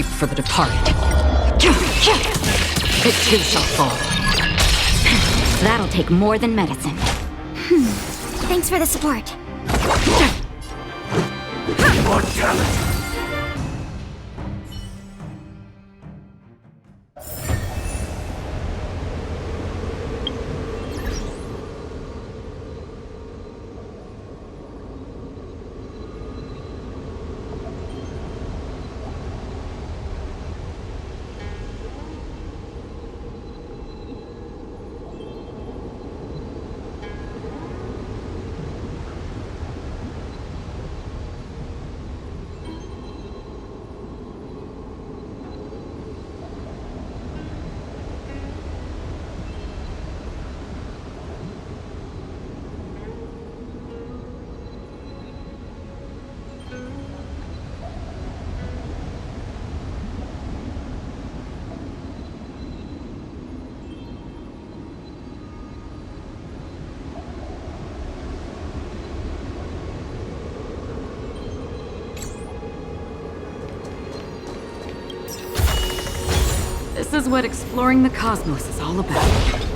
weep for the departed. It too shall fall. That'll take more than medicine. Thanks for the support. Immortality. This is what exploring the cosmos is all about.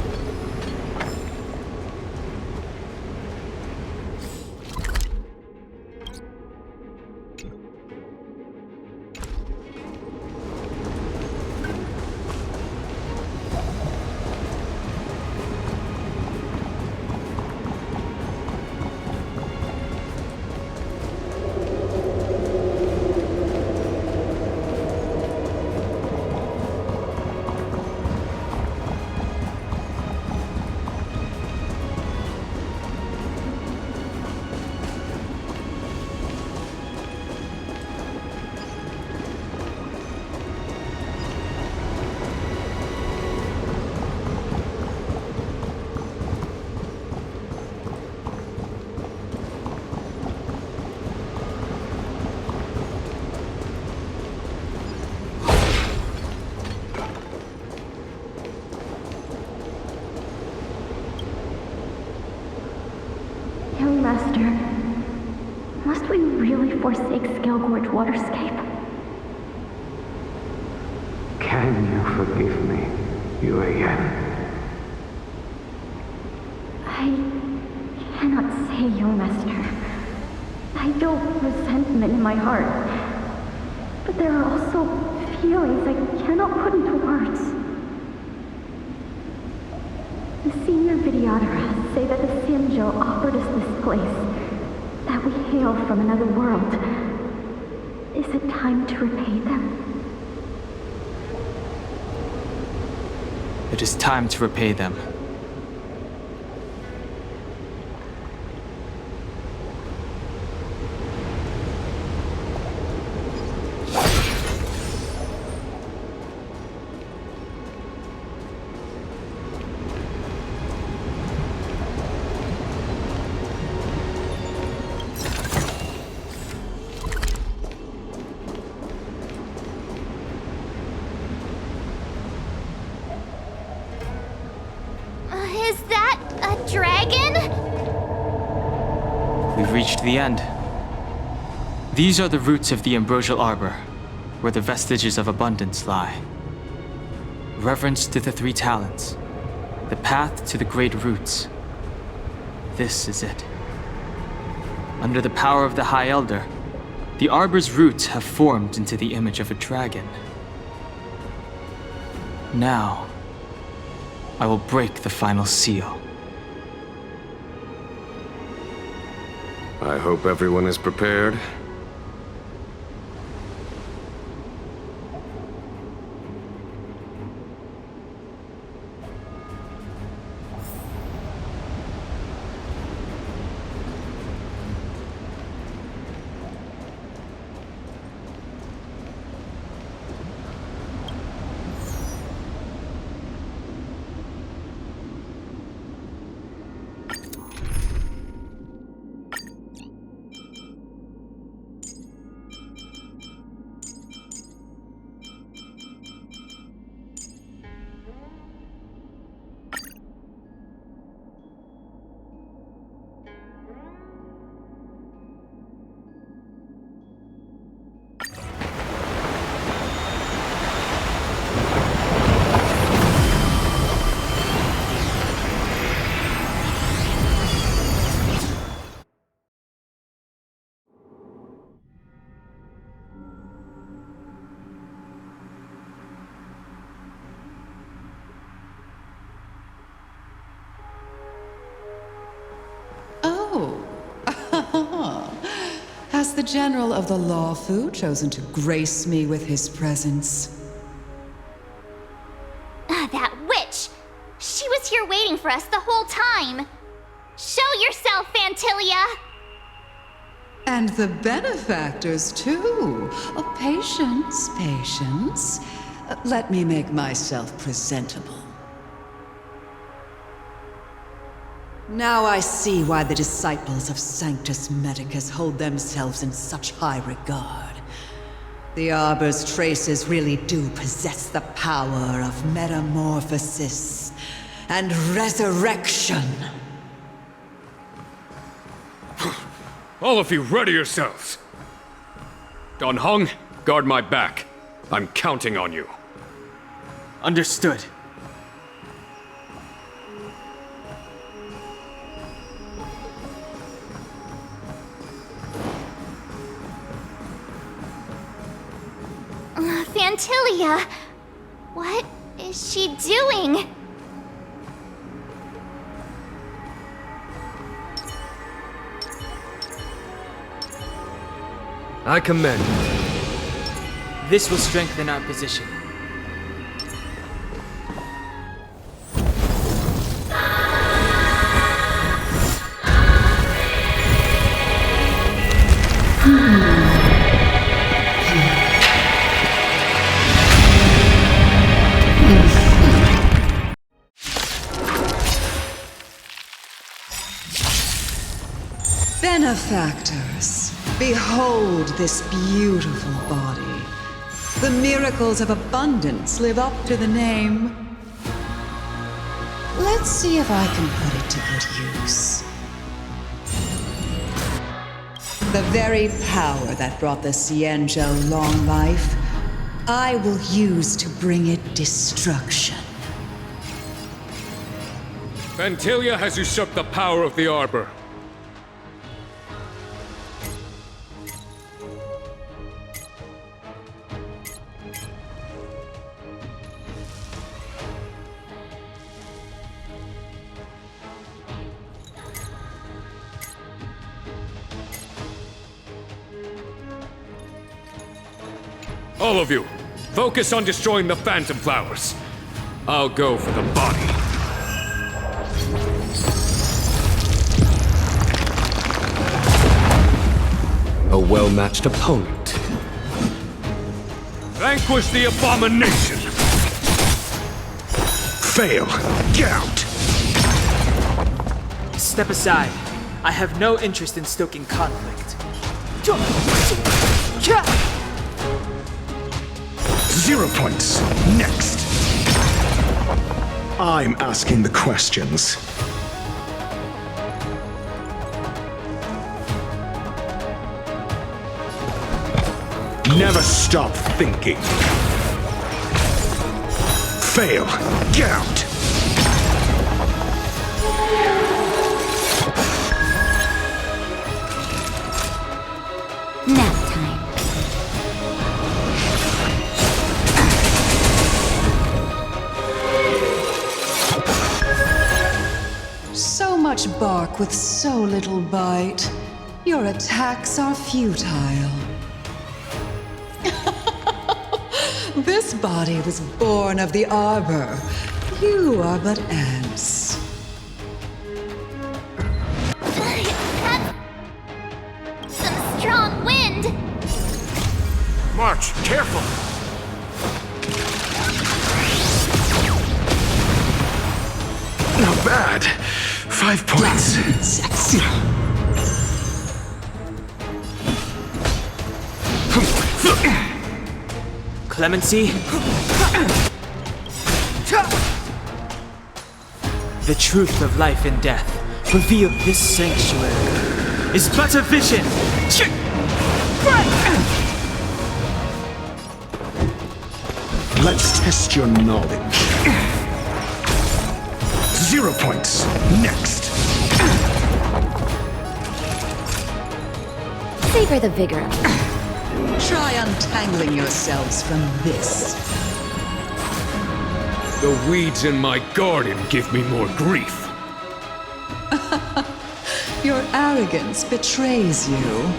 Young Master, must we really forsake Scalgorge Waterscape? Can you forgive me, Yuan? I cannot say, Young Master. I feel resentment in my heart, but there are also feelings I cannot put into words. The senior videographers say that the Sinjo offered us this place, that we hail from another world. Is it time to repay them? It is time to repay them. Is that a dragon? We've reached the end. These are the roots of the ambrosial arbor, where the vestiges of abundance lie. Reverence to the three talents, the path to the great roots. This is it. Under the power of the High Elder, the arbor's roots have formed into the image of a dragon. Now, I will break the final seal. I hope everyone is prepared. has the General of the Lawfu chosen to grace me with his presence? That witch! She was here waiting for us the whole time! Show yourself, Fantilia! And the benefactors, too. Oh, patience, patience. Let me make myself presentable. Now I see why the disciples of Sanctus Medicus hold themselves in such high regard. The Arbor's traces really do possess the power of metamorphosis and resurrection. All of you, ready yourselves! Don Hong, guard my back. I'm counting on you. Understood. Fantilia! What is she doing? I commend you. This will strengthen our position. Benefactors, behold this beautiful body. The miracles of abundance live up to the name. Let's see if I can put it to good use. The very power that brought the Xianzhou long life, I will use to bring it destruction. Fantilia has usurped the power of the Arbor. All of you, focus on destroying the Phantom Flowers. I'll go for the body. A well-matched opponent. Vanquish the abomination! Fail! Get out! Step aside. I have no interest in stoking conflict. 0 points. Next. I'm asking the questions. Never stop thinking. Fail. Get out. Nap time. So much bark with so little bite. Your attacks are futile. This body was born of the Arbor. You are but ants. That's some strong wind! March, careful! Not bad. 5 points. Sexy. Clemency? The truth of life and death, revealed this sanctuary, is but a vision! Let's test your knowledge. 0 points. Next. Savor the vigor of it. Try untangling yourselves from this. The weeds in my garden give me more grief. Your arrogance betrays you.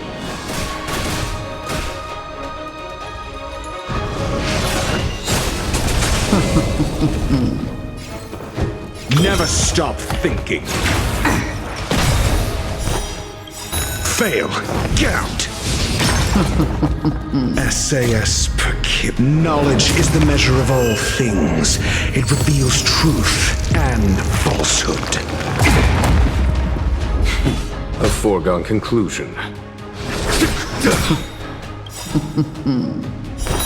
Never stop thinking. Fail. Count. SAS per kip. Knowledge is the measure of all things. It reveals truth and falsehood. A foregone conclusion.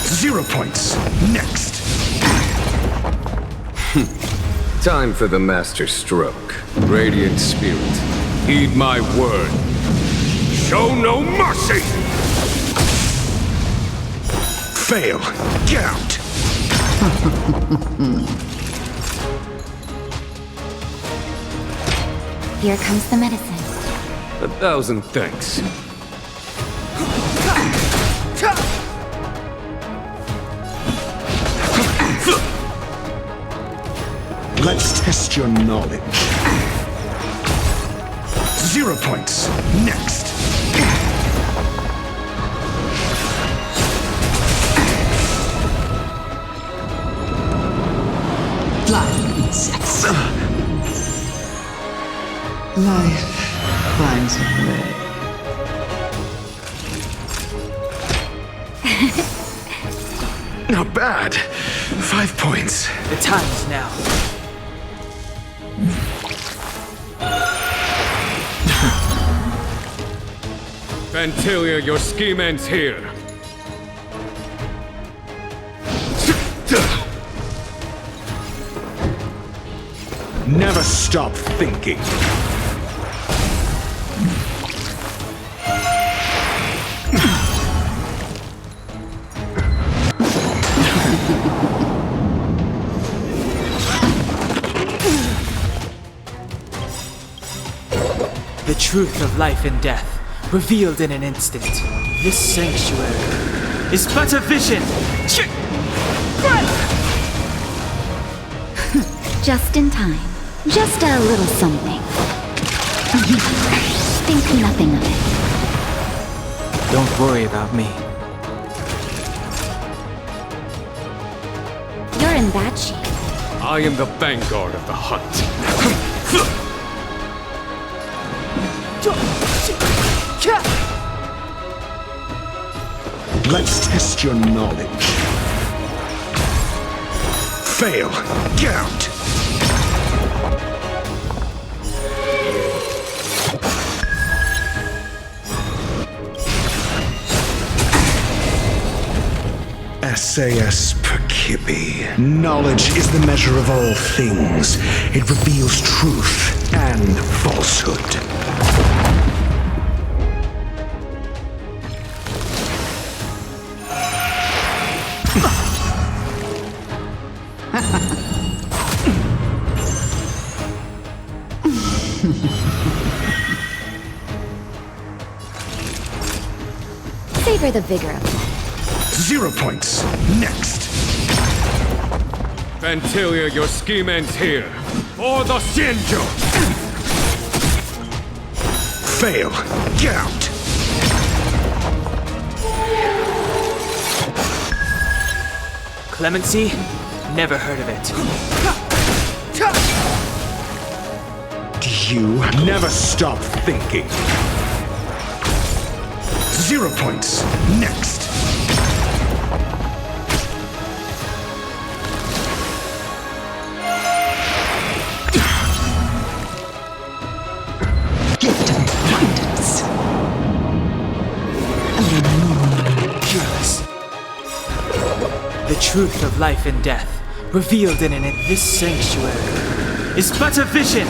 0 points. Next. Time for the master stroke. Radiant spirit, heed my word. Show no mercy! Fail. Count. Here comes the medicine. 1,000 thanks. Let's test your knowledge. 0 points. Next. Blind insects. Life finds a way. Not bad. 5 points. The time is now. Vantilia, your scheme ends here. Never stop thinking. The truth of life and death, revealed in an instant. This sanctuary is but a vision. Just in time. Just a little something. Think nothing of it. Don't worry about me. You're in bad shape. I am the vanguard of the hunt. Let's test your knowledge. Fail. Count. SAS Perkibi. Knowledge is the measure of all things. It reveals truth and falsehood. Savor the vigor of life. 0 points. Next. Vantilia, your scheme ends here. For the Shinjo! Fail. Count. Clemency? Never heard of it. You never stop thinking. 0 points. Next. Gift of abundance. Careless. The truth of life and death, revealed in this sanctuary, is but a vision.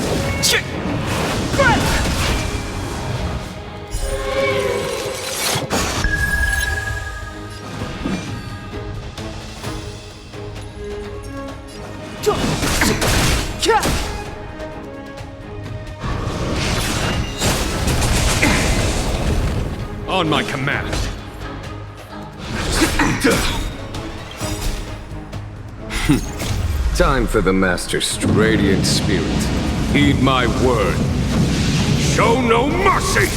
On my command. Time for the Master's radiant spirit. Heed my word. Show no mercy!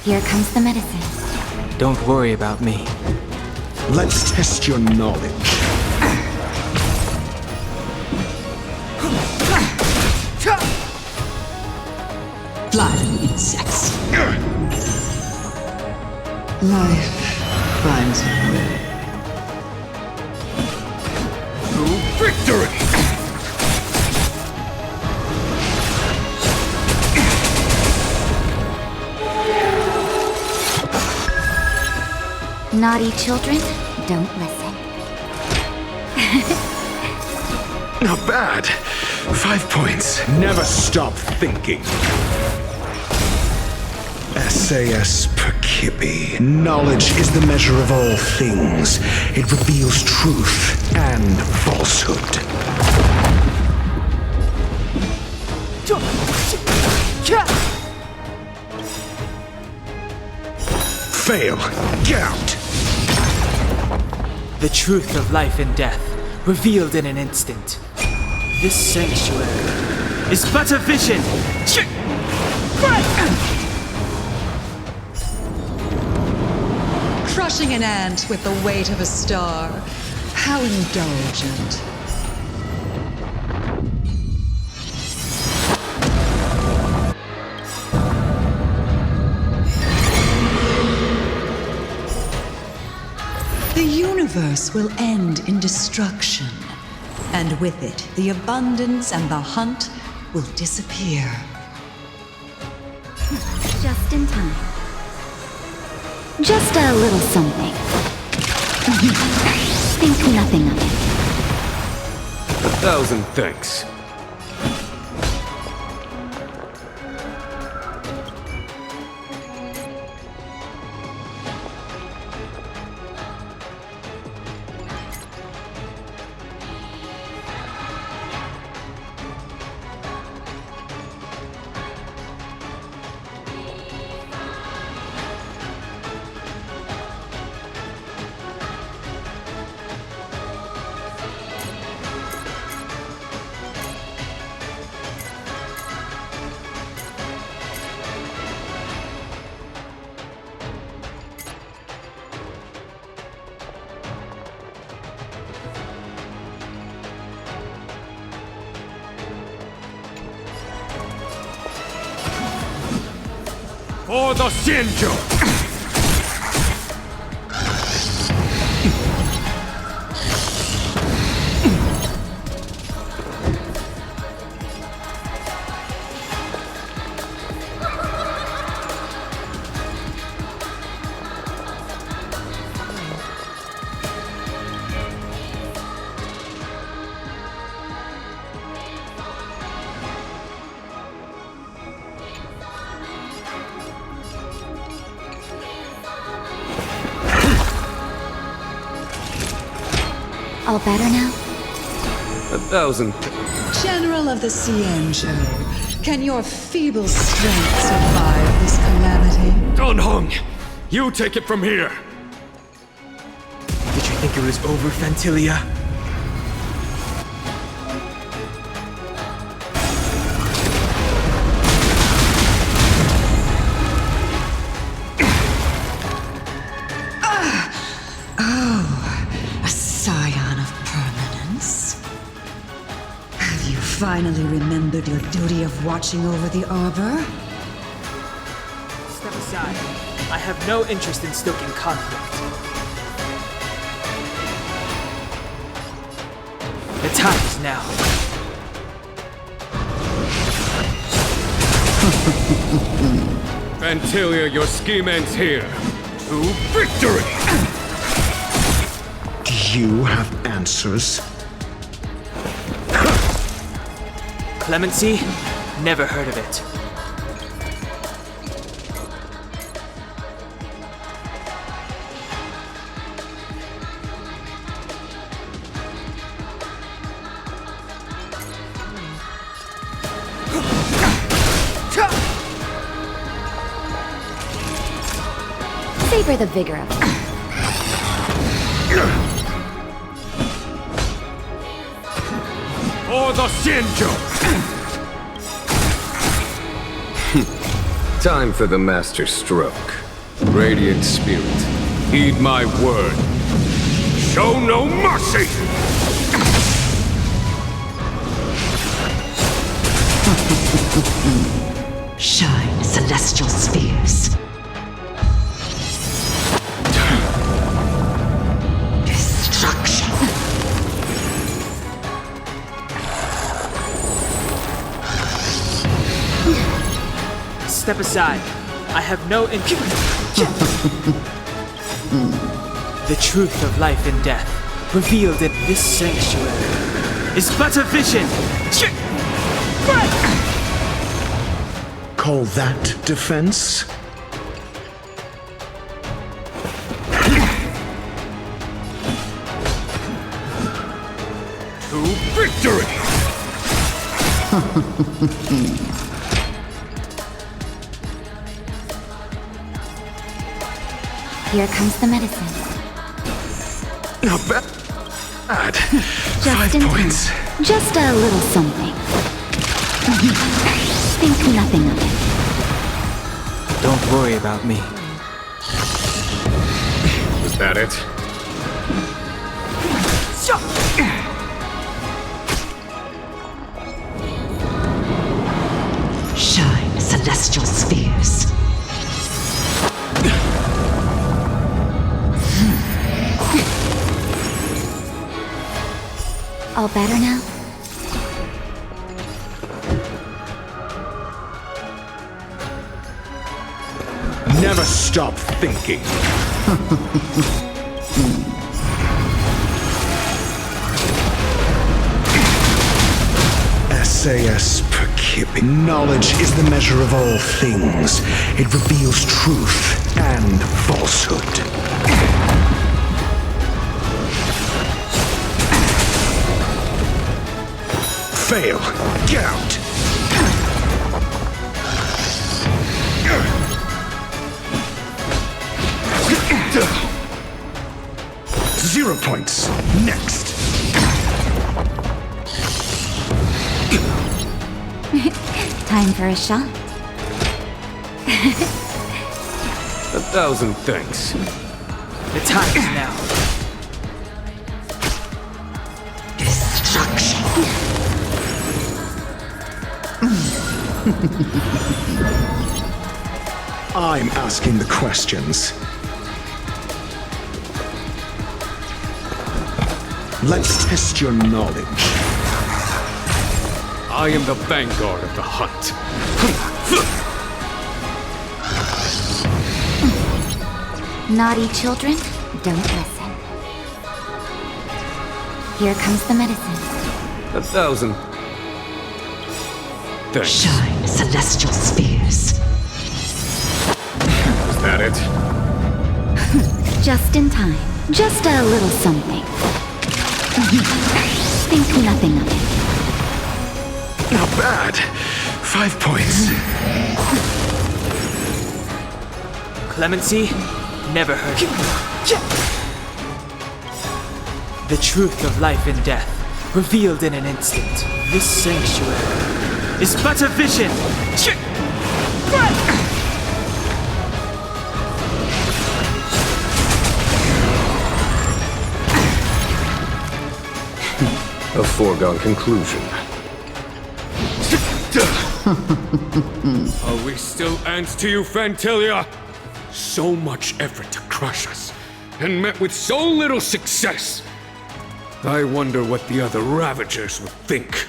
Here comes the medicine. Don't worry about me. Let's test your knowledge. Flying insects. Life finds a way. To victory! Naughty children, don't listen. Not bad. 5 points. Never stop thinking. SAS Perkibi. Knowledge is the measure of all things. It reveals truth and falsehood. Fail. Get out. The truth of life and death, revealed in an instant. This sanctuary is but a vision. Crushing an ant with the weight of a star. How indulgent. The universe will end in destruction, and with it, the abundance and the hunt will disappear. Just in time. Just a little something. Think nothing of it. 1,000 thanks. For the Shinjo! All better now? 1,000. General of the Cienjo, can your feeble strength survive this calamity? Donhong, you take it from here. Did you think it was over, Fantilia? Finally remembered your duty of watching over the arbor? Step aside. I have no interest in stoking conflict. The time is now. Fantilia, your scheme ends here. To victory! Do you have answers? Clemency? Never heard of it. Savor the vigor of it. For the Shinjo! Time for the master stroke. Radiant Spirit, heed my word. Show no mercy! Shine, celestial spheres. Destruction. Step aside. I have no The truth of life and death, revealed in this sanctuary, is but a vision. Call that defense? To victory! Here comes the medicine. Not bad. Just 5 in points. time. Just a little something. Think nothing of it. Don't worry about me. Was that it? Shine, celestial spheres. All better now? Never stop thinking. SAS per Kibbe. Knowledge is the measure of all things. It reveals truth and falsehood. Fail. Get out. 0 points. Next. Time for a shot. 1,000 thanks. The time is now. Destruction. I'm asking the questions. Let's test your knowledge. I am the vanguard of the hunt. Naughty children, don't listen. Here comes the medicine. 1,000 thanks. Shine, celestial spheres. Was that it? Just in time. Just a little something. Think nothing of it. Not bad. 5 points. Clemency never hurt you. The truth of life and death, revealed in an instant. This sanctuary is but a vision. A foregone conclusion. Are we still ants to you, Fantilia? So much effort to crush us, and met with so little success. I wonder what the other Ravagers would think.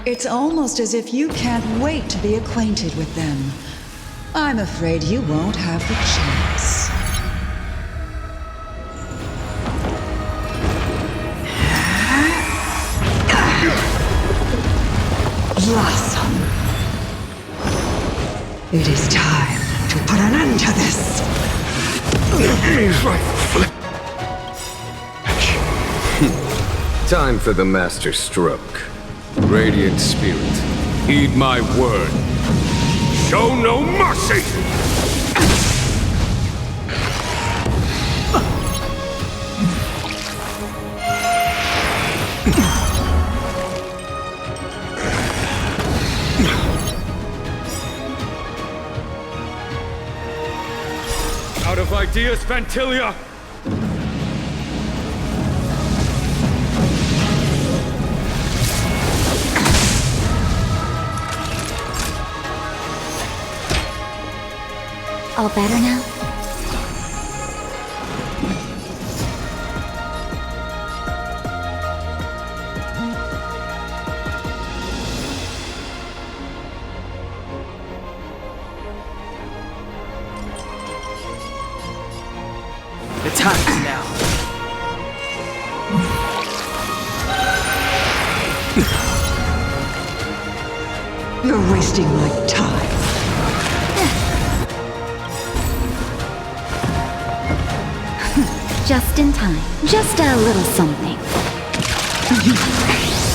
It's almost as if you can't wait to be acquainted with them. I'm afraid you won't have the chance. Blossom. It is time to put an end to this. Time for the Master Stroke. Radiant Spirit, heed my word. Show no mercy! Out of ideas, Vantilia? All better now? The time is now. You're wasting my time. Just in time. Just a little something.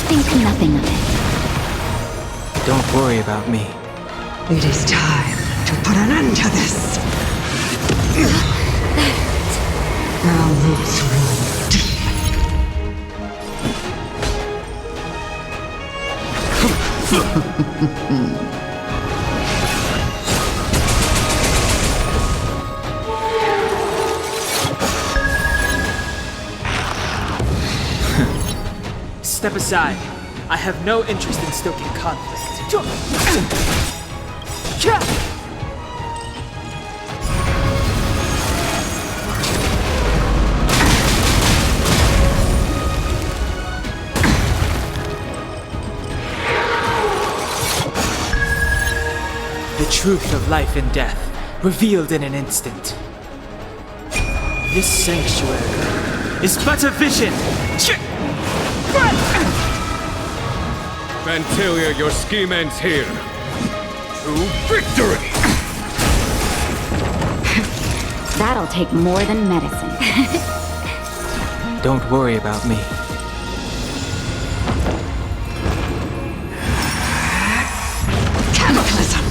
Think nothing of it. Don't worry about me. It is time to put an end to this. Our roots run deep. Step aside. I have no interest in stoking conflict. The truth of life and death, revealed in an instant. This sanctuary is but a vision. Vantilia, your scheme ends here. To victory! That'll take more than medicine. Don't worry about me. Cataclysm!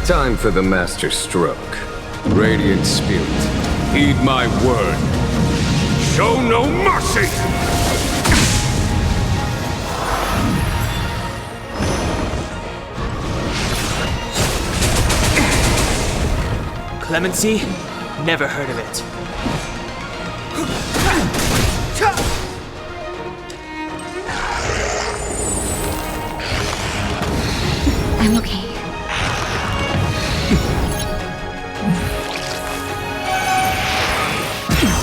Time for the master stroke. Radiant Spirit, heed my word. Show no mercy! Clemency? Never heard of it. I'm okay.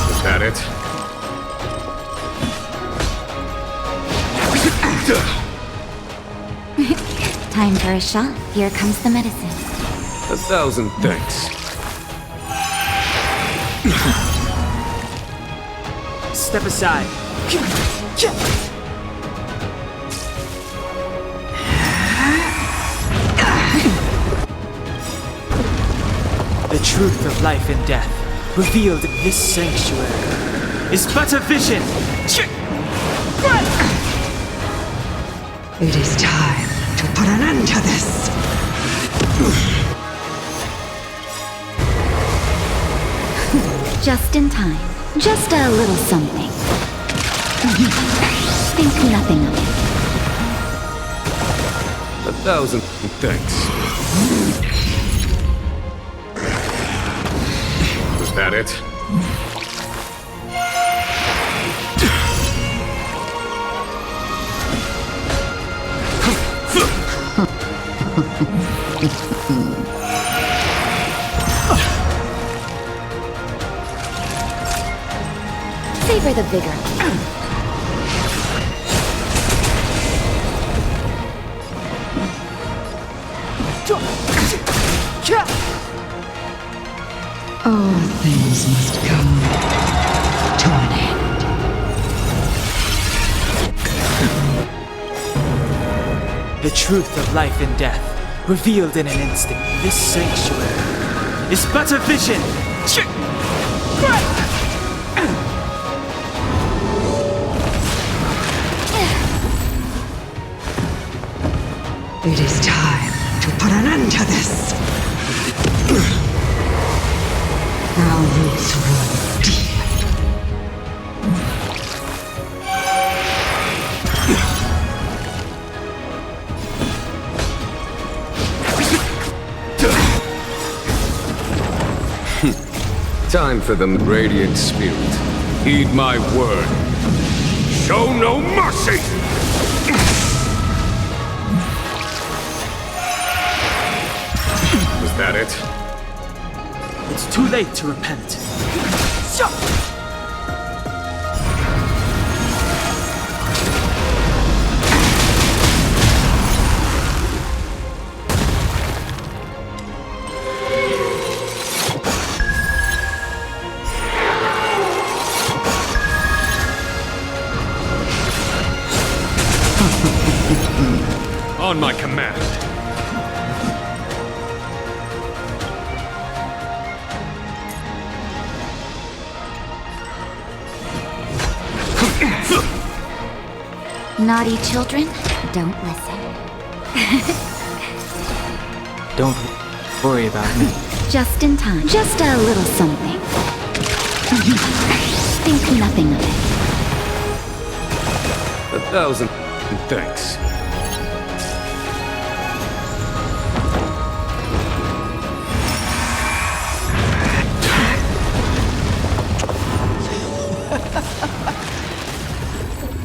Is that it? Time for a shot. Here comes the medicine. 1,000 thanks. Step aside. The truth of life and death, revealed in this sanctuary, is but a vision. It is time to put an end to this. Just in time. Just a little something. Think nothing of it. 1,000 thanks. Was that it? Savor the vigor. All things must come to an end. The truth of life and death, revealed in an instant. This sanctuary is but a vision. It is time to put an end to this. Our roots run deep. Time for the radiant spirit. Heed my word. Show no mercy! Was that it? It's too late to repent. On my command. Naughty children, don't listen. Don't worry about me. Just in time. Just a little something. Think nothing of it. 1,000 thanks.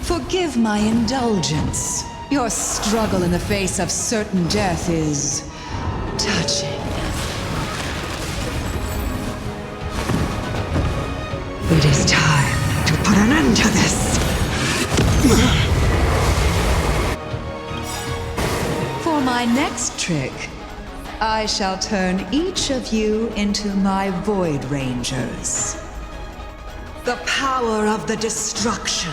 Forgive my indulgence. Your struggle in the face of certain death is touching. It is time to put an end to this. For my next trick, I shall turn each of you into my Void Rangers. The power of the destruction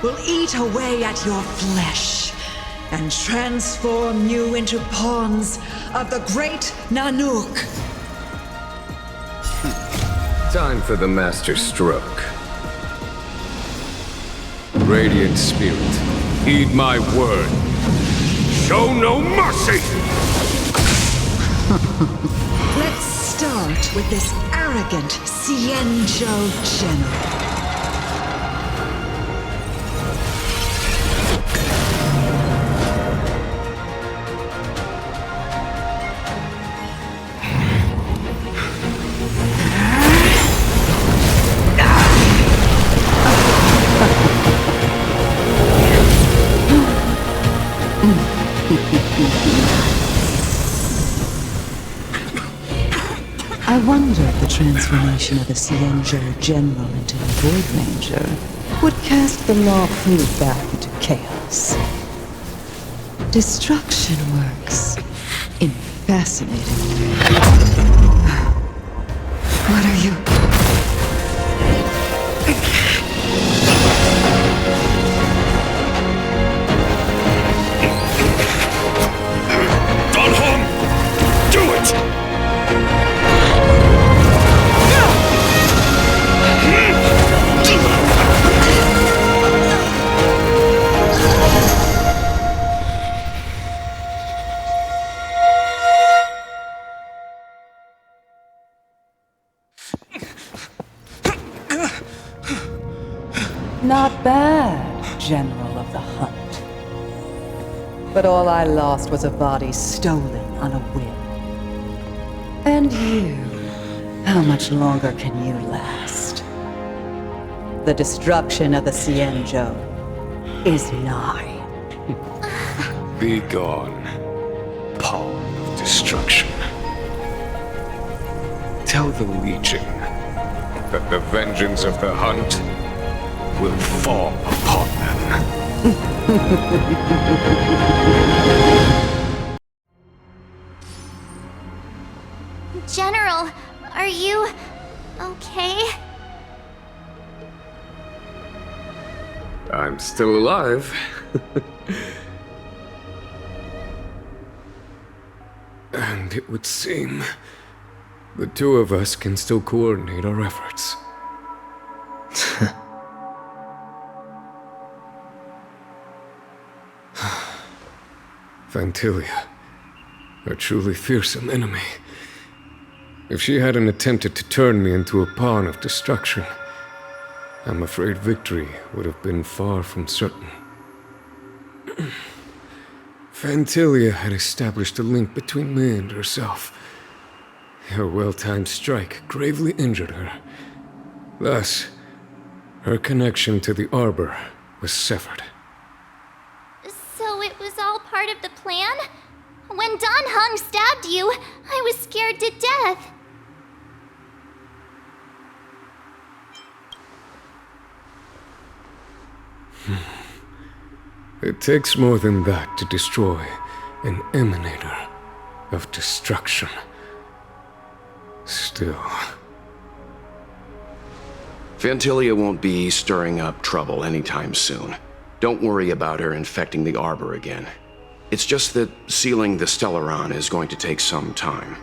will eat away at your flesh and transform you into pawns of the great Nanook. Time for the master stroke. Radiant spirit, heed my word. Show no mercy! Let's start with this arrogant Cienjo general. I wonder if the transformation of the Cienjo General into a Void Ranger would cast the Law Food back into chaos. Destruction works in fascinating ways. What are you? Not bad, General of the Hunt. But all I lost was a body stolen on a whim. And you, how much longer can you last? The destruction of the Cienjo is nigh. Be gone, pawn of destruction. Tell the Legion that the vengeance of the Hunt will fall upon them. General, are you okay? I'm still alive. And it would seem the two of us can still coordinate our efforts. Fantilia, a truly fearsome enemy. If she hadn't attempted to turn me into a pawn of destruction, I'm afraid victory would have been far from certain. Fantilia had established a link between me and herself, Your well-timed strike gravely injured her. Thus, her connection to the Arbor was severed. So it was all part of the plan? When Don Hung stabbed you, I was scared to death. It takes more than that to destroy an emanator of destruction. Still... Fantilia won't be stirring up trouble anytime soon. Don't worry about her infecting the Arbor again. It's just that sealing the Stellaron is going to take some time.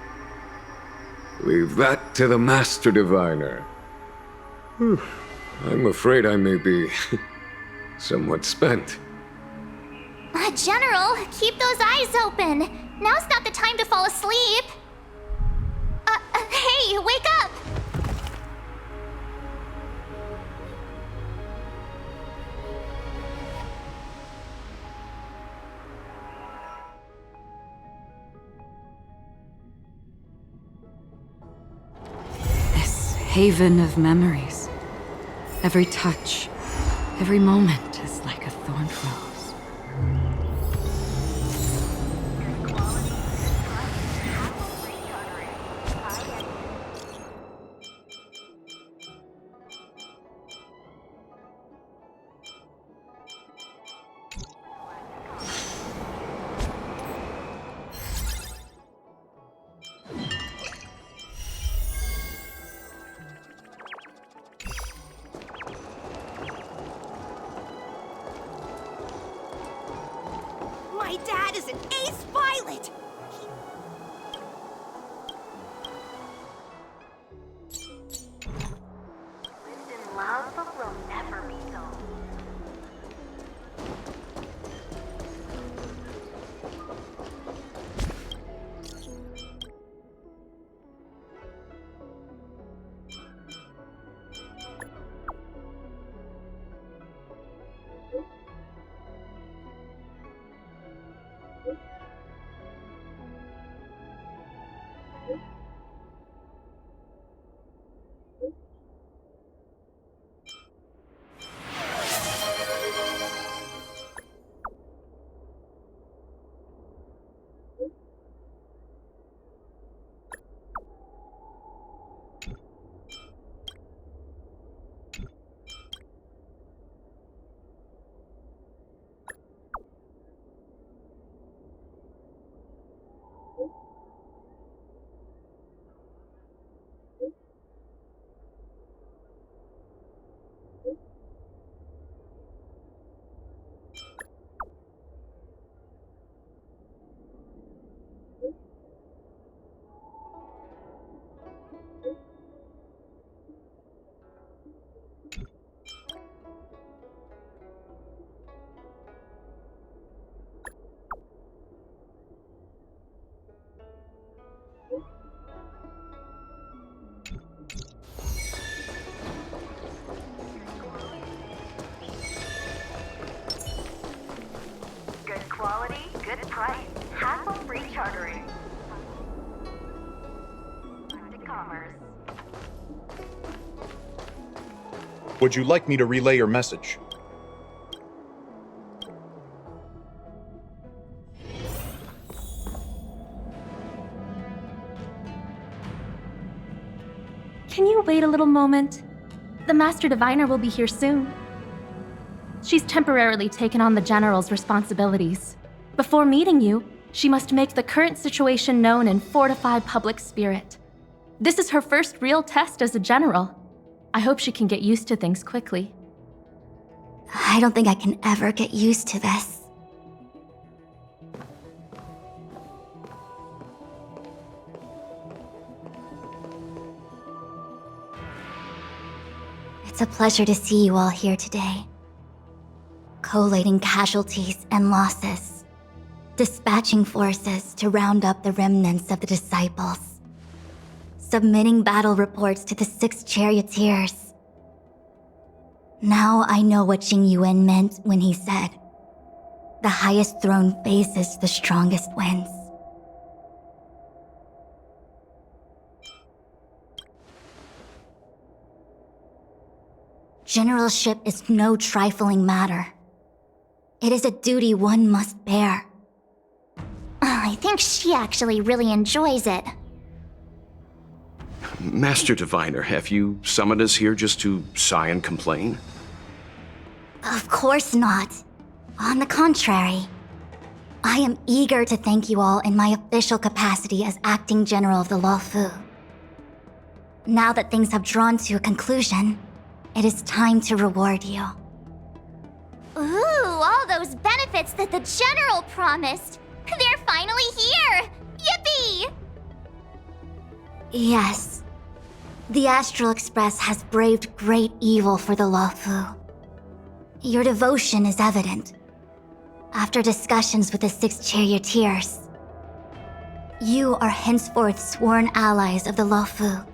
Leave that to the Master Diviner. I'm afraid I may be somewhat spent. General, keep those eyes open. Now's not the time to fall asleep. Hey, wake up! This haven of memories. Every touch, every moment is like a thorn rose. My dad is an ace pilot! Lived in love but will never be sold. Good quality, good price. Hassle-free chartering. Commerce. Would you like me to relay your message? Can you wait a little moment? The Master Diviner will be here soon. She's temporarily taken on the General's responsibilities. Before meeting you, she must make the current situation known and fortify public spirit. This is her first real test as a General. I hope she can get used to things quickly. I don't think I can ever get used to this. It's a pleasure to see you all here today. Collating casualties and losses. Dispatching forces to round up the remnants of the disciples. Submitting battle reports to the 6 charioteers. Now I know what Jing Yuan meant when he said, "The highest throne faces the strongest winds." Generalship is no trifling matter. It is a duty one must bear. I think she actually really enjoys it. Master Diviner, have you summoned us here just to sigh and complain? Of course not. On the contrary, I am eager to thank you all in my official capacity as acting general of the Luofu. Now that things have drawn to a conclusion, it is time to reward you. Ooh, all those benefits that the General promised! They're finally here! Yippee! Yes. The Astral Express has braved great evil for the Luofu. Your devotion is evident. After discussions with the 6 charioteers, you are henceforth sworn allies of the Luofu.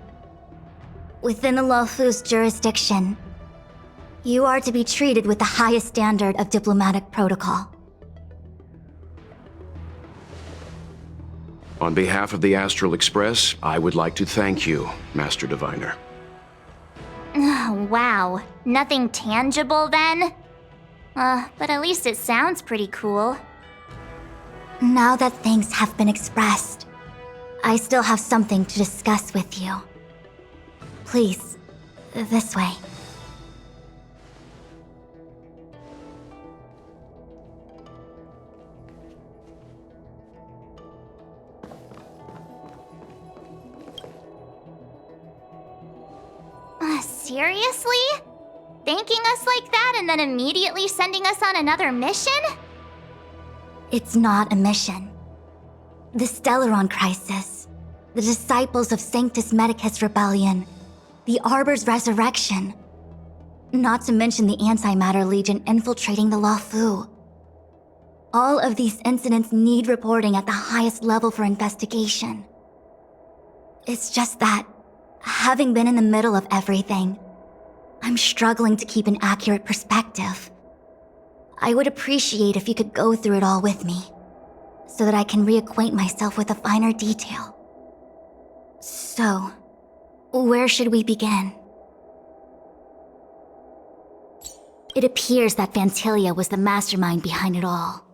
Within the Luofu's jurisdiction, you are to be treated with the highest standard of diplomatic protocol. On behalf of the Astral Express, I would like to thank you, Master Diviner. Wow, nothing tangible then? But at least it sounds pretty cool. Now that things have been expressed, I still have something to discuss with you. Please, this way. Seriously? Thanking us like that and then immediately sending us on another mission? It's not a mission. The Stellaron Crisis, the Disciples of Sanctus Medicus Rebellion, the Arbor's resurrection, not to mention the Antimatter Legion infiltrating the Luofu. All of these incidents need reporting at the highest level for investigation. It's just that, having been in the middle of everything, I'm struggling to keep an accurate perspective. I would appreciate if you could go through it all with me, so that I can reacquaint myself with a finer detail. So, where should we begin? It appears that Fantilia was the mastermind behind it all.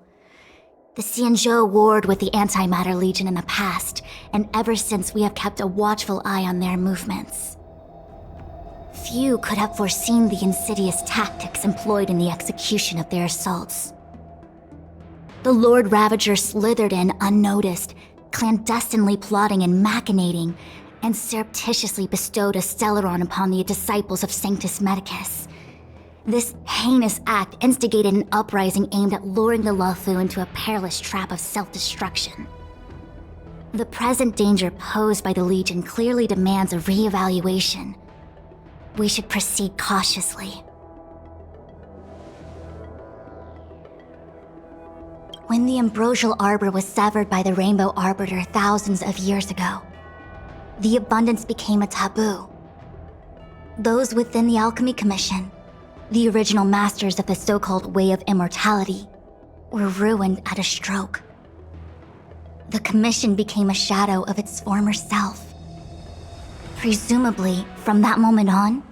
The Xianzhou warred with the Antimatter Legion in the past, and ever since we have kept a watchful eye on their movements. Few could have foreseen the insidious tactics employed in the execution of their assaults. The Lord Ravager slithered in unnoticed, clandestinely plotting and machinating, and surreptitiously bestowed a Stellaron upon the disciples of Sanctus Medicus. This heinous act instigated an uprising aimed at luring the Luofu into a perilous trap of self-destruction. The present danger posed by the Legion clearly demands a re-evaluation. We should proceed cautiously. When the Ambrosial Arbor was severed by the Rainbow Arbiter thousands of years ago, the abundance became a taboo. Those within the Alchemy Commission, the original masters of the so-called Way of Immortality, were ruined at a stroke. The Commission became a shadow of its former self. Presumably, from that moment on,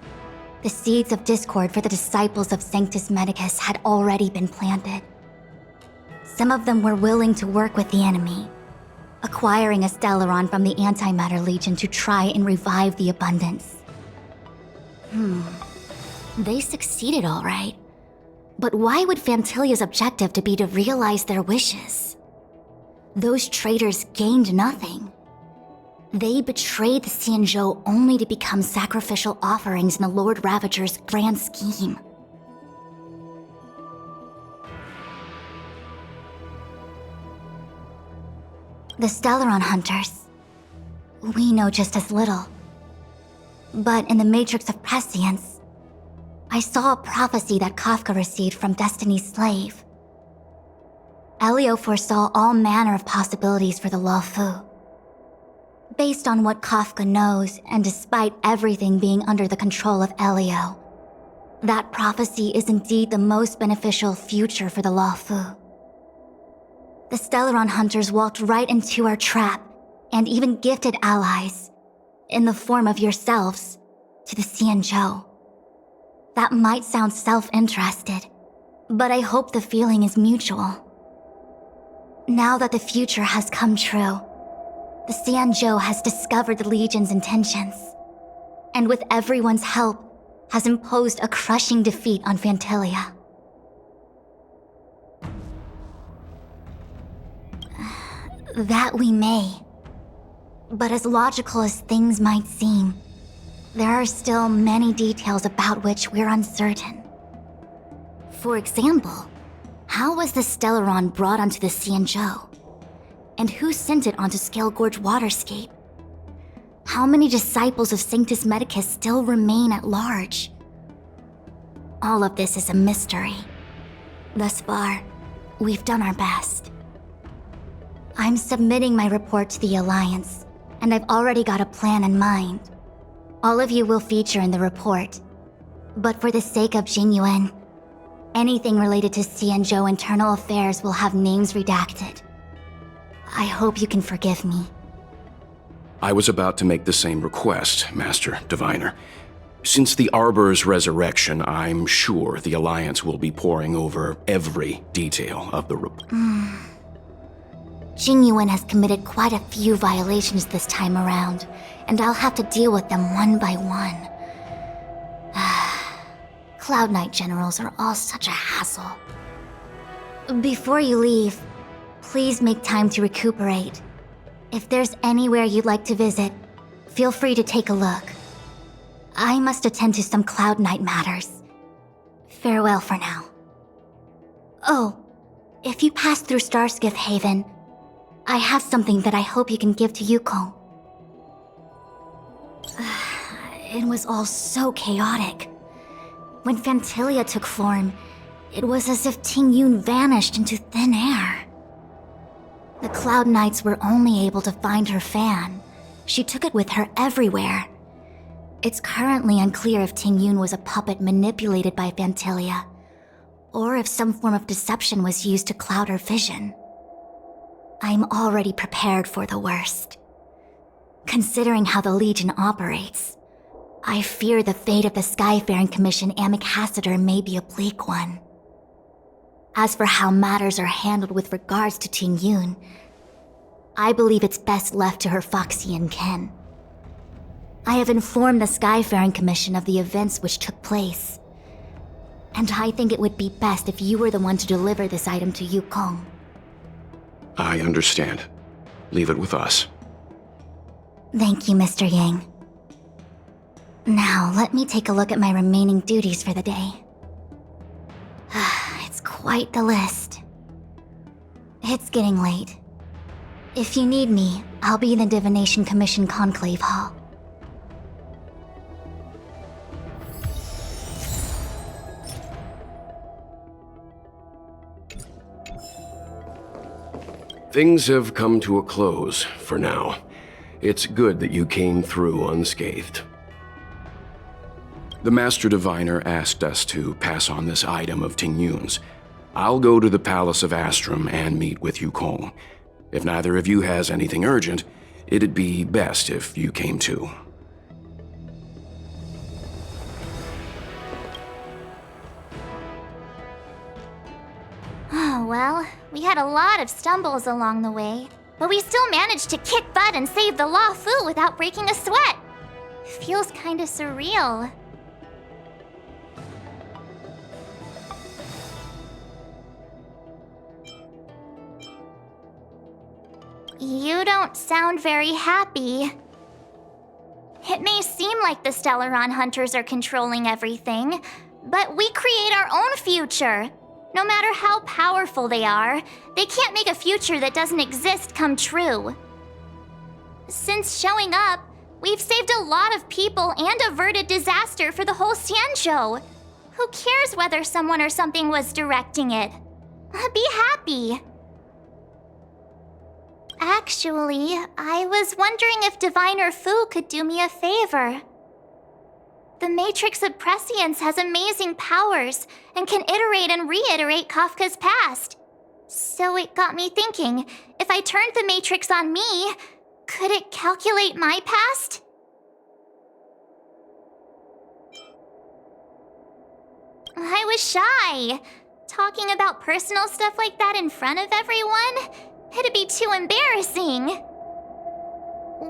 the seeds of discord for the disciples of Sanctus Medicus had already been planted. Some of them were willing to work with the enemy, acquiring a Stellaron from the Antimatter Legion to try and revive the abundance. They succeeded all right. But why would Fantilia's objective to be to realize their wishes? Those traitors gained nothing. They betrayed the Xianzhou only to become sacrificial offerings in the Lord Ravager's grand scheme. The Stellaron Hunters. We know just as little. But in the Matrix of Prescience, I saw a prophecy that Kafka received from Destiny's slave. Elio foresaw all manner of possibilities for the Luofu. Based on what Kafka knows, and despite everything being under the control of Elio, that prophecy is indeed the most beneficial future for the Luofu. The Stellaron Hunters walked right into our trap, and even gifted allies, in the form of yourselves, to the Xianzhou. That might sound self-interested, but I hope the feeling is mutual. Now that the future has come true, the Xianzhou has discovered the Legion's intentions, and with everyone's help, has imposed a crushing defeat on Phantilia. That we may. But as logical as things might seem, there are still many details about which we're uncertain. For example, how was the Stellaron brought onto the Xianzhou? And who sent it onto Scale Gorge Waterscape? How many disciples of Sanctus Medicus still remain at large? All of this is a mystery. Thus far, we've done our best. I'm submitting my report to the Alliance, and I've already got a plan in mind. All of you will feature in the report. But for the sake of Jingyuan, anything related to Xianzhou internal affairs will have names redacted. I hope you can forgive me. I was about to make the same request, Master Diviner. Since the Arbor's resurrection, I'm sure the Alliance will be poring over every detail of the report. Jingyuan has committed quite a few violations this time around, and I'll have to deal with them one by one. Cloud Knight generals are all such a hassle. Before you leave, please make time to recuperate. If there's anywhere you'd like to visit, feel free to take a look. I must attend to some Cloud Knight matters. Farewell for now. Oh, if you pass through Starskiff Haven, I have something that I hope you can give to Yukong. It was all so chaotic. When Phantilia took form, it was as if Tingyun vanished into thin air. The Cloud Knights were only able to find her fan. She took it with her everywhere. It's currently unclear if Tingyun was a puppet manipulated by Phantilia, or if some form of deception was used to cloud her vision. I'm already prepared for the worst. Considering how the Legion operates, I fear the fate of the Skyfaring Commission Ambassador may be a bleak one. As for how matters are handled with regards to Tingyun, I believe it's best left to her Foxian kin. I have informed the Skyfaring Commission of the events which took place, and I think it would be best if you were the one to deliver this item to Yukong. I understand. Leave it with us. Thank you, Mr. Yang. Now, let me take a look at my remaining duties for the day. It's quite the list. It's getting late. If you need me, I'll be in the Divination Commission Conclave Hall. Things have come to a close for now. It's good that you came through unscathed. The Master Diviner asked us to pass on this item of Tingyun's. I'll go to the Palace of Astrum and meet with Yukong. If neither of you has anything urgent, it'd be best if you came too. Oh, well, we had a lot of stumbles along the way, but we still managed to kick butt and save the Law Fu without breaking a sweat. Feels kinda surreal. You don't sound very happy. It may seem like the Stellaron hunters are controlling everything, but we create our own future. No matter how powerful they are, they can't make a future that doesn't exist come true. Since showing up, we've saved a lot of people and averted disaster for the whole Xianzhou. Who cares whether someone or something was directing it? Be happy. Actually, I was wondering if Diviner Fu could do me a favor. The Matrix of Prescience has amazing powers and can iterate and reiterate Kafka's past. So it got me thinking, if I turned the Matrix on me, could it calculate my past? I was shy. Talking about personal stuff like that in front of everyone? It'd be too embarrassing.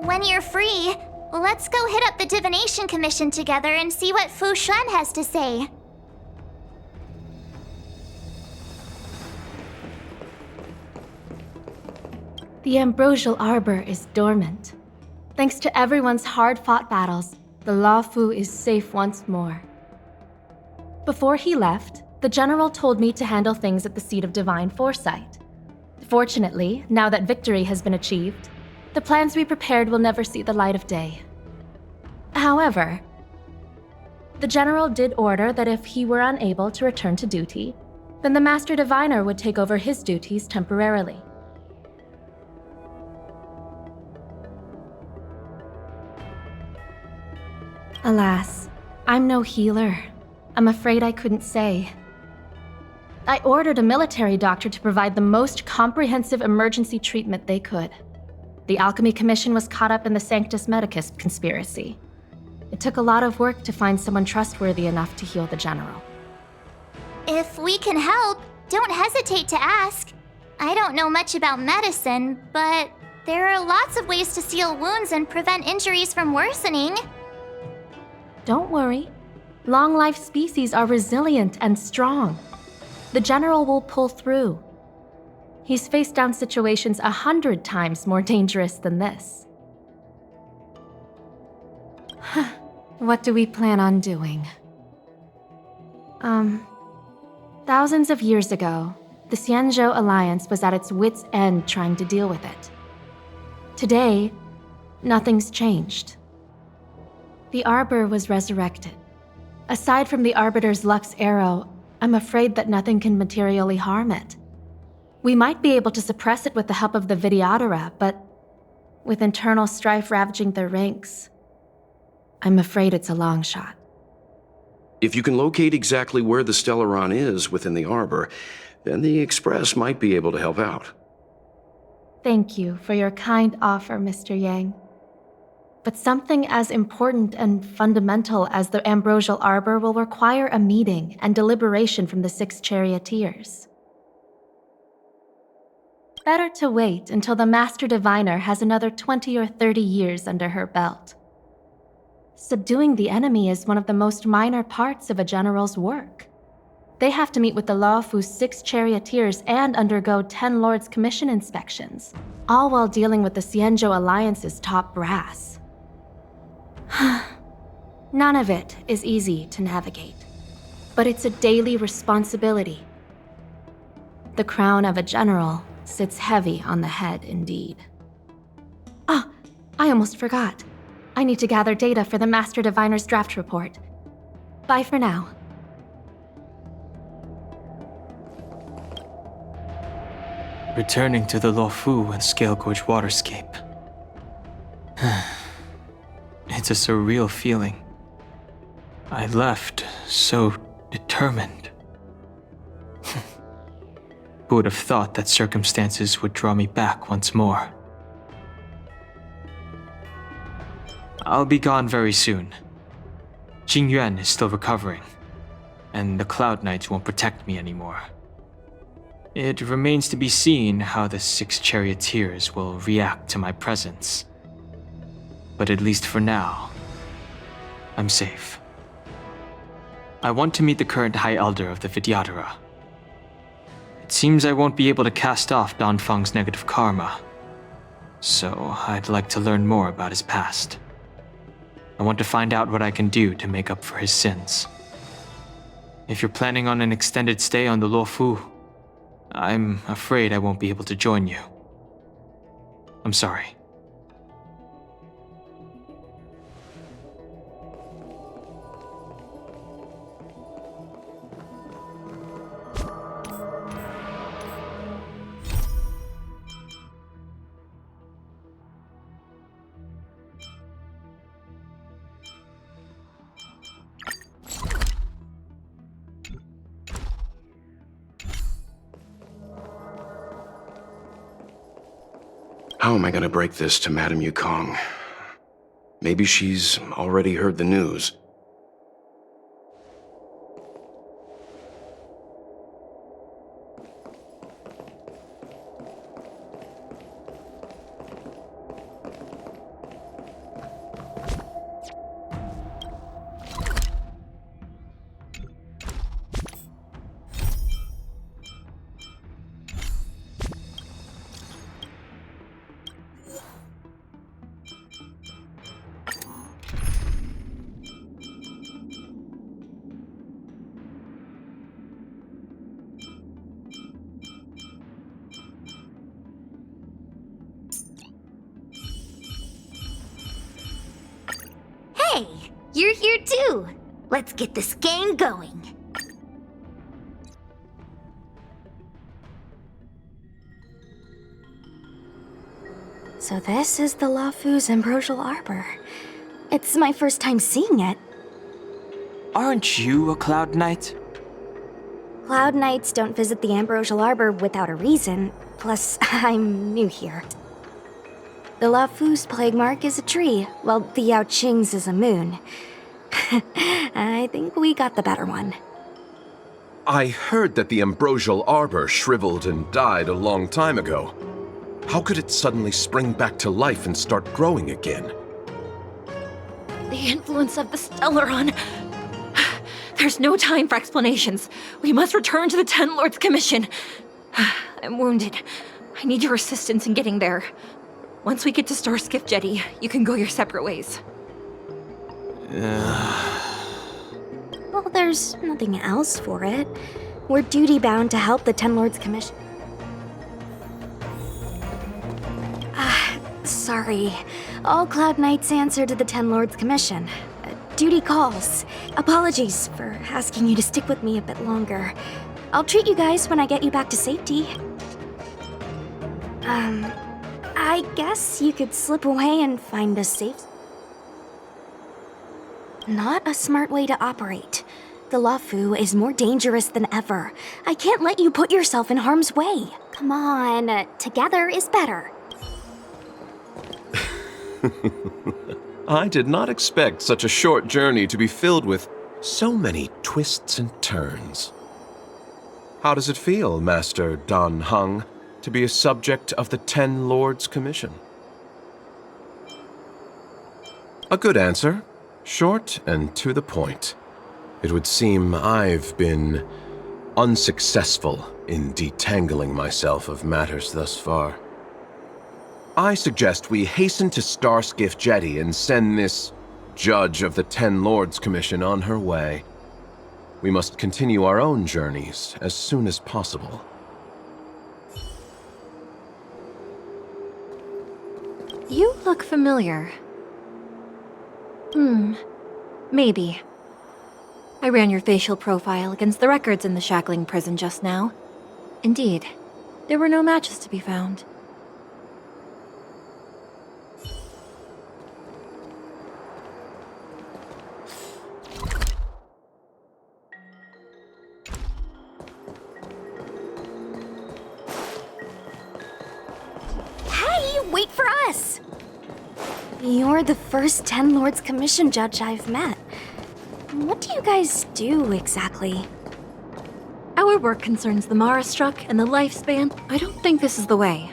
When you're free, let's go hit up the Divination Commission together and see what Fu Shen has to say. The Ambrosial Arbor is dormant. Thanks to everyone's hard-fought battles, the Law Fu is safe once more. Before he left, the General told me to handle things at the Seat of Divine Foresight. Fortunately, now that victory has been achieved, the plans we prepared will never see the light of day. However, the General did order that if he were unable to return to duty, then the Master Diviner would take over his duties temporarily. Alas, I'm no healer. I'm afraid I couldn't say. I ordered a military doctor to provide the most comprehensive emergency treatment they could. The Alchemy Commission was caught up in the Sanctus Medicus conspiracy. It took a lot of work to find someone trustworthy enough to heal the General. If we can help, don't hesitate to ask. I don't know much about medicine, but there are lots of ways to seal wounds and prevent injuries from worsening. Don't worry. Long-life species are resilient and strong. The General will pull through. He's faced down situations 100 times more dangerous than this. What do we plan on doing? Thousands of years ago, the Xianzhou Alliance was at its wit's end trying to deal with it. Today, nothing's changed. The Arbor was resurrected. Aside from the Arbiter's Lux arrow, I'm afraid that nothing can materially harm it. We might be able to suppress it with the help of the Vidyadhara, but with internal strife ravaging their ranks, I'm afraid it's a long shot. If you can locate exactly where the Stellaron is within the Arbor, then the Express might be able to help out. Thank you for your kind offer, Mr. Yang. But something as important and fundamental as the Ambrosial Arbor will require a meeting and deliberation from the 6 charioteers. Better to wait until the Master Diviner has another 20 or 30 years under her belt. Subduing the enemy is one of the most minor parts of a general's work. They have to meet with the Law Fu's 6 charioteers and undergo 10 Lords' Commission inspections, all while dealing with the Xianzhou Alliance's top brass. None of it is easy to navigate, but it's a daily responsibility. The crown of a general sits heavy on the head indeed. Ah, I almost forgot. I need to gather data for the Master Diviner's draft report. Bye for now. Returning to the Luofu and Scale Gorge waterscape. It's a surreal feeling. I left so determined. Who would have thought that circumstances would draw me back once more? I'll be gone very soon. Jing Yuan is still recovering, and the Cloud Knights won't protect me anymore. It remains to be seen how the 6 charioteers will react to my presence. But at least for now, I'm safe. I want to meet the current High Elder of the Vidyadhara. It seems I won't be able to cast off Danfeng's negative karma, so I'd like to learn more about his past. I want to find out what I can do to make up for his sins. If you're planning on an extended stay on the Luofu, I'm afraid I won't be able to join you. I'm sorry. How am I going to break this to Madame Yukong? Maybe she's already heard the news. You're here too. Let's get this game going. So this is the Lafu's Ambrosial Arbor. It's my first time seeing it. Aren't you a Cloud Knight? Cloud Knights don't visit the Ambrosial Arbor without a reason. Plus, I'm new here. The Lafu's plague mark is a tree, while the Yao Qing's is a moon. I think we got the better one. I heard that the Ambrosial Arbor shriveled and died a long time ago. How could it suddenly spring back to life and start growing again? The influence of the Stellaron. There's no time for explanations. We must return to the Ten Lords Commission. I'm wounded. I need your assistance in getting there. Once we get to Starskiff Jetty, you can go your separate ways. Well, there's nothing else for it. We're duty-bound to help the Ten Lords Commission. Sorry. All Cloud Knights answer to the Ten Lords Commission. Duty calls. Apologies for asking you to stick with me a bit longer. I'll treat you guys when I get you back to safety. I guess you could slip away and find a safe... Not a smart way to operate. The Lafu is more dangerous than ever. I can't let you put yourself in harm's way. Come on, together is better. I did not expect such a short journey to be filled with so many twists and turns. How does it feel, Master Dan Heng, to be a subject of the Ten Lords Commission? A good answer. Short and to the point. It would seem I've been unsuccessful in detangling myself of matters thus far. I suggest we hasten to Starskiff Jetty and send this judge of the Ten Lords Commission on her way. We must continue our own journeys as soon as possible. You look familiar. Maybe. I ran your facial profile against the records in the shackling prison just now. Indeed, there were no matches to be found. Hey, wait for us! You're the first Ten Lords Commission judge I've met. What do you guys do exactly? Our work concerns the Mara struck and the lifespan. I don't think this is the way.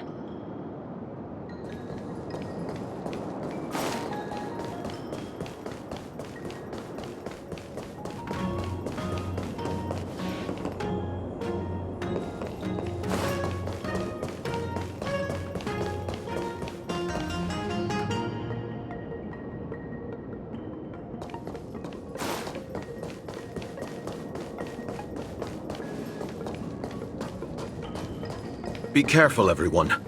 Be careful, everyone. Huh?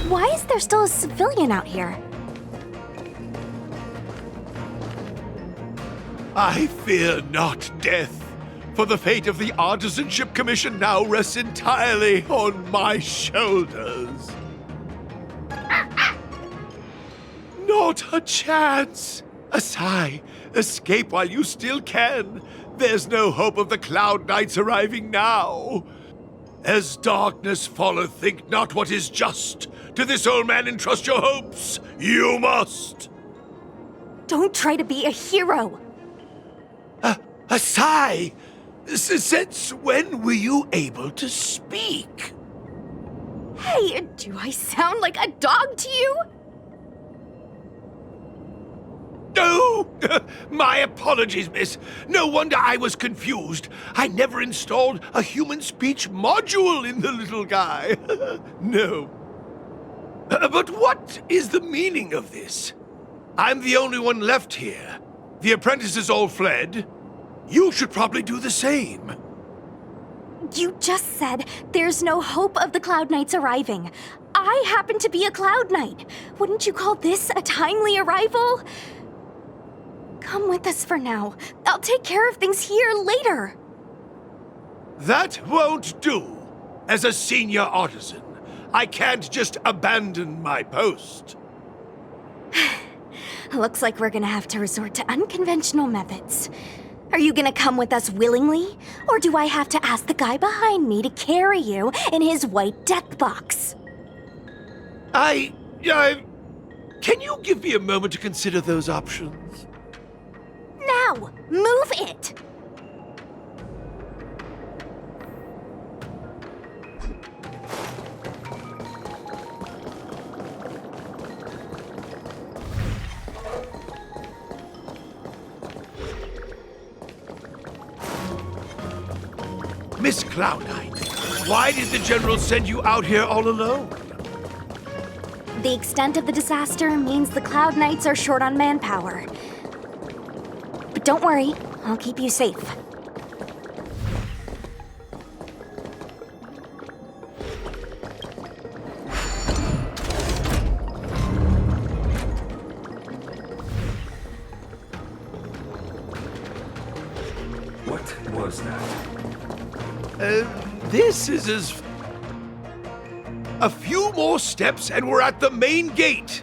Why is there still a civilian out here? I fear not death, for the fate of the Artisanship Commission now rests entirely on my shoulders. Not a chance! Asai, escape while you still can. There's no hope of the Cloud Knights arriving now. As darkness falleth, think not what is just. To this old man entrust your hopes. You must. Don't try to be a hero. Asai, since when were you able to speak? Hey, do I sound like a dog to you? No! My apologies, miss. No wonder I was confused. I never installed a human speech module in the little guy. No. But what is the meaning of this? I'm the only one left here. The apprentices all fled. You should probably do the same. You just said there's no hope of the Cloud Knights arriving. I happen to be a Cloud Knight. Wouldn't you call this a timely arrival? Come with us for now. I'll take care of things here later. That won't do. As a senior artisan, I can't just abandon my post. Looks like we're gonna have to resort to unconventional methods. Are you gonna come with us willingly? Or do I have to ask the guy behind me to carry you in his white death box? Can you give me a moment to consider those options? Now! Move it! Miss Cloud Knight, why did the General send you out here all alone? The extent of the disaster means the Cloud Knights are short on manpower. But don't worry, I'll keep you safe. What was that? This is as... A few more steps and we're at the main gate.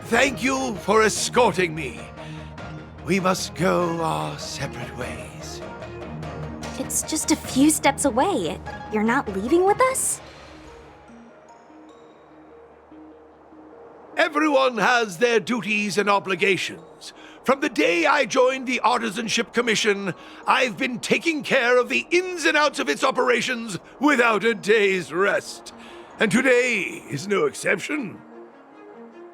Thank you for escorting me. We must go our separate ways. It's just a few steps away. You're not leaving with us? Everyone has their duties and obligations. From the day I joined the Artisanship Commission, I've been taking care of the ins and outs of its operations without a day's rest. And today is no exception.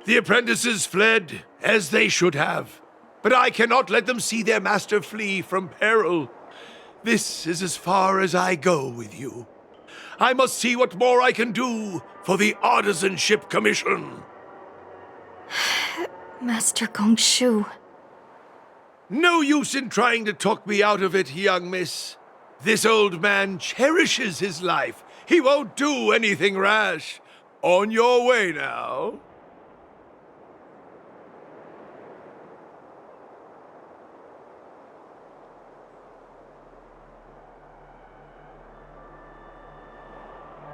The apprentices fled, as they should have. But I cannot let them see their master flee from peril. This is as far as I go with you. I must see what more I can do for the Artisanship Commission. Master Gongshu. No use in trying to talk me out of it, young miss. This old man cherishes his life. He won't do anything rash. On your way now.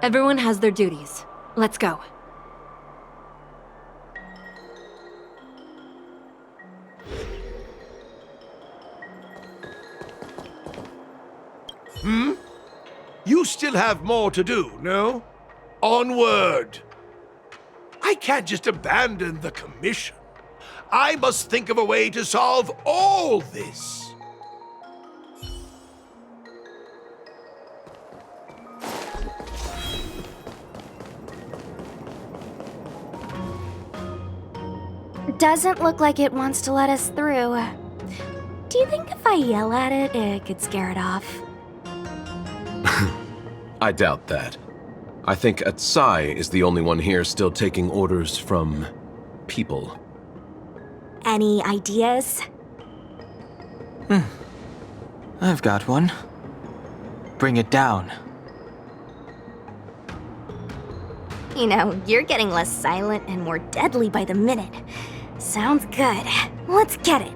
Everyone has their duties. Let's go. You still have more to do, no? Onward! I can't just abandon the commission. I must think of a way to solve all this. Doesn't look like it wants to let us through. Do you think if I yell at it, it could scare it off? I doubt that. I think Atsai is the only one here still taking orders from people. Any ideas? I've got one. Bring it down. You know, you're getting less silent and more deadly by the minute. Sounds good. Let's get it.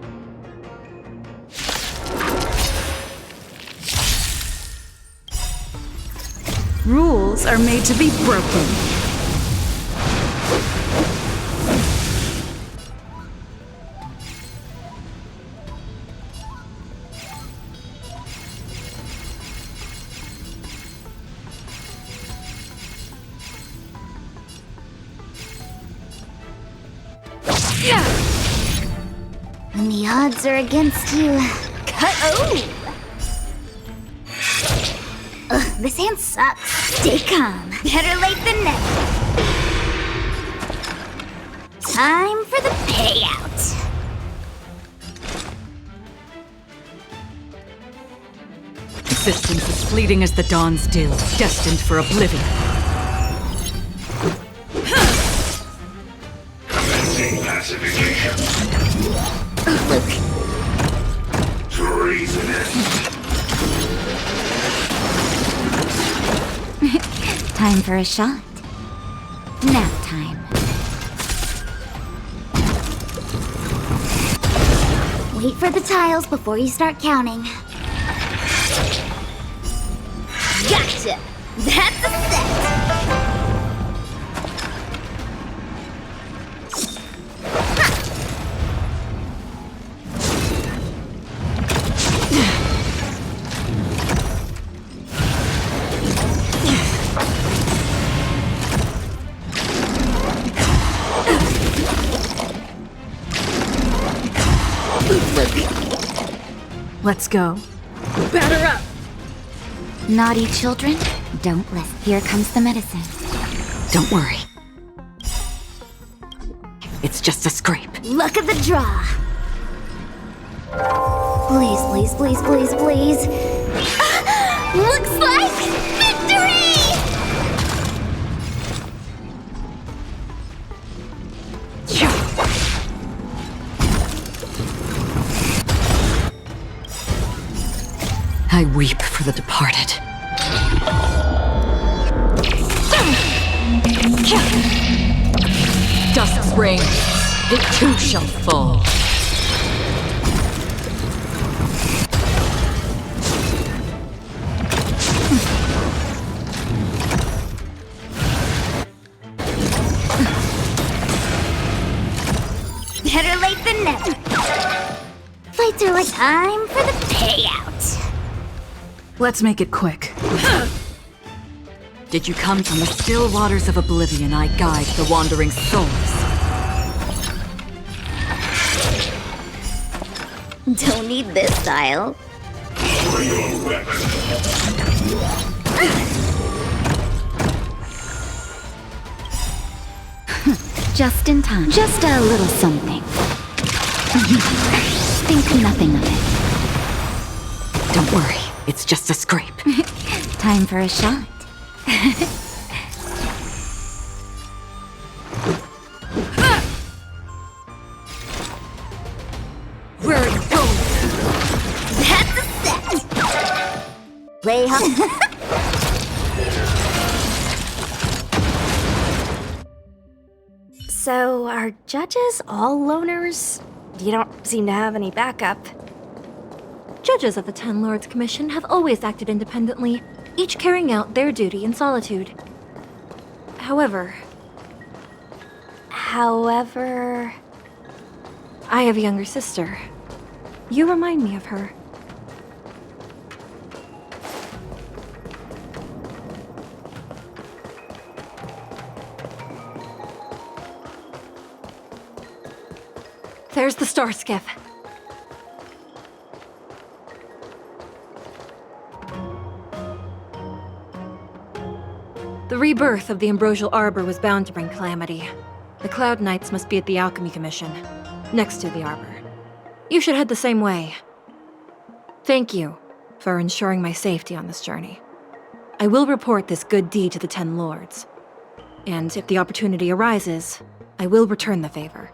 Rules are made to be broken. When the odds are against you, oh! Ugh, this hand sucks. Stay calm. Better late than never. Time for the payout. Existence as fleeting as the dawn's dew, destined for oblivion. Commencing pacification. Treasonous. Time for a shot. Nap time. Wait for the tiles before you start counting. Gotcha! That's a set! Let's go. Batter up! Naughty children, don't listen. Here comes the medicine. Don't worry. It's just a scrape. Luck of the draw. Please, please, please, please, please. Looks like victory! I weep for the departed. Dusk's reign, it too shall fall. Better late than never. Fights are like time for the payout. Let's make it quick. Did you come from the still waters of oblivion? I guide the wandering souls. Don't need this style. For your weapon. Just in time. Just a little something. Think nothing of it. Don't worry, it's just a scrape. Time for a shot. Where are you going? That's a set! Play hard. So, are judges all loners? You don't seem to have any backup. Judges of the Ten Lords Commission have always acted independently, each carrying out their duty in solitude. However, I have a younger sister. You remind me of her. There's the star skiff. The rebirth of the Ambrosial Arbor was bound to bring calamity. The Cloud Knights must be at the Alchemy Commission, next to the Arbor. You should head the same way. Thank you for ensuring my safety on this journey. I will report this good deed to the Ten Lords. And if the opportunity arises, I will return the favor.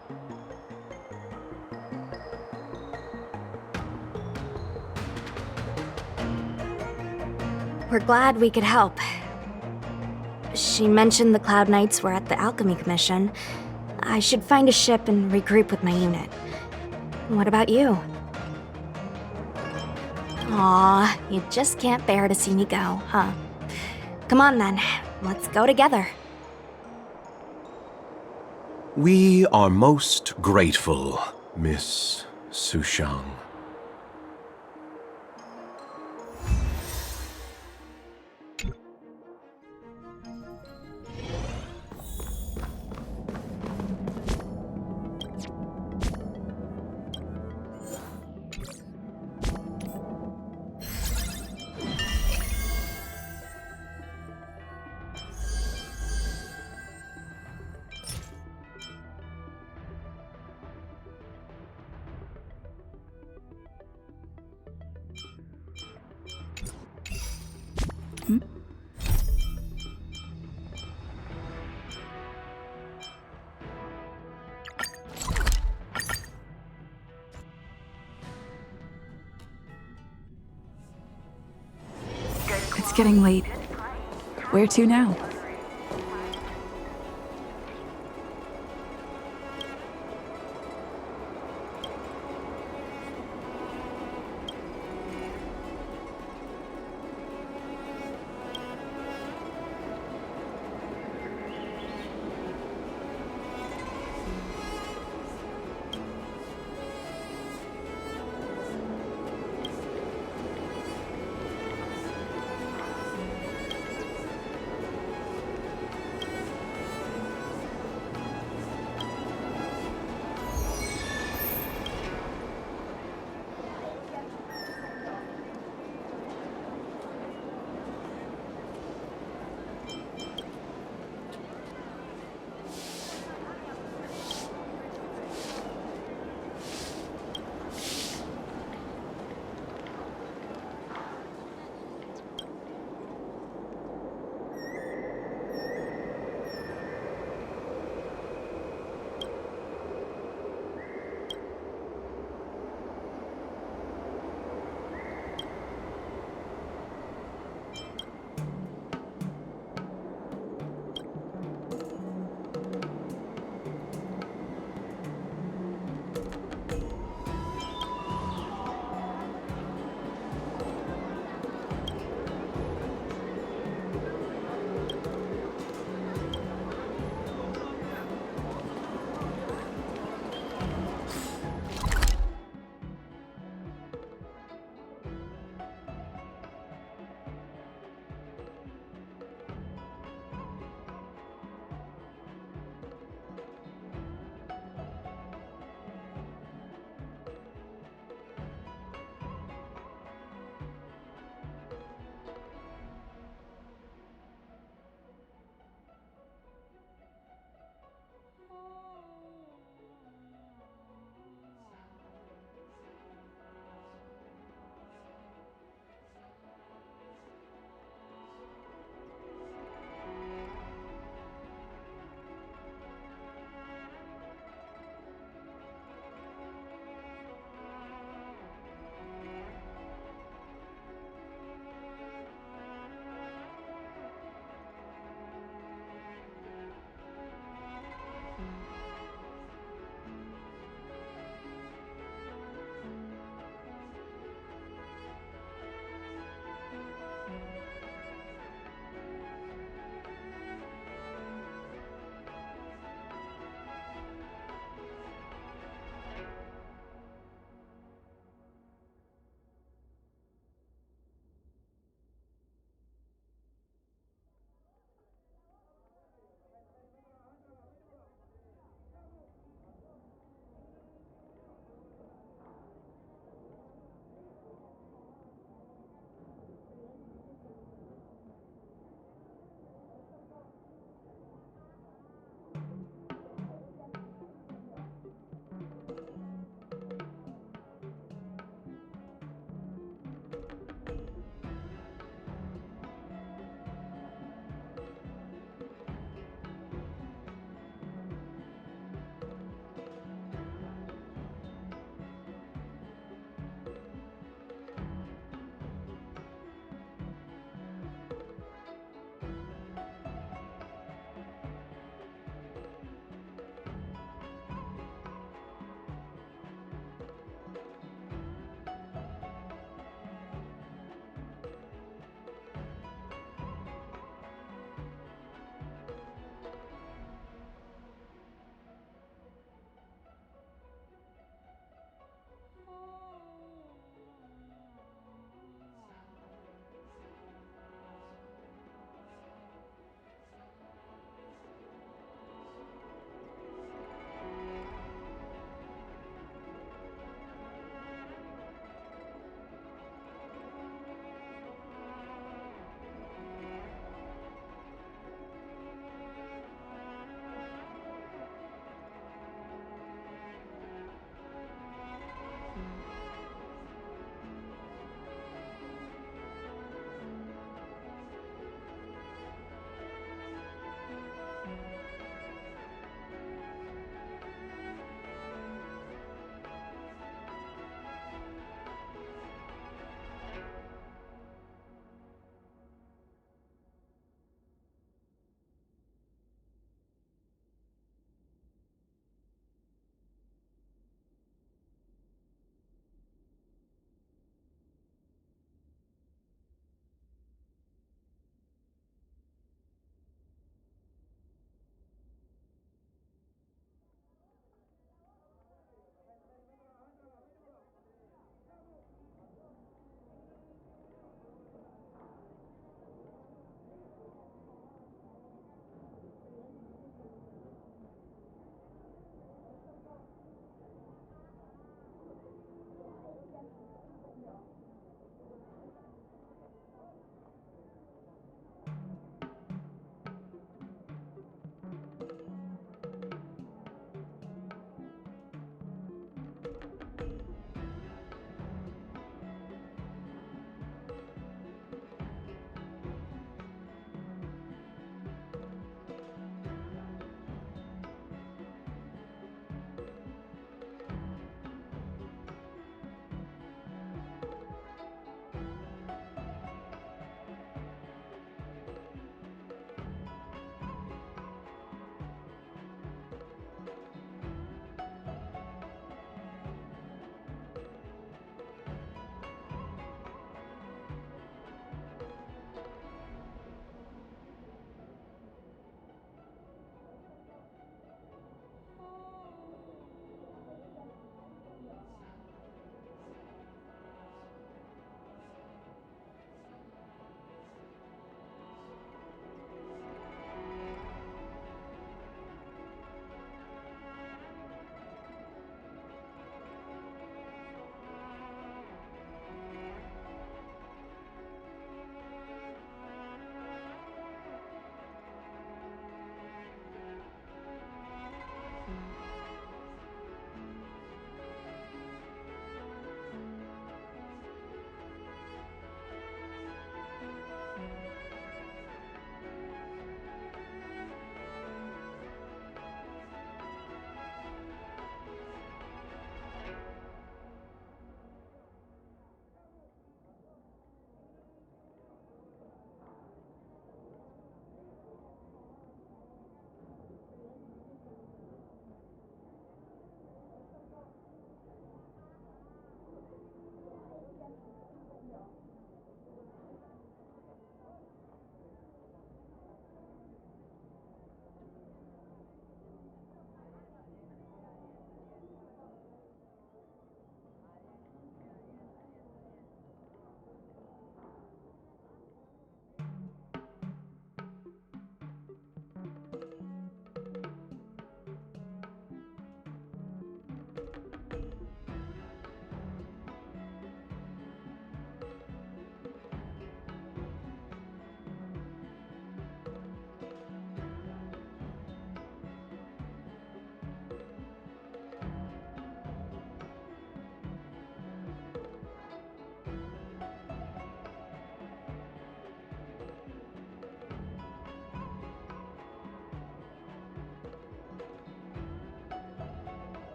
We're glad we could help. She mentioned the Cloud Knights were at the Alchemy Commission. I should find a ship and regroup with my unit. What about you? Aw, you just can't bear to see me go, huh? Come on then, let's go together. We are most grateful, Miss Sushang. It's getting late. Where to now?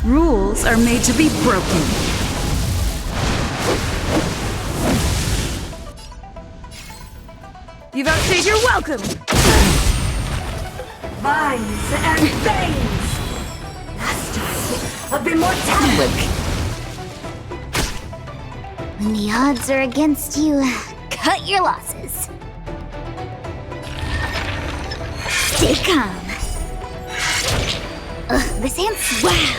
Rules are made to be broken. You've outstayed your welcome! Vines and veins! Masters of immortality! When the odds are against you, cut your losses. Stay calm. Ugh, this hand's... Wow!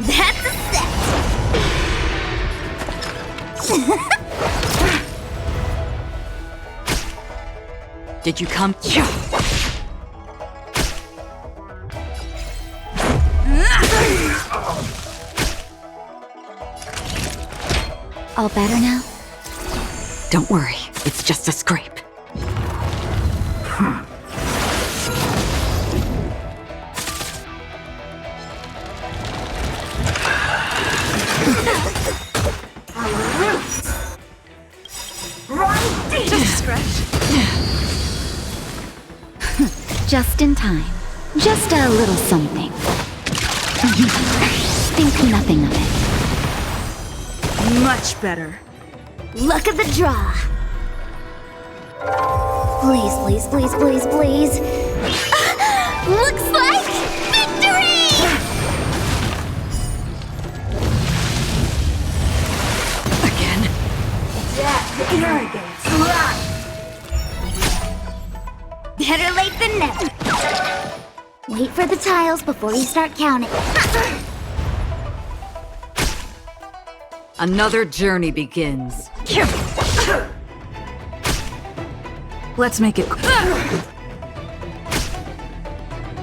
That's a set! Did you come? All better now? Don't worry, it's just a scrape. Just a scratch. Just in time. Just a little something. Think nothing of it. Much better. Luck of the draw. Please, please, please, please, please. Looks like victory! Again? Death irrigates life. Better late than never. Wait for the tiles before you start counting. Another journey begins. Let's make it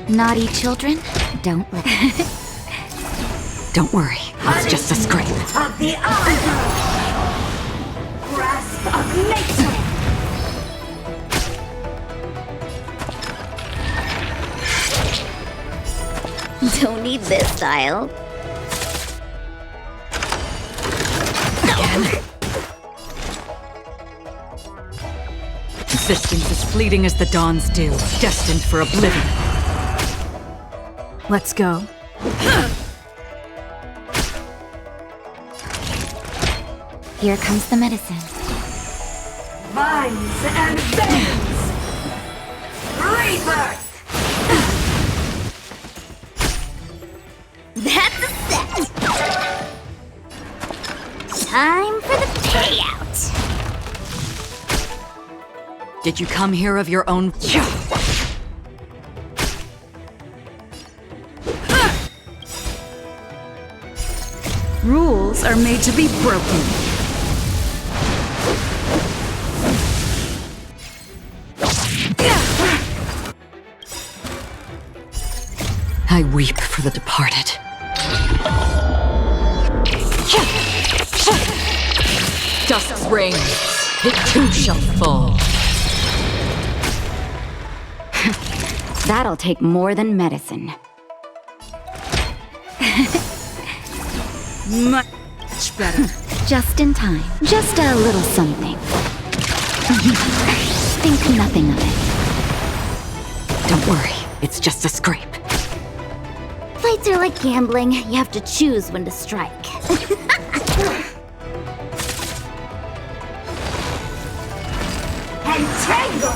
Naughty children, don't let it. Don't worry, it's just a scrape. Of the honor. Grasp of nature. Don't need this style. Again? Existence as fleeting as the dawn's dew, destined for oblivion. Let's go. Here comes the medicine. Vines and veins. Rebirth. That's a set. Time for the payout. Did you come here of your own? Rules are made to be broken. I weep for the departed. Dust's reign, it too shall fall. That'll take more than medicine. Much better. Just in time. Just a little something. Think nothing of it. Don't worry, it's just a scrape. Fights are like gambling. You have to choose when to strike. Entangle.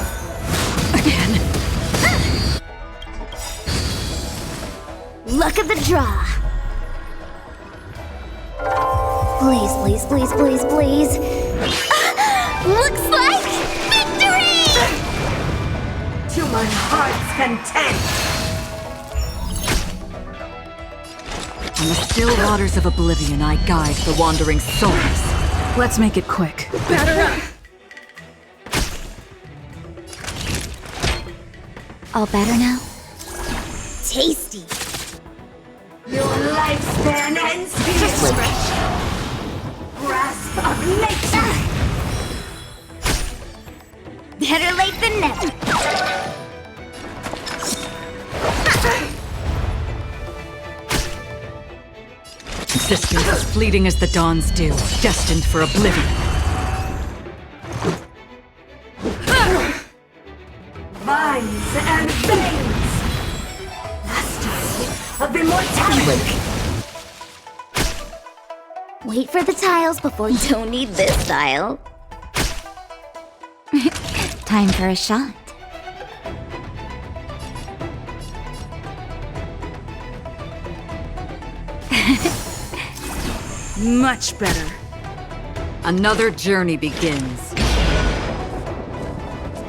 Again? Luck of the draw. Please, please, please, please, please. Looks like victory! To my heart's content. On the still waters of oblivion, I guide the wandering souls. Let's make it quick. Batter up. All better now? Tasty. Your lifespan ends here. Grasp of nature. Better late than never. Existence as fleeting as the dawn's dew, destined for oblivion. Vines and veins. Masters of immortality. Wait for the tiles before you don't need this tile. Time for a shot. Much better. Another journey begins.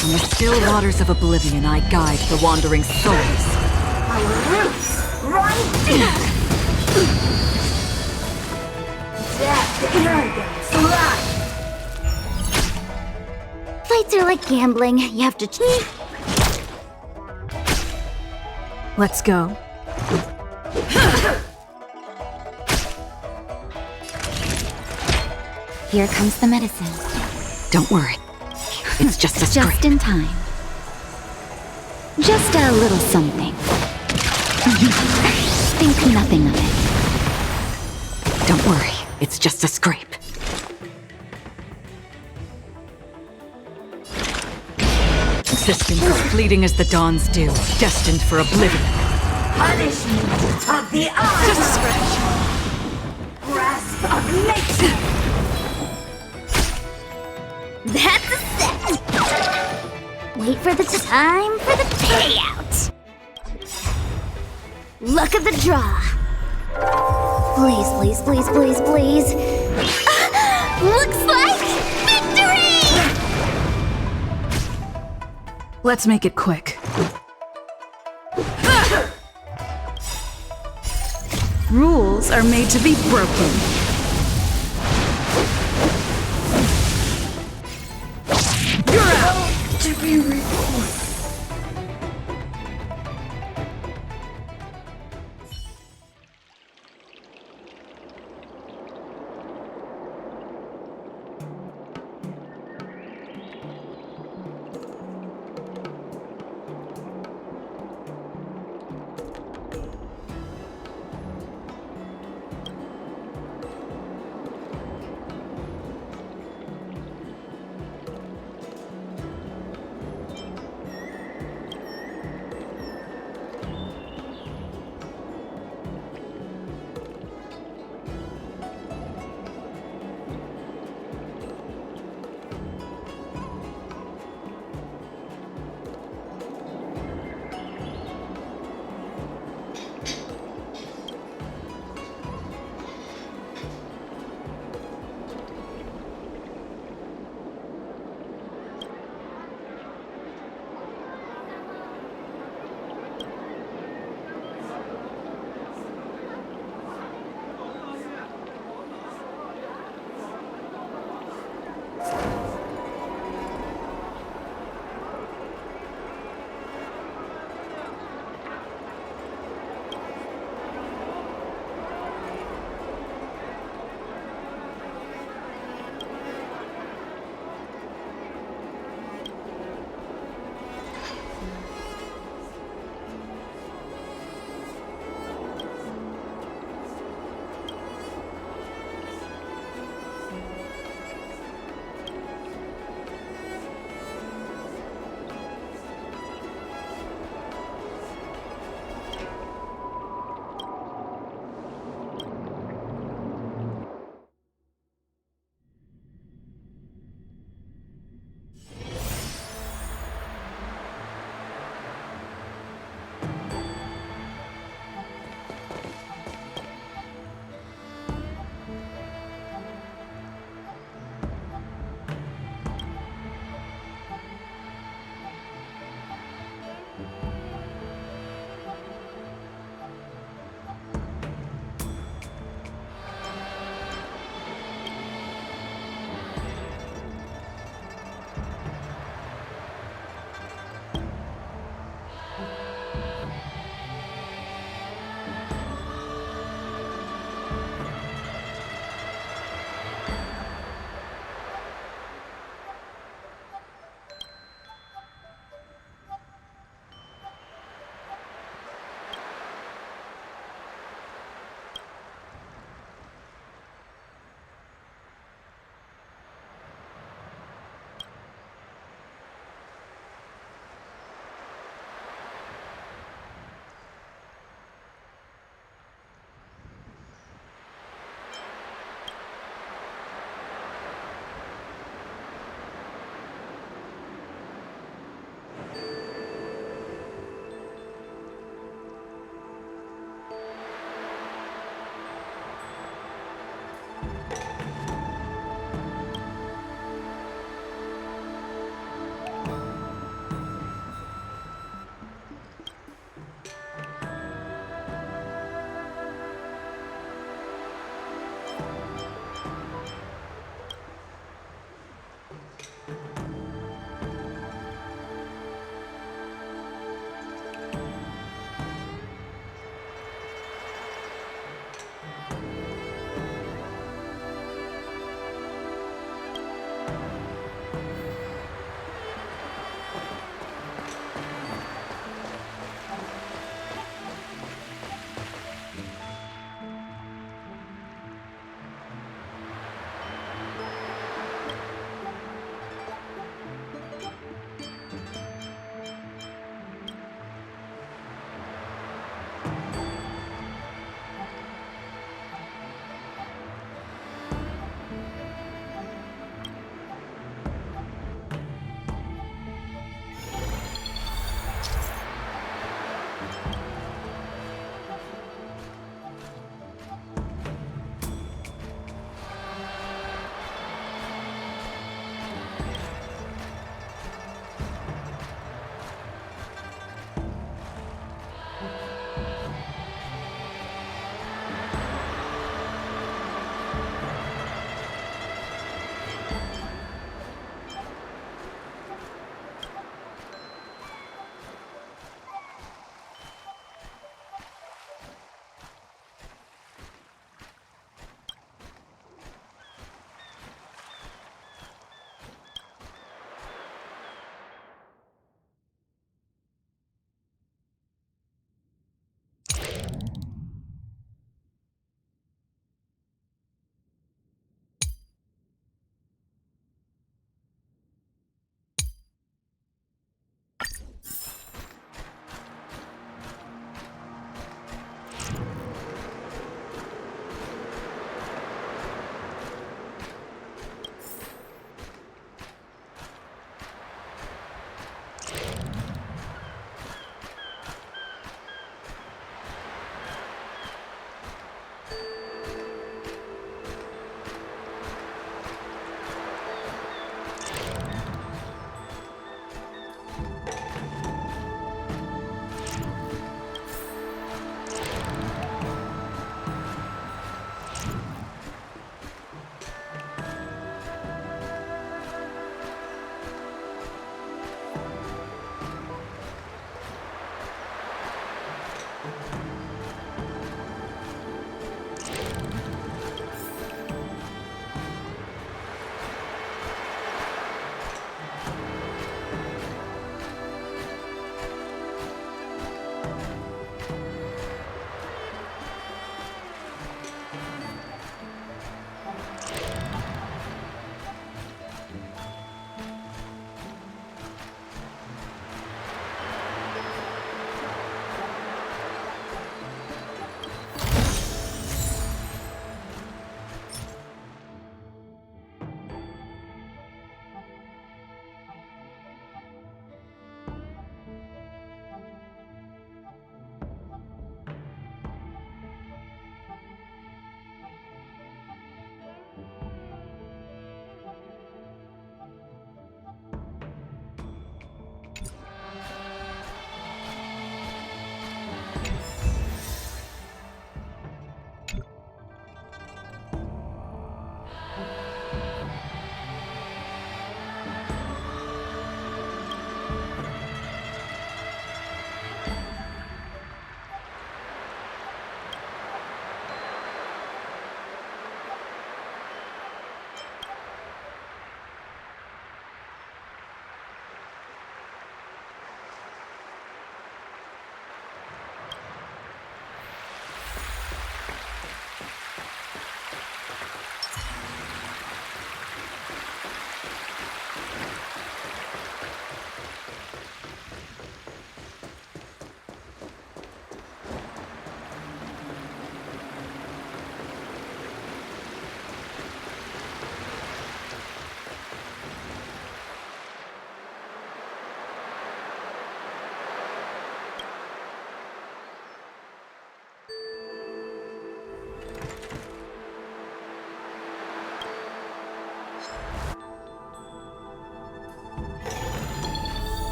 From the still waters of oblivion, I guide the wandering souls. Our roots run deep! Death dragons, life! Fights are like gambling. You have to cheat. Let's go. Here comes the medicine. Don't worry. It's just a Just scrape. in time. Just a little something. Think nothing of it. Don't worry. It's just a scrape. Existence as fleeting as the dawn's dew, destined for oblivion. Punishment of the eye! Just a scratch. Grasp of nature! That's a set! Wait for the time for the payout! Luck of the draw! Please, please, please, please, please! Looks like victory! Let's make it quick. Rules are made to be broken. You're out! To be reborn.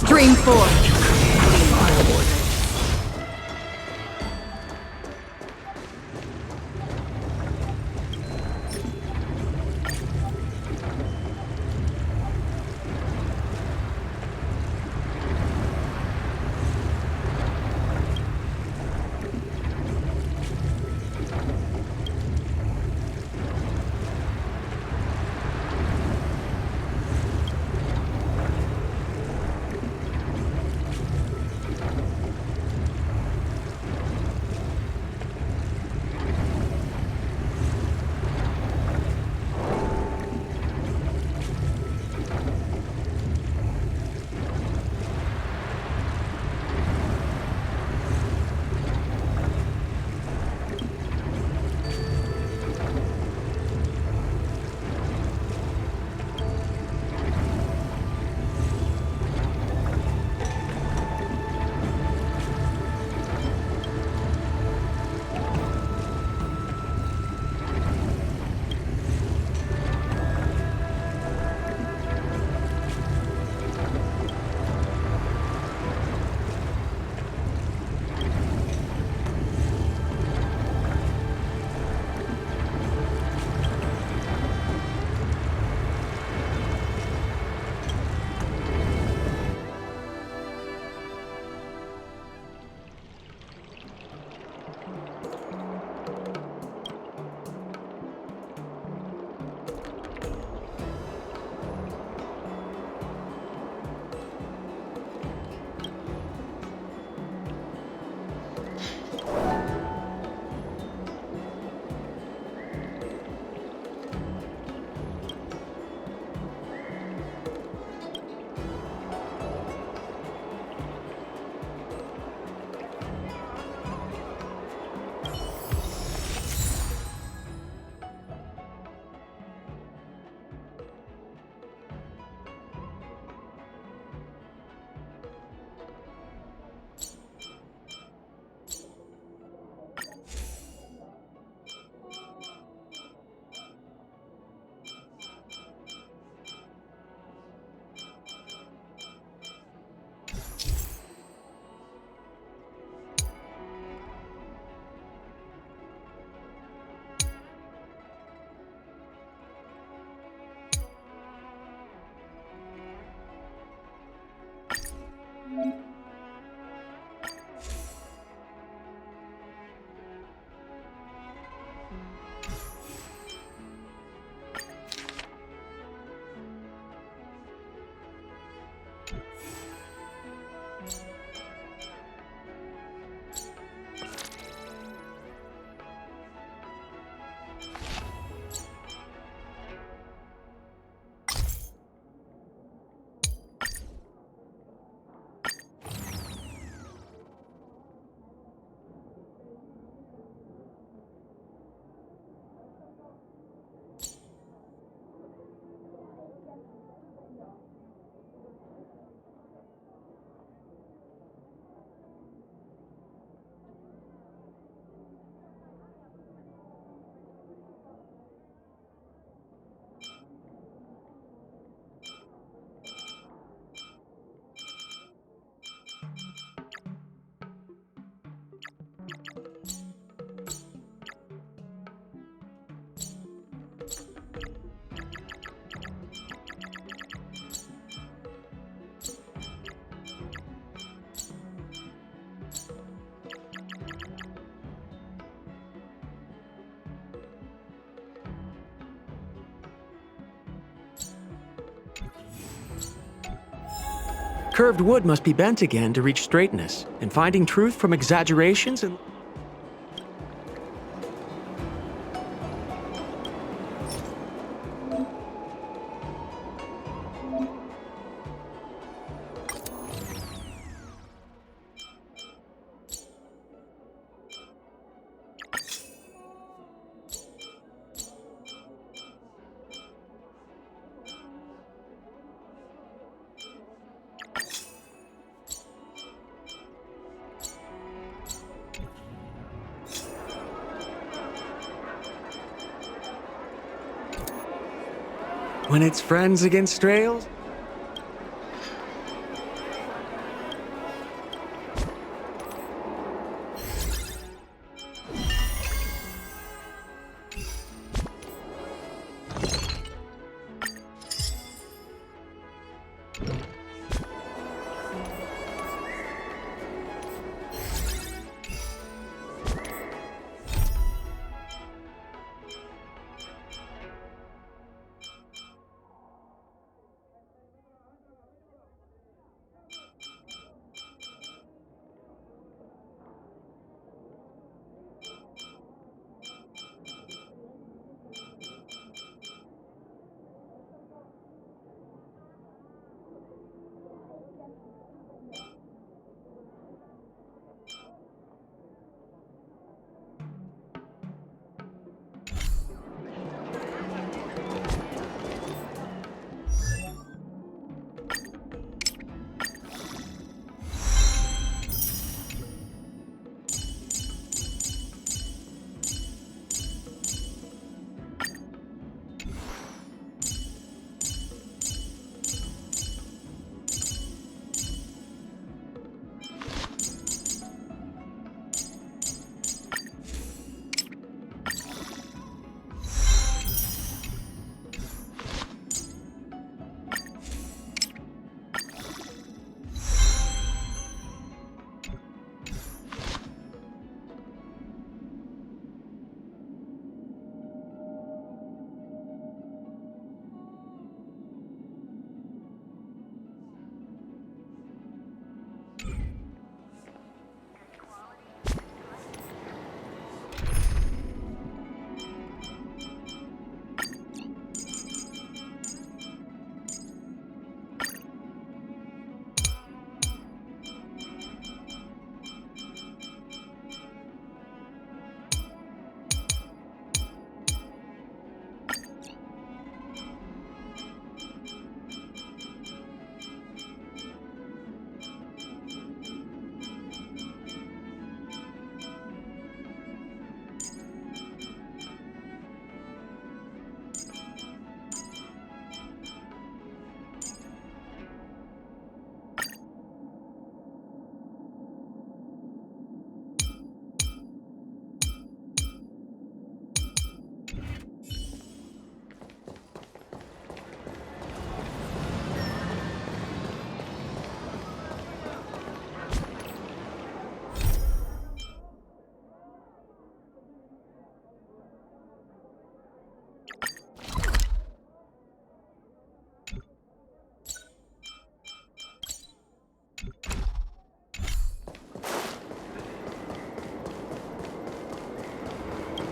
Dream forth. Curved wood must be bent again to reach straightness, and finding truth from exaggerations and... When it's friends against trails?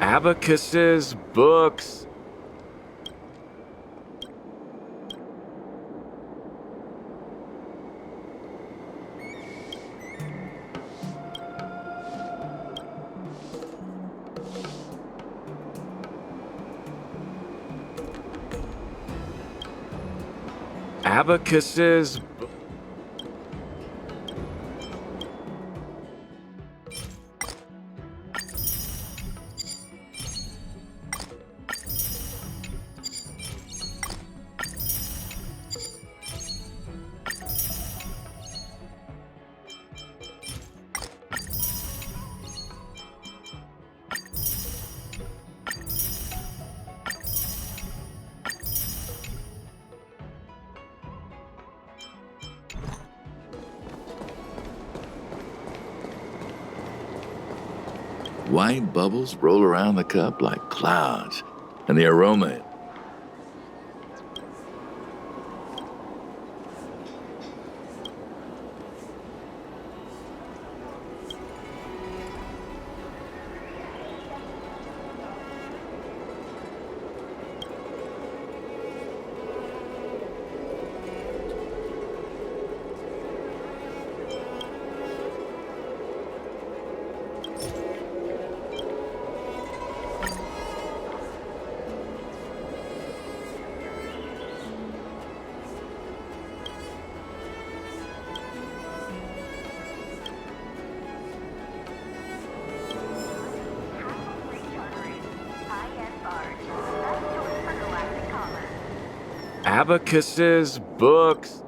Abacuses, books. Abacuses. White bubbles roll around the cup like clouds, and the aroma... Abacuses, books.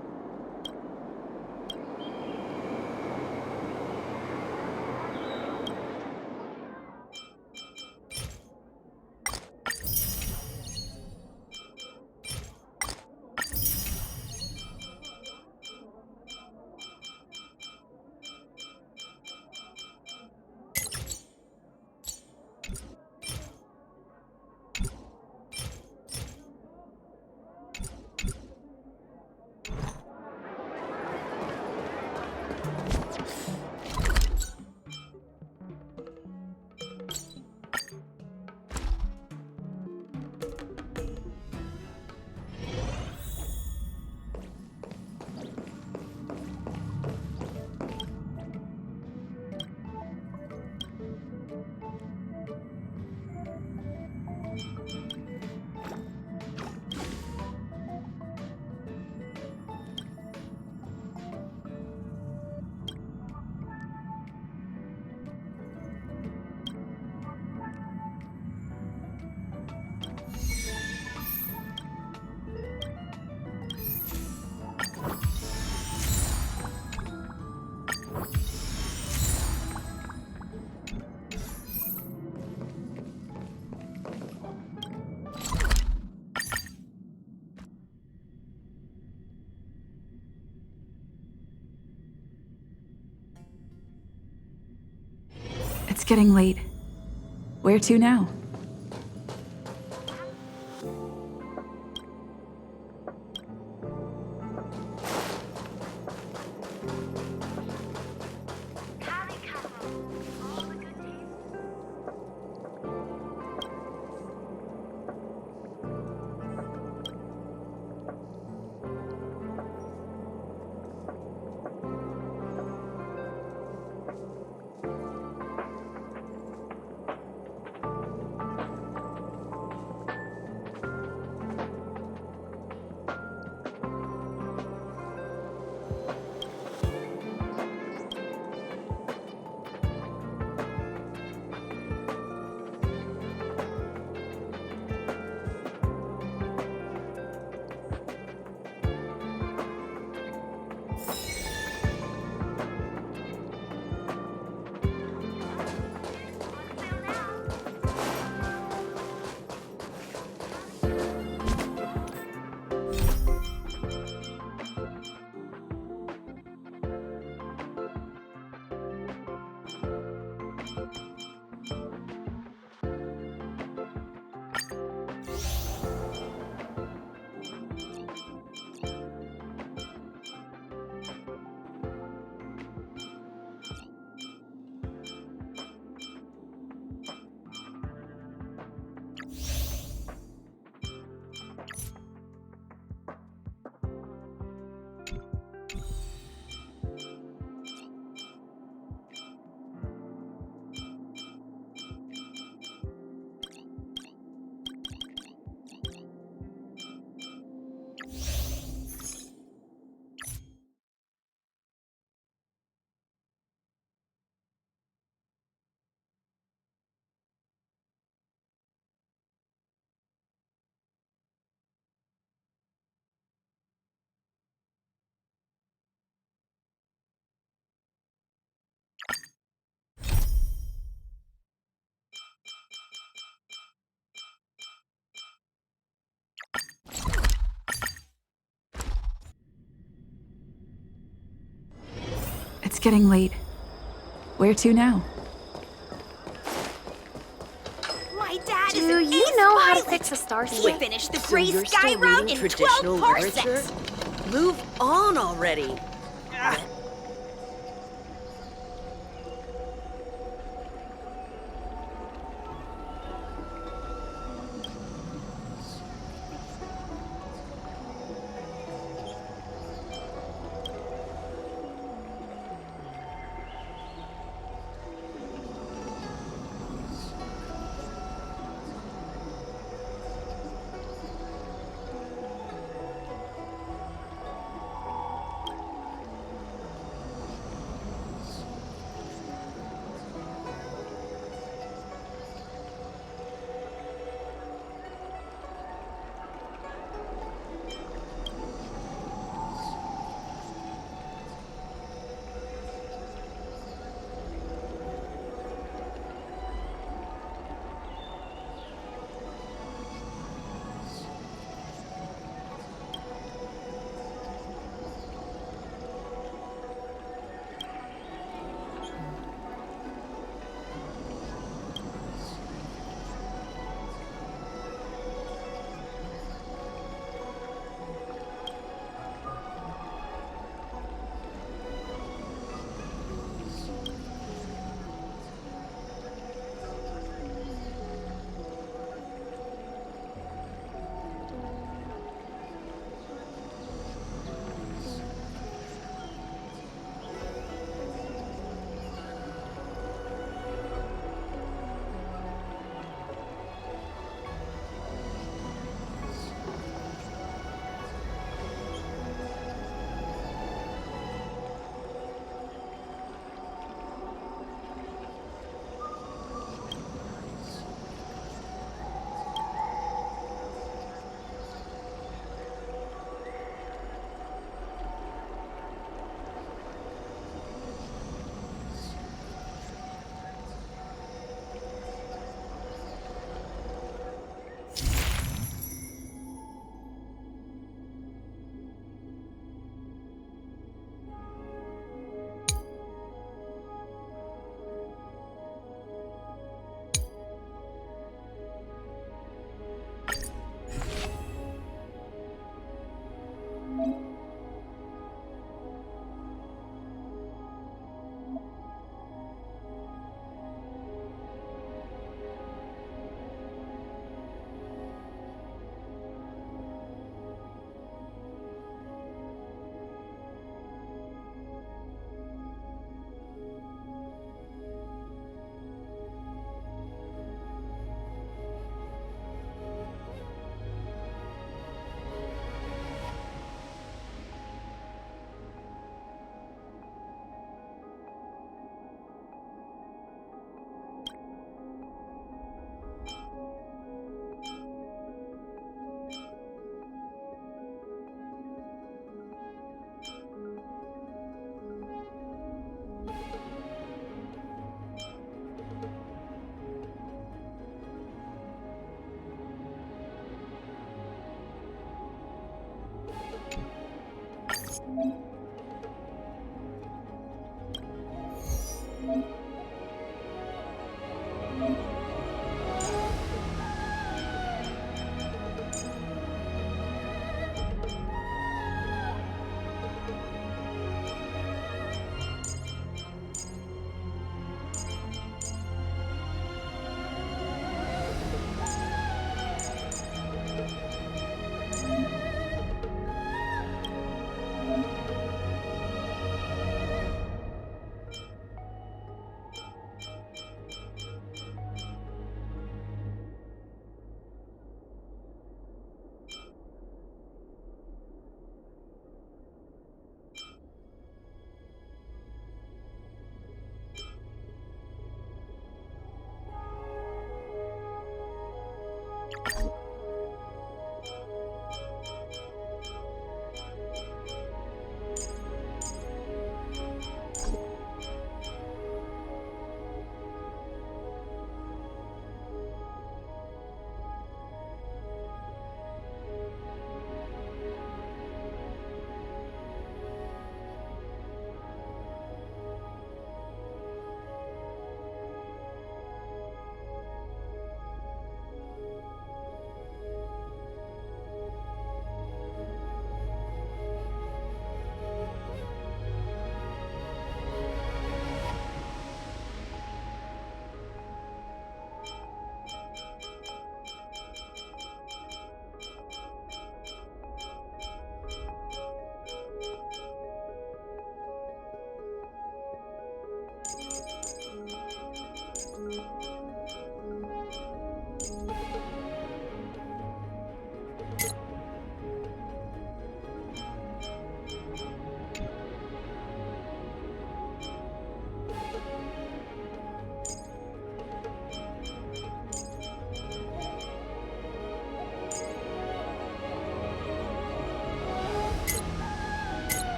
It's getting late. Where to now? It's getting late. Where to now? My dad is Do an you ace know how to pilot. fix a We starship? finished the So Gray you're Sky still route reading in traditional 12 literature? parsecs. Move on already.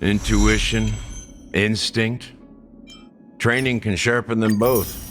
Intuition, instinct. Training can sharpen them both.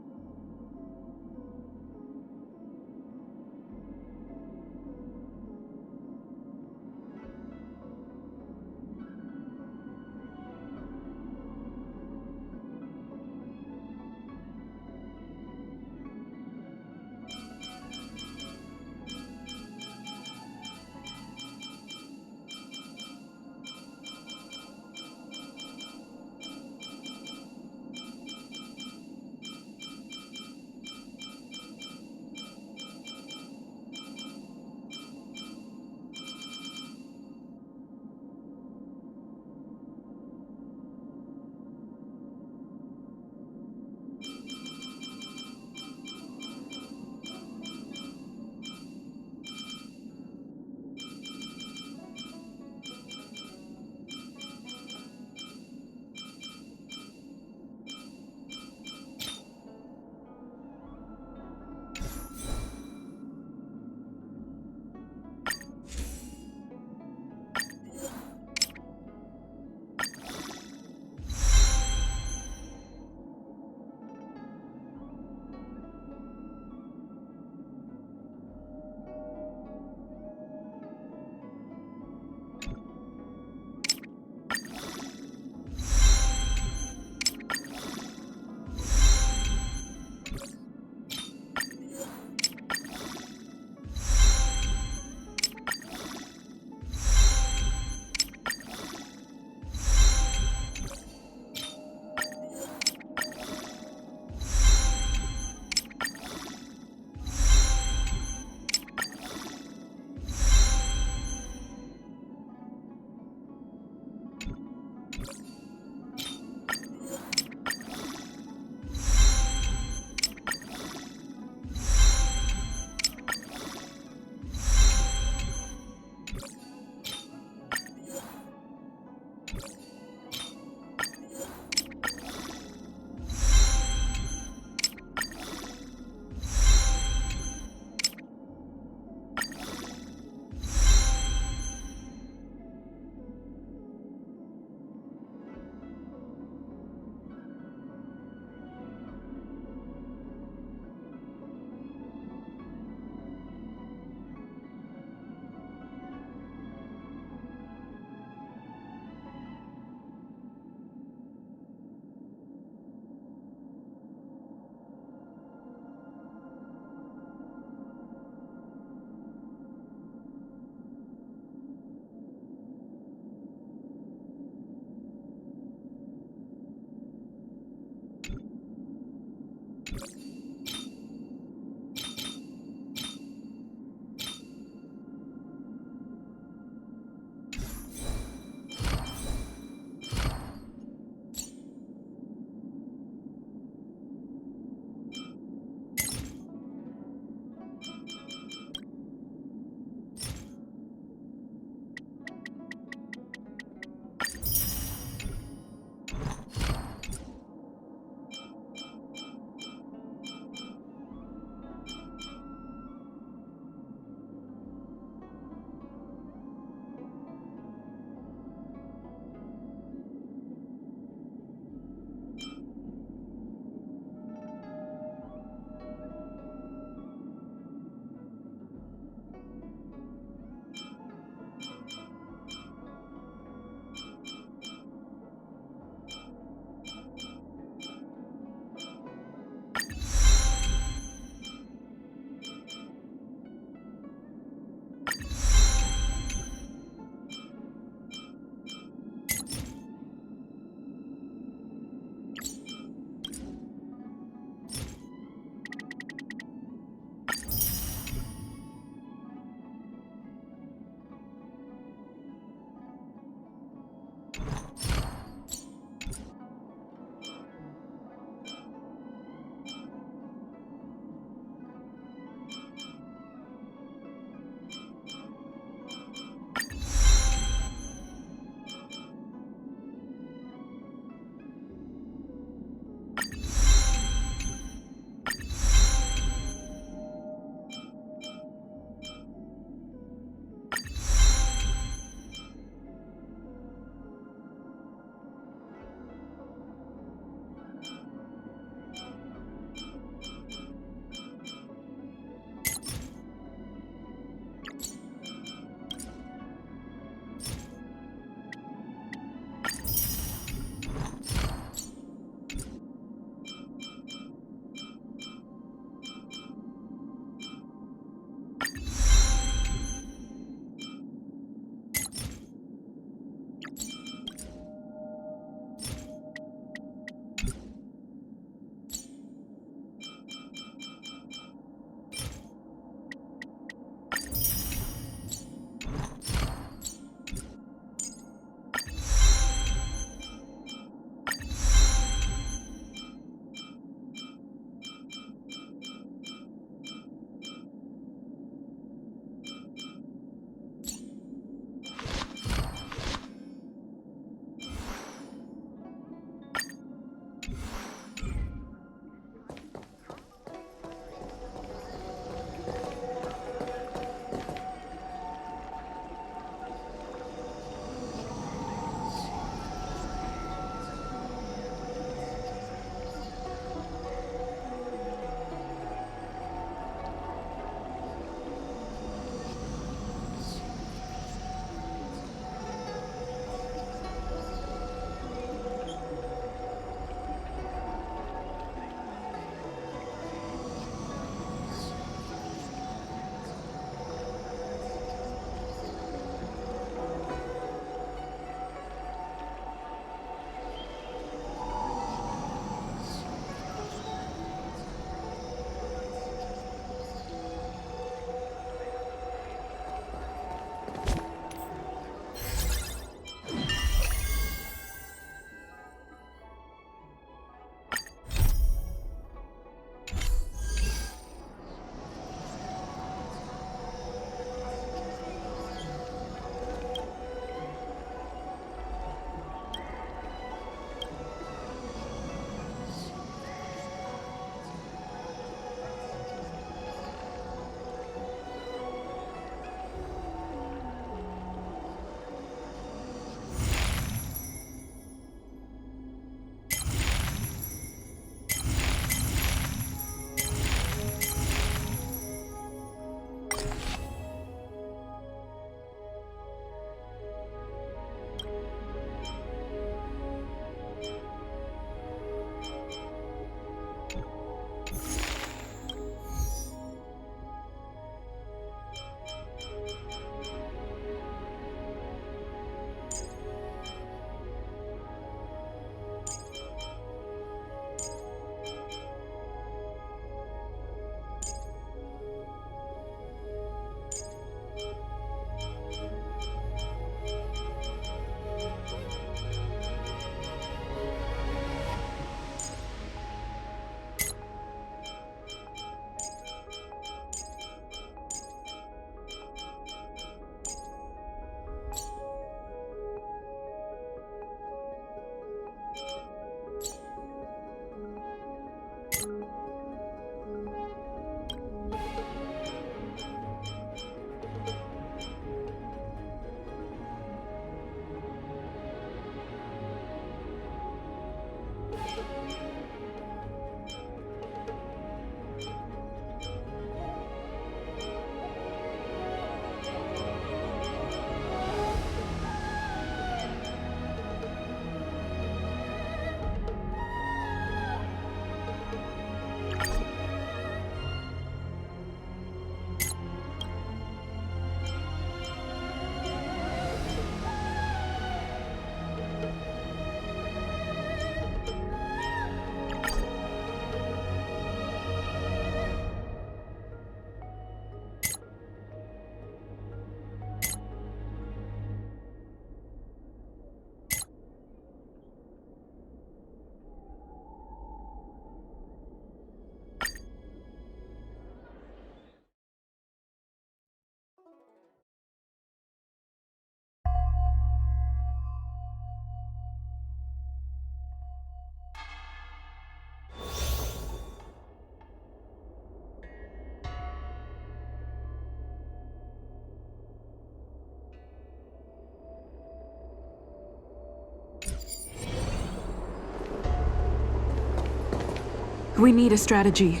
We need a strategy.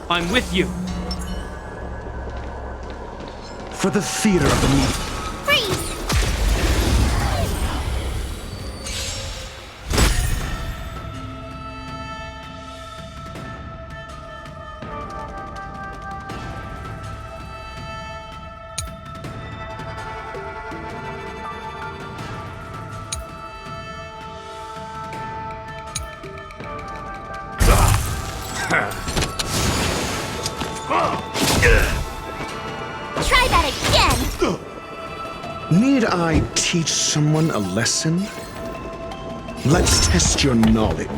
I'm with you. For the theater of the meeting. Freeze! Try that again! Need I teach someone a lesson? Let's test your knowledge.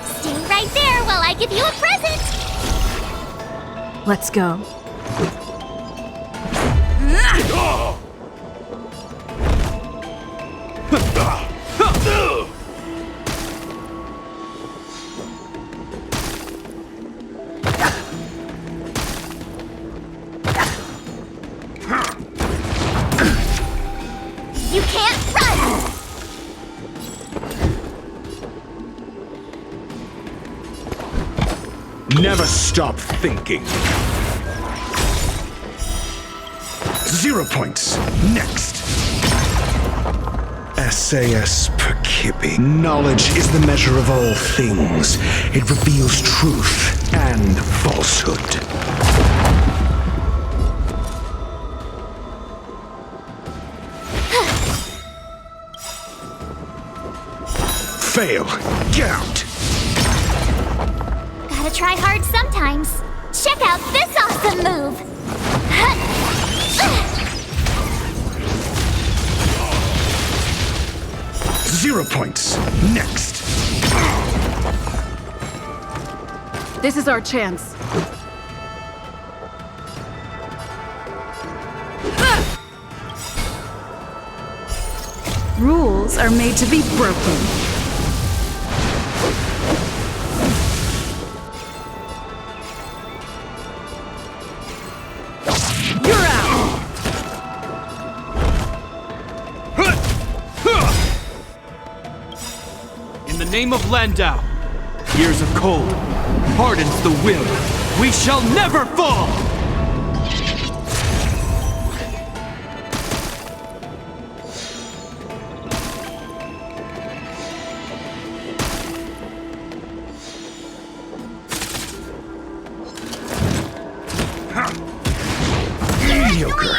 Stay right there while I give you a present! Let's go. You can't run! Never stop thinking. 0 points. Next. SAS Perkibi. Knowledge is the measure of all things. It reveals truth and falsehood. Fail. Get out. Gotta try hard sometimes. Check out this awesome move! 0 points. Next. This is our chance. Rules are made to be broken. You're out! In the name of Landau, years of cold hardens the will. We shall never fall! Mediocre.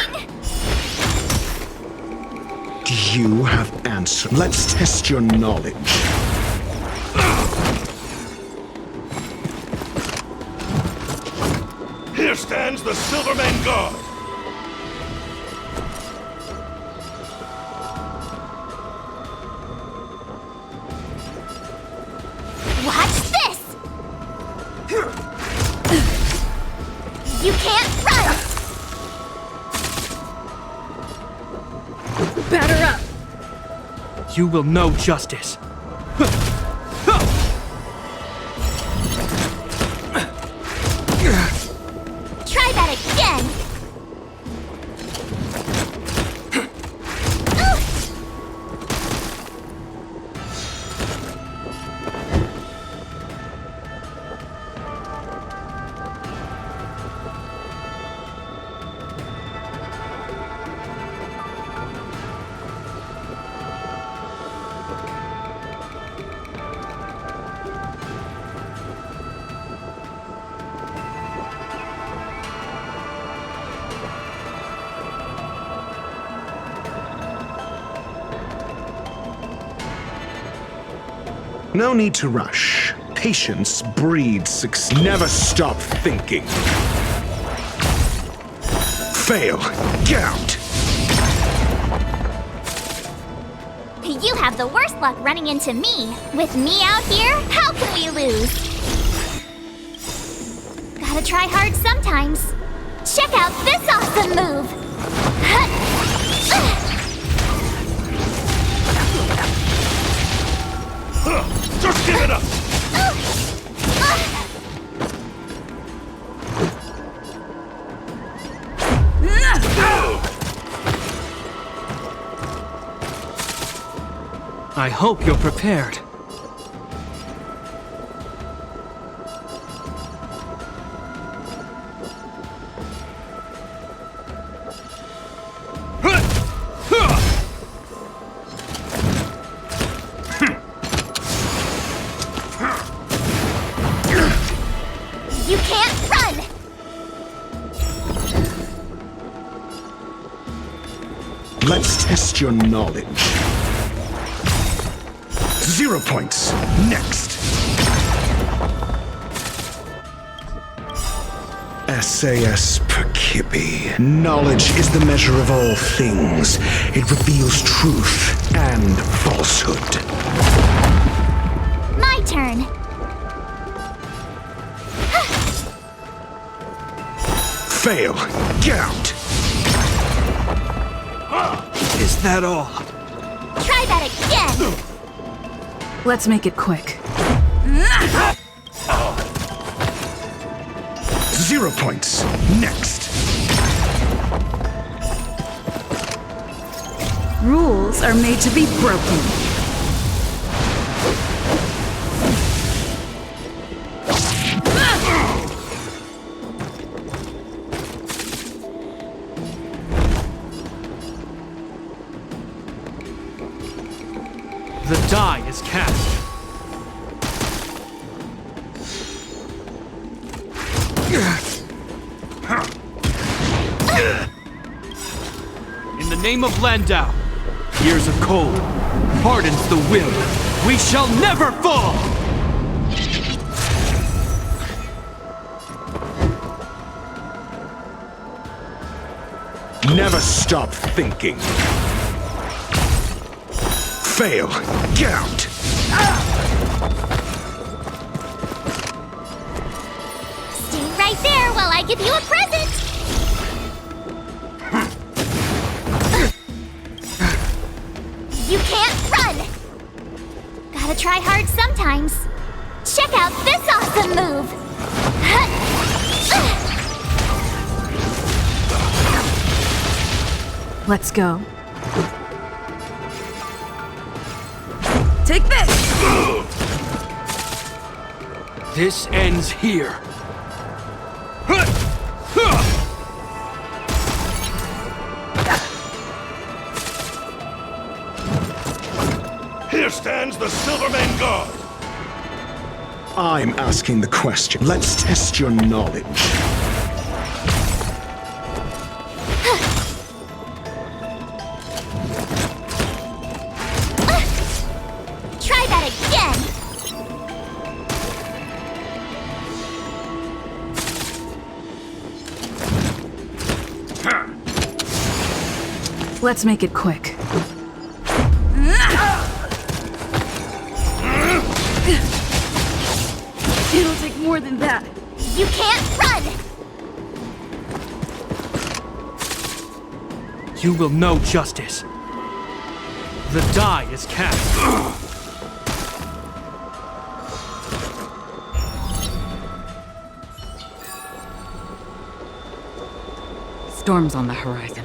Do you have answers? Let's test your knowledge. Here stands the Silverman Guard. Watch this! You can't run! Batter up! You will know justice. Try that again! No need to rush. Patience breeds success. Never stop thinking. Fail. Get out. You have the worst luck running into me. With me out here, how can we lose? Gotta try hard sometimes. Check out this awesome move! Just give it up! I hope you're prepared. You can't run! Let's test your knowledge. 0 points. Next. SAS Perkibi. Knowledge is the measure of all things. It reveals truth and falsehood. My turn. Fail. Get out. Is that all? Try that again! Let's make it quick. 0 points. Next. Rules are made to be broken. The die is cast. In the name of Landau, years of cold, hardens the will. We shall never fall! Never stop thinking. Fail. Get out. Stay right there while I give you a present! You can't run! Gotta try hard sometimes. Check out this awesome move! Let's go. Take this! This ends here. Here stands the Silverman Guard. I'm asking the question. Let's test your knowledge. Try that again! Let's make it quick. It'll take more than that. You can't run! You will know justice. The die is cast. Storm's on the horizon.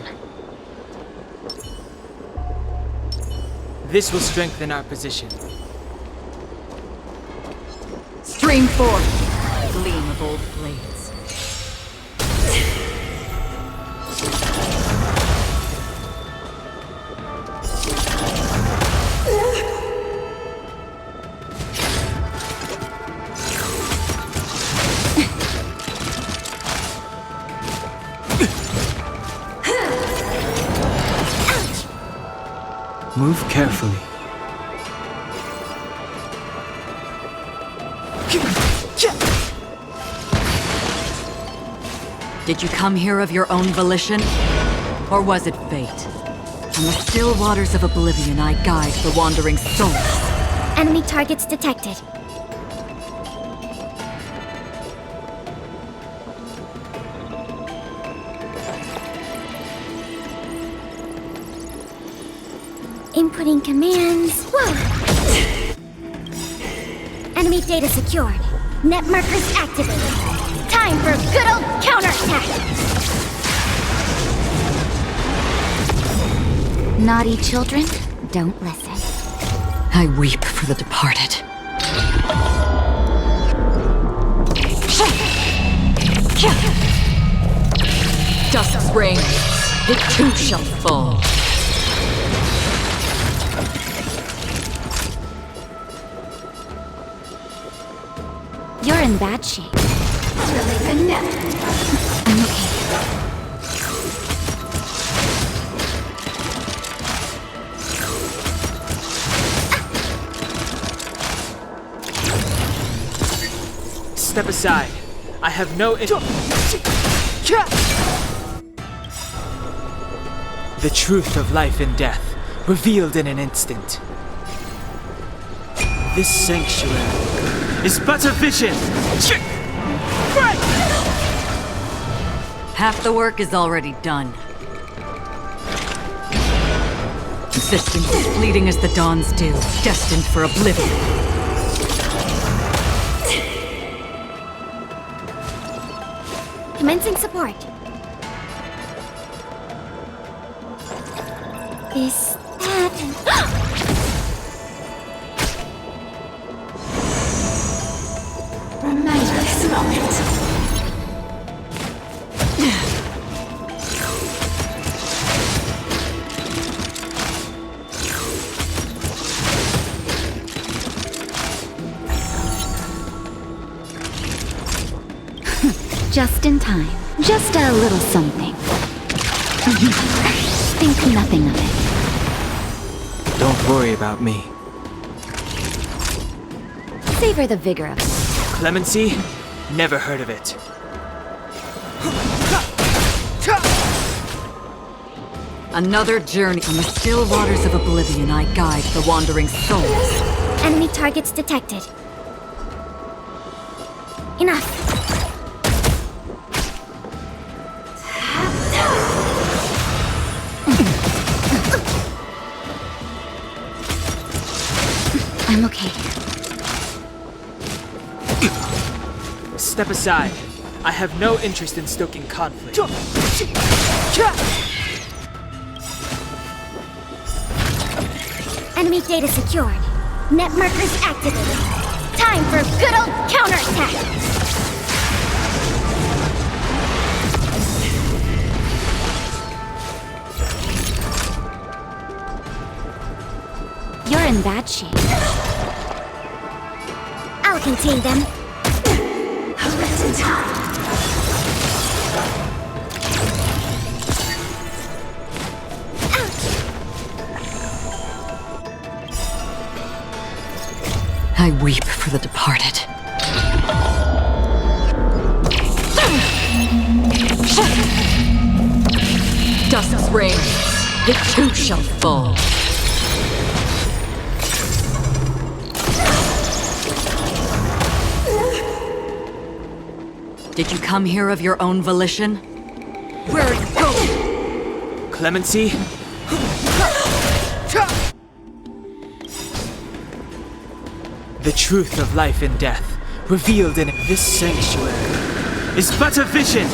This will strengthen our position. Stream forth! Gleam of old blades. Move carefully. Did you come here of your own volition? Or was it fate? On the still waters of oblivion, I guide the wandering souls. Enemy targets detected. Inputting commands. Whoa! Enemy data secured. Net markers activated. Time for a good old counterattack! Naughty children, don't listen. I weep for the departed. Dust's reign, it too shall fall. You're in bad shape. Really good now. I'm okay. Step aside. I have no The truth of life and death, revealed in an instant. This sanctuary is but a vision! Half the work is already done. Existence is fleeting as the dawn's dew, destined for oblivion. Commencing support. Is that... Remember this moment. Just in time. Just a little something. Think nothing of it. Don't worry about me. Savor the vigor of it. Clemency? Never heard of it. Another journey on the still waters of oblivion I guide the wandering souls. Enemy targets detected. Enough. I'm okay. Step aside. I have no interest in stoking conflict. Enemy data secured. Net markers activated. Time for a good old counterattack! You're in bad shape. I'll contain them. Just in time. I weep for the departed. Dust's reign, it too shall fall. Did you come here of your own volition? Where are you going? Clemency? The truth of life and death, revealed in this sanctuary, is but a vision!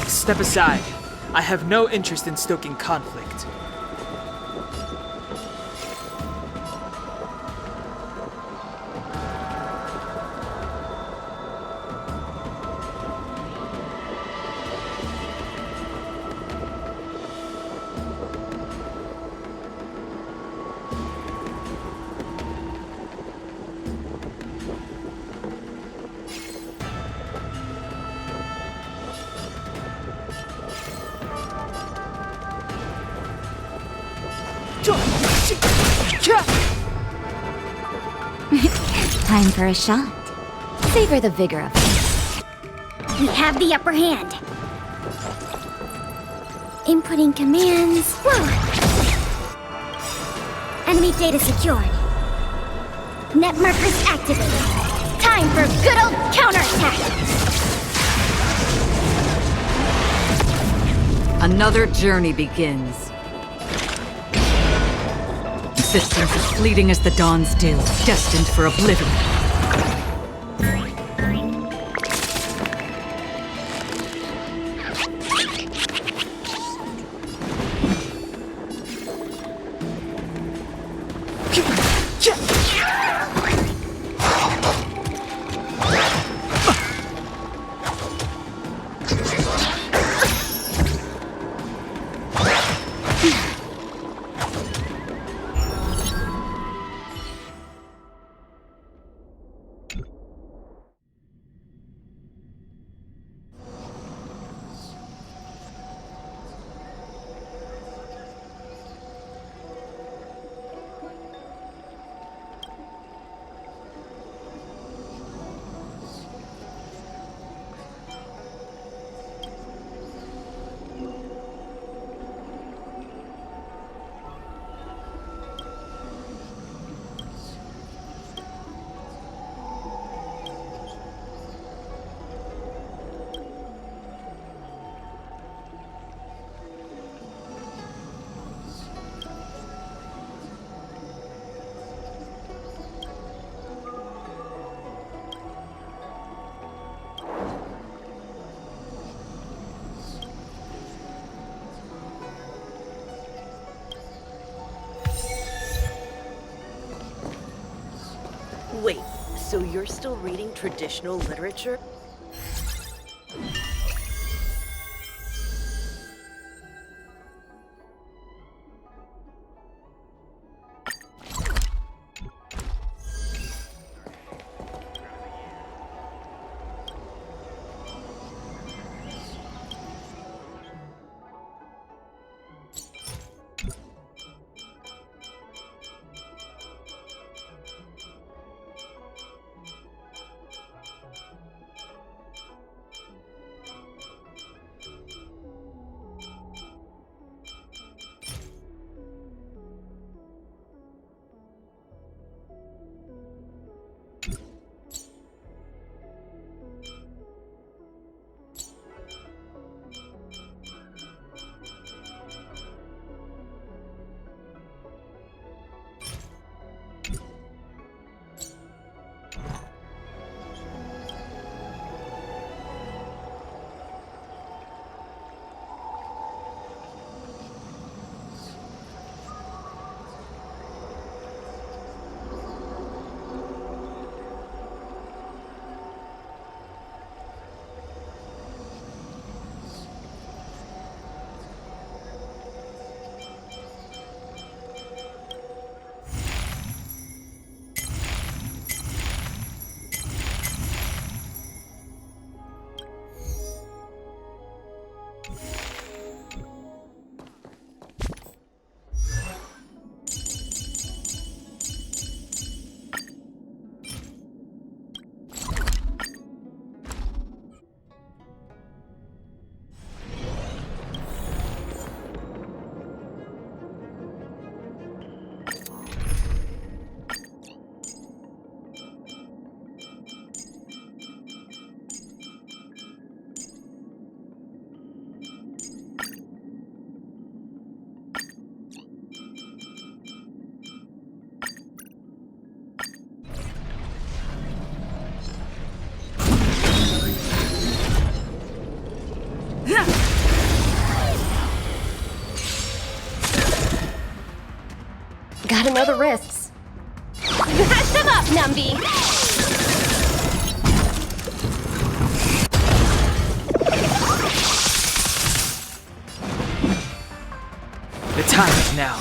Step aside. I have no interest in stoking conflict. Time for a shot. Savor the vigor of it. We have the upper hand. Inputting commands. Whoa! Enemy data secured. Net markers activated. Time for a good old counterattack! Another journey begins. Existence is fleeting as the dawn's dew, destined for oblivion. You're still reading traditional literature? Gotta know the risks. Mash them up, Numby! The time is now.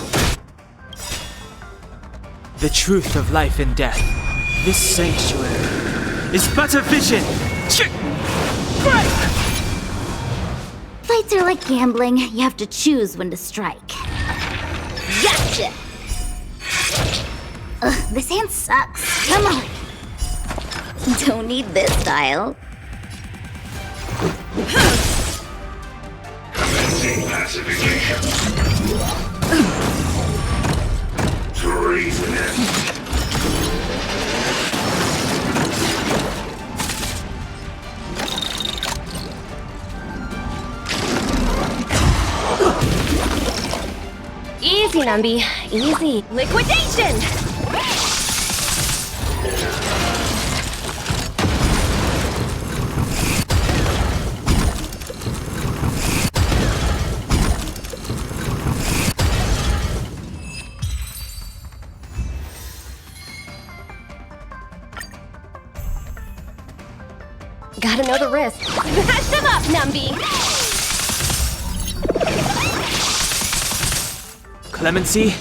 The truth of life and death. This sanctuary is but a vision. Fights are like gambling. You have to choose when to strike. Gotcha! Ugh, this hand sucks. Come on. Don't need this style. Commencing pacification. Treason. Easy, Numby. Easy. Liquidation! Gotta know the risks. Mash them up, Numby! Clemency?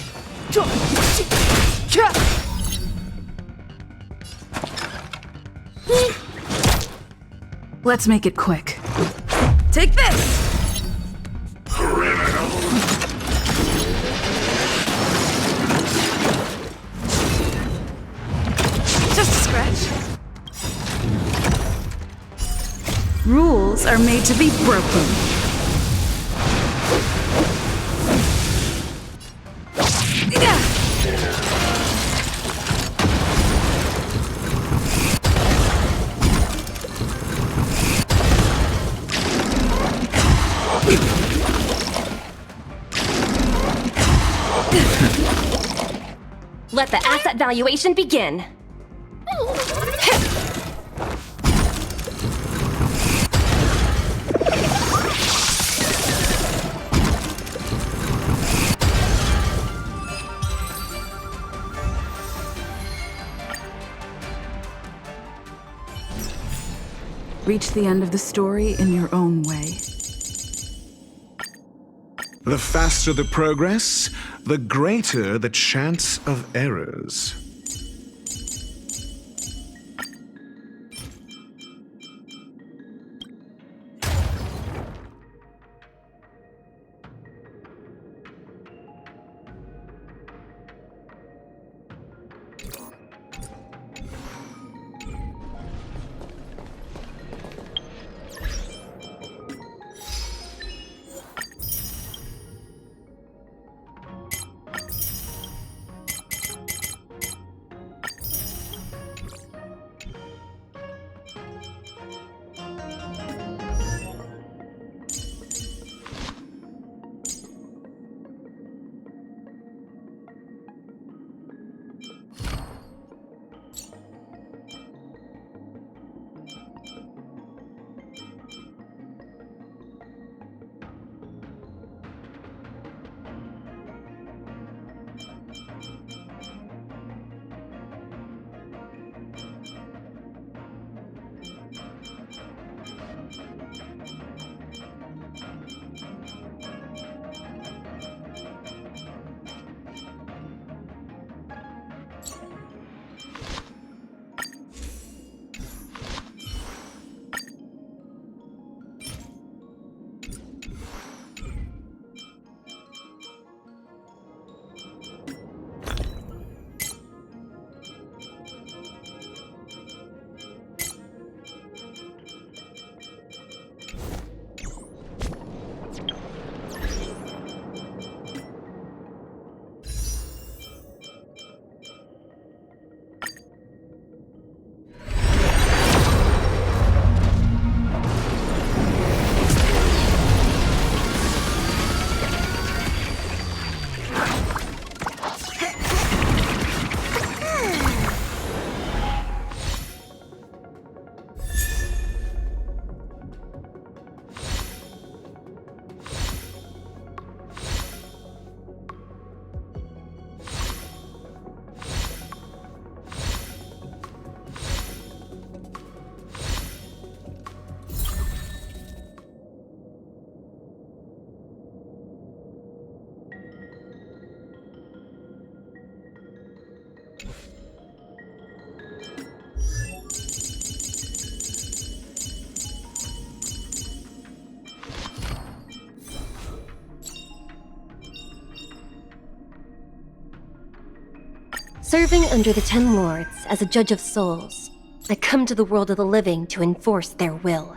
Let's make it quick. Take this! Criminal. Just a scratch. Rules are made to be broken. Let the asset valuation begin. Reach the end of the story in your own way. The faster the progress, the greater the chance of errors. Serving under the Ten Lords as a judge of souls, I come to the world of the living to enforce their will.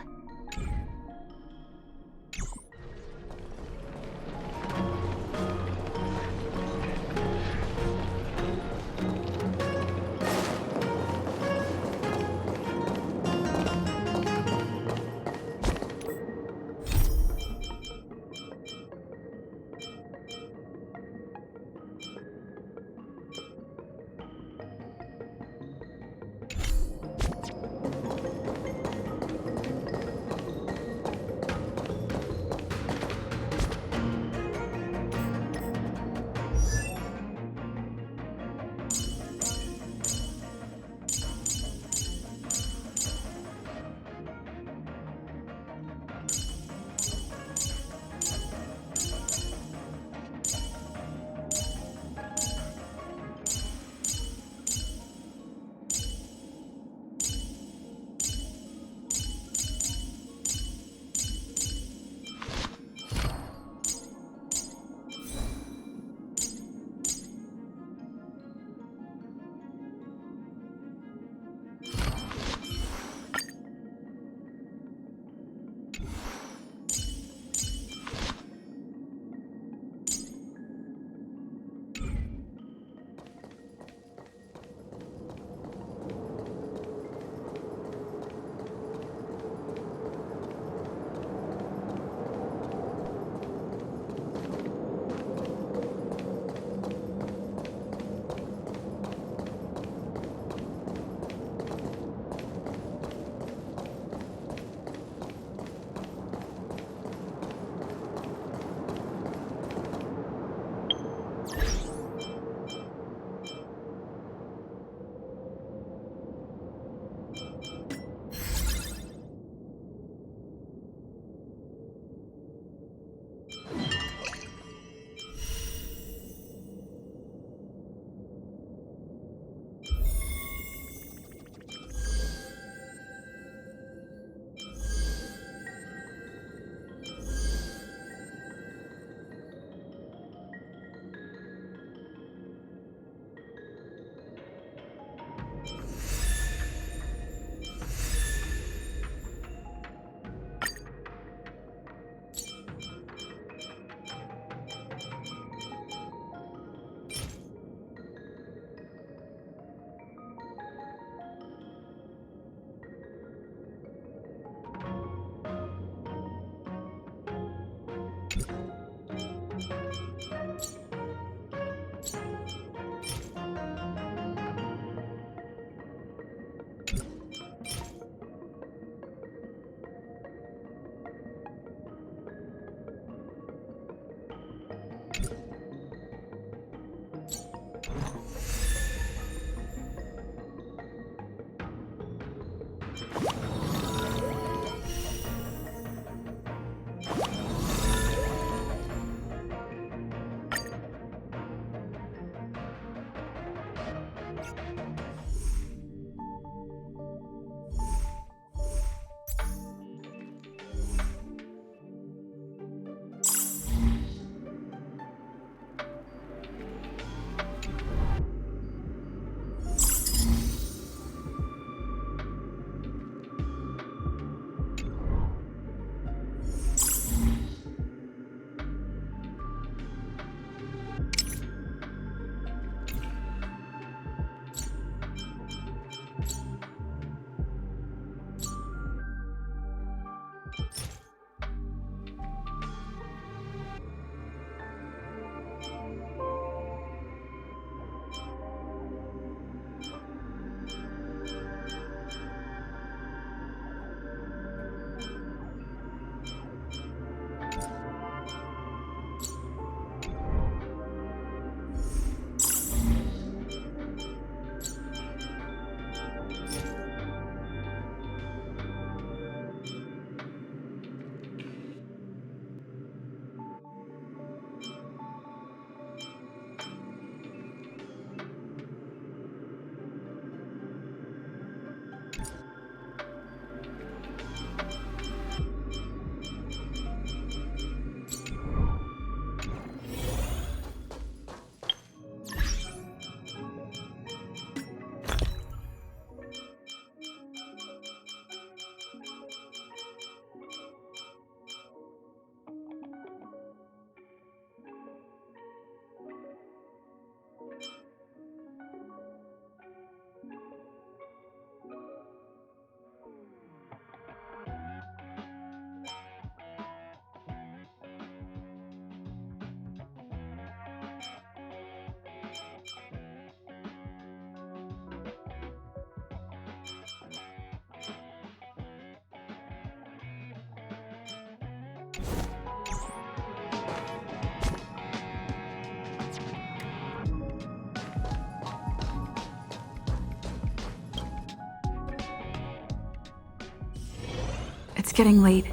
It's getting late.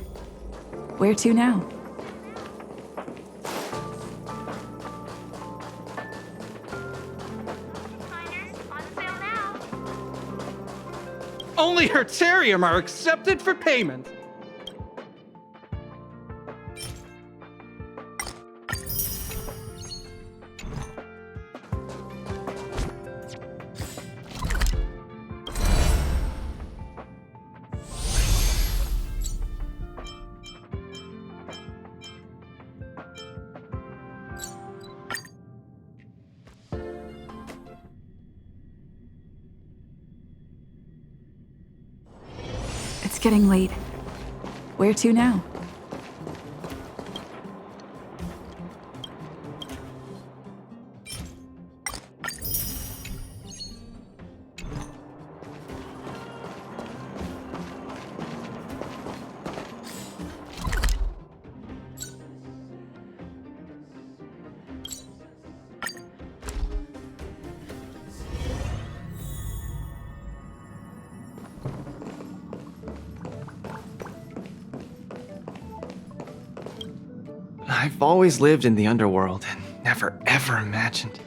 Where to now? Only Hertarium are accepted for payment. It's getting late. Where to now? I've always lived in the underworld and never ever imagined.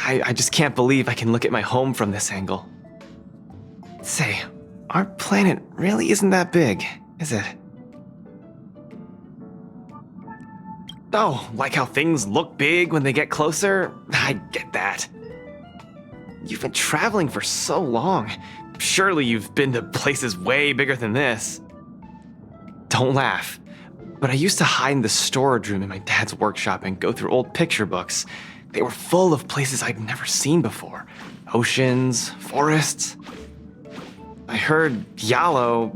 I just can't believe I can look at my home from this angle. Say, our planet really isn't that big, is it? Oh, like how things look big when they get closer? I get that. You've been traveling for so long. Surely you've been to places way bigger than this. Don't laugh. But I used to hide in the storage room in my dad's workshop and go through old picture books. They were full of places I'd never seen before. Oceans, forests. I heard Yarillo,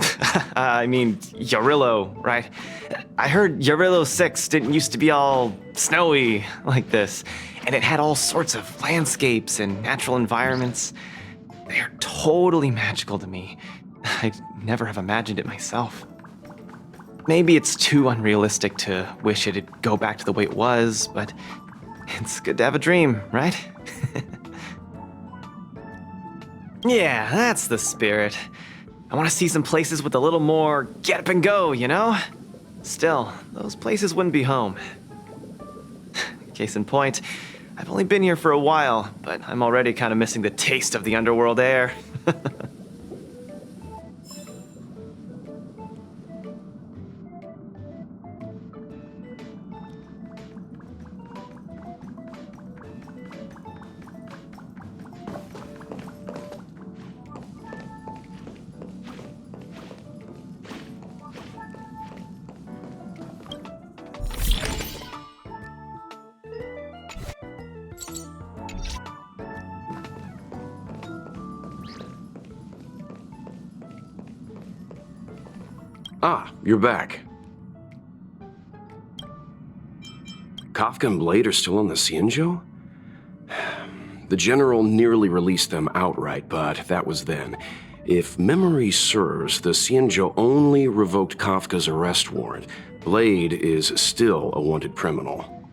right? I heard Yarillo 6 didn't used to be all snowy like this, and it had all sorts of landscapes and natural environments. They're totally magical to me. I'd never have imagined it myself. Maybe it's too unrealistic to wish it'd go back to the way it was, but it's good to have a dream, right? Yeah, that's the spirit. I want to see some places with a little more get up and go, you know? Still, those places wouldn't be home. Case in point, I've only been here for a while, but I'm already kind of missing the taste of the underworld air. Ah, you're back. Kafka and Blade are still on the Xianzhou? The General nearly released them outright, but that was then. If memory serves, the Xianzhou only revoked Kafka's arrest warrant. Blade is still a wanted criminal.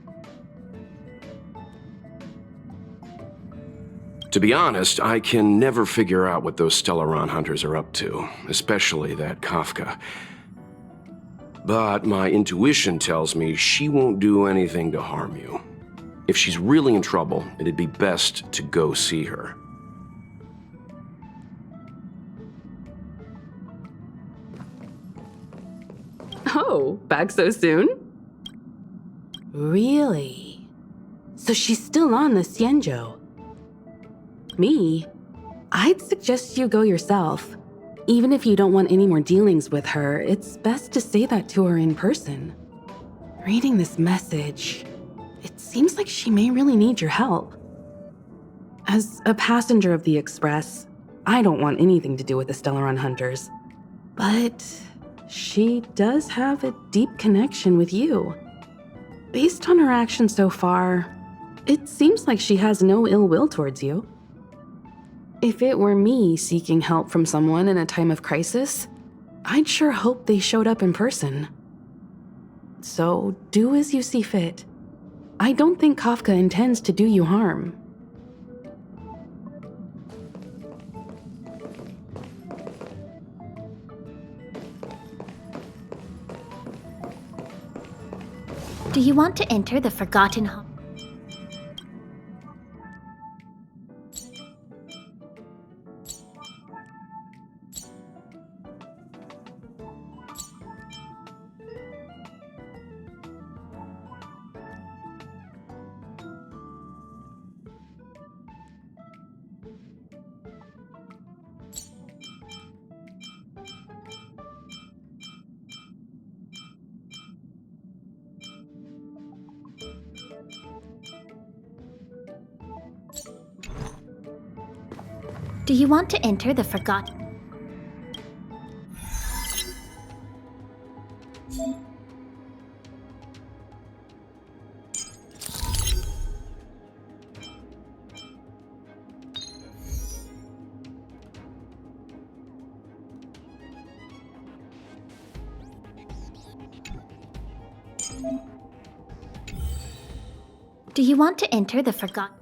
To be honest, I can never figure out what those Stellaron hunters are up to, especially that Kafka. But my intuition tells me she won't do anything to harm you. If she's really in trouble, it'd be best to go see her. Oh, back so soon? Really? So she's still on the Xianzhou? Me? I'd suggest you go yourself. Even if you don't want any more dealings with her, it's best to say that to her in person. Reading this message, it seems like she may really need your help. As a passenger of the Express, I don't want anything to do with the Stellaron hunters. But she does have a deep connection with you. Based on her actions so far, it seems like she has no ill will towards you. If it were me seeking help from someone in a time of crisis, I'd sure hope they showed up in person. So do as you see fit. I don't think Kafka intends to do you harm. Do you want to enter the Forgotten Hall? Do you want to enter the Forgotten? Do you want to enter the Forgotten?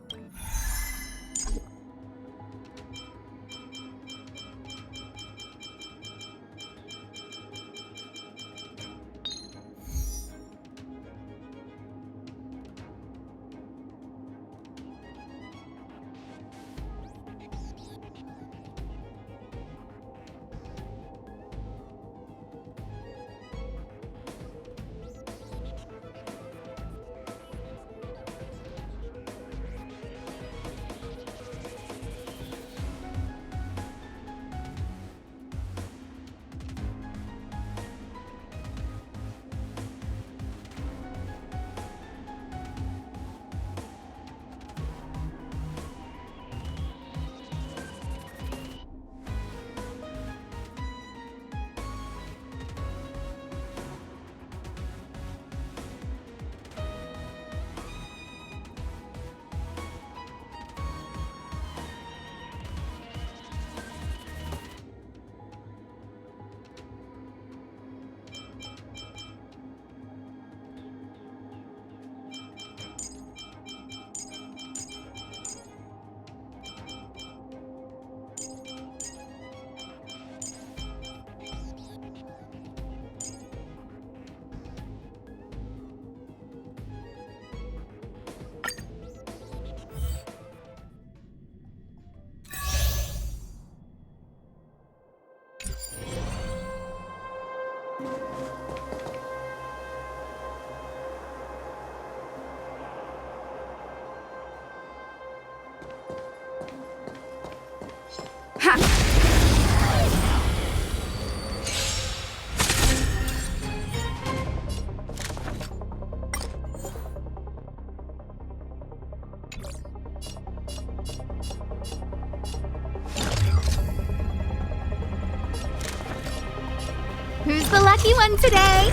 Who's the lucky one today?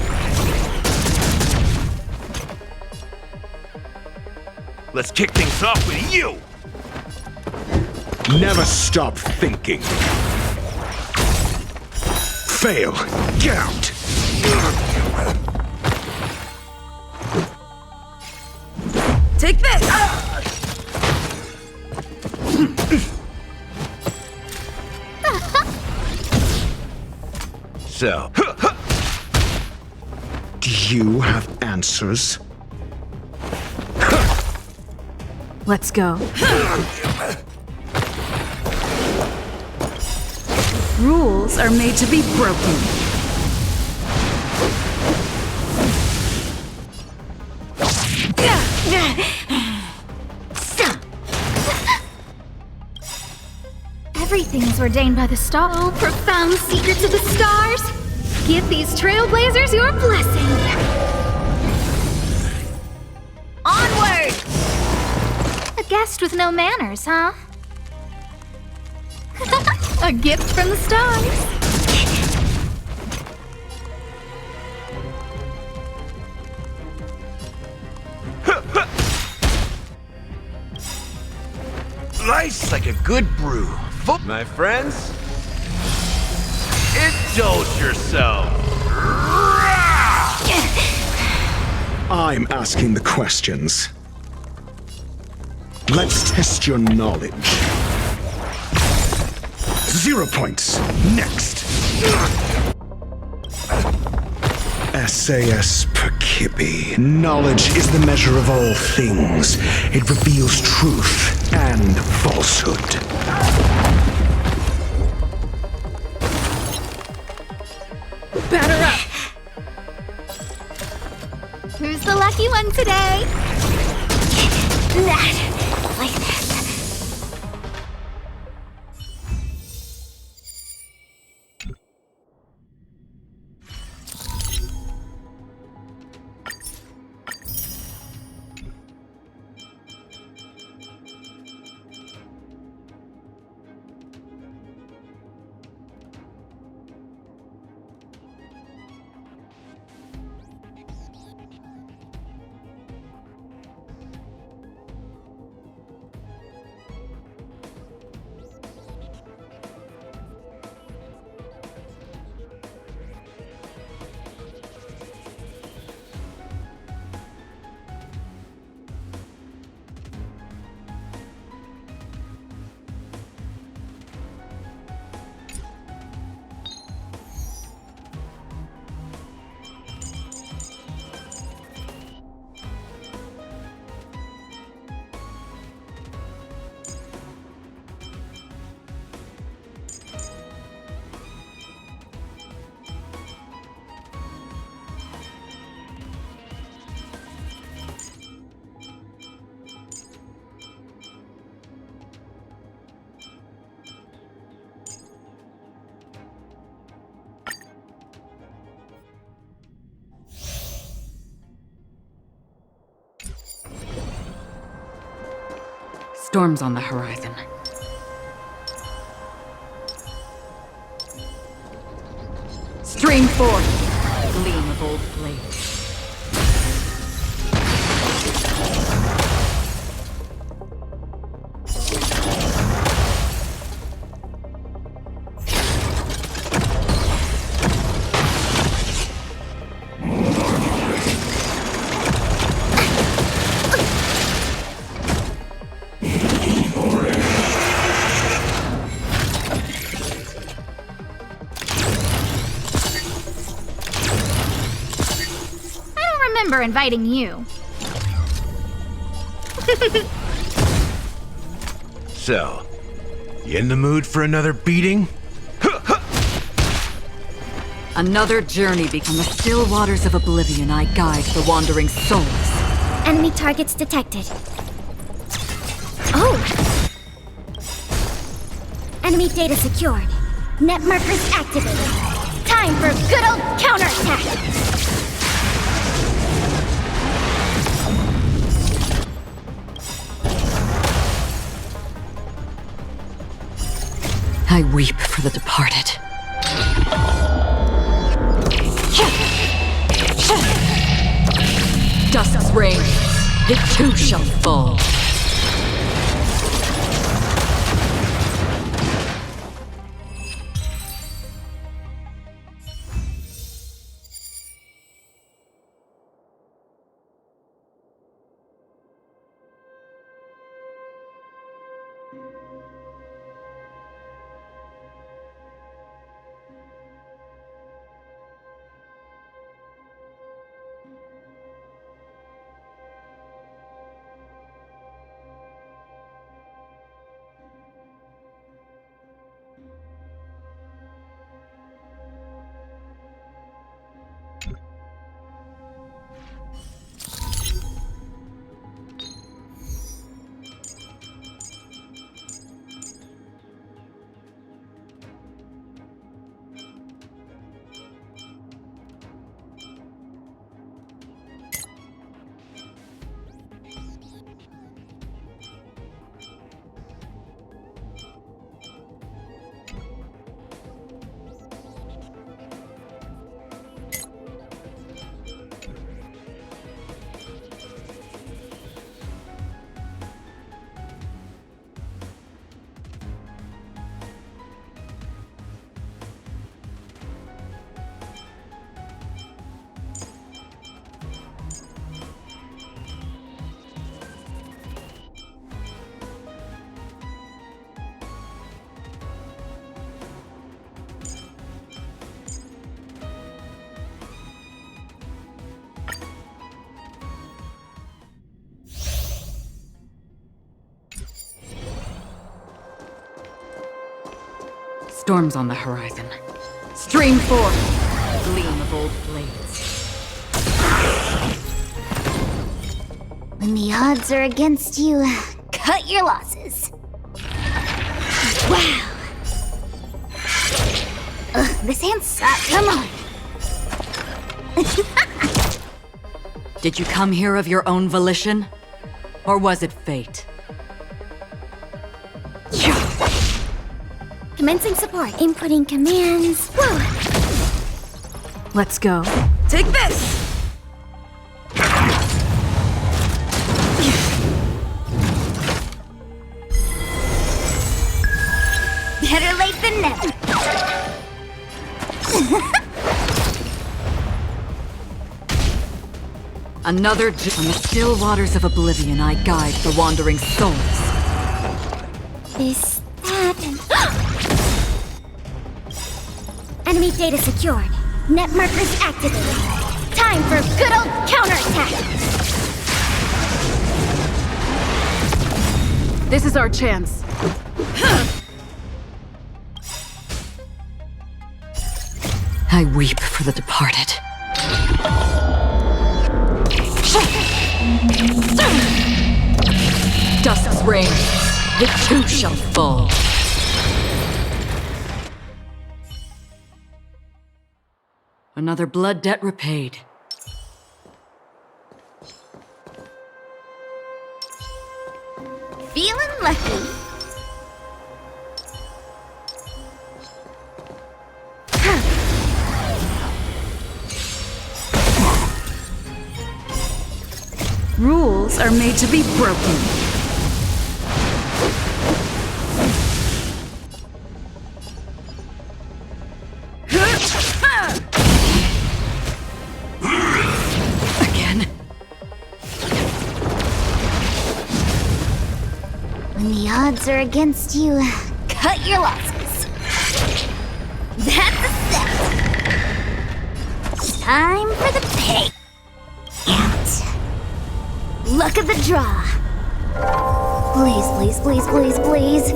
Let's kick things off with you! Never stop thinking. Fail. Get out. Take this! So, Do you have answers? Let's go. Rules are made to be broken. Everything is ordained by the star. Oh, profound secrets of the stars! Give these trailblazers your blessing! Onward! A guest with no manners, huh? A gift from the stars. life's like a good brew. My friends, indulge yourself. I'm asking the questions. Let's test your knowledge. 0 points. Next. SAS per Pachybi. Knowledge is the measure of all things. It reveals truth and falsehood. Batter up! Who's the lucky one today? That, like this. Storms on the horizon. Stream forth, gleam of old blades. Inviting you. So, you in the mood for another beating? Another journey become the still waters of oblivion I guide the wandering souls. Enemy targets detected. Oh! Enemy data secured. Net markers activated. Time for a good old counterattack! I weep for the departed. Dusk's reign, it too shall fall. Storm's on the horizon. Stream forth, gleam of old blades. When the odds are against you, cut your losses. Wow. This hand sucks. Come on. Did you come here of your own volition? Or was it fate? Commencing support. Inputting commands. Whoa. Let's go. Take this! Better late than never. Another on the still waters of oblivion I guide the wandering souls. This happened. Enemy data secured. Net markers activated. Time for a good old counterattack. This is our chance. I weep for the departed. Dusk's reign, the two shall fall. Another blood debt repaid. Feeling lucky. Rules are made to be broken. Again? When the odds are against you, cut your losses. That's a set. Time for the pay. Luck of the draw. Please, please, please, please, please.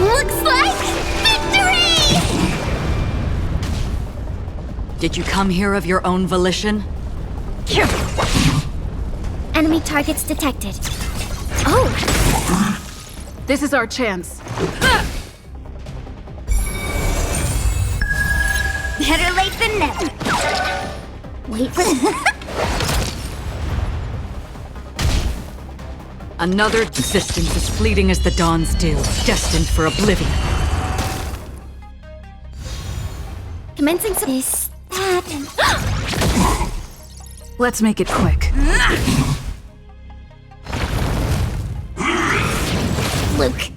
Looks like victory! Did you come here of your own volition? Enemy targets detected. Oh! This is our chance. Better late than never. Wait for the... Another existence as fleeting as the dawn's dew, destined for oblivion. Commencing this happened. Let's make it quick. Luke.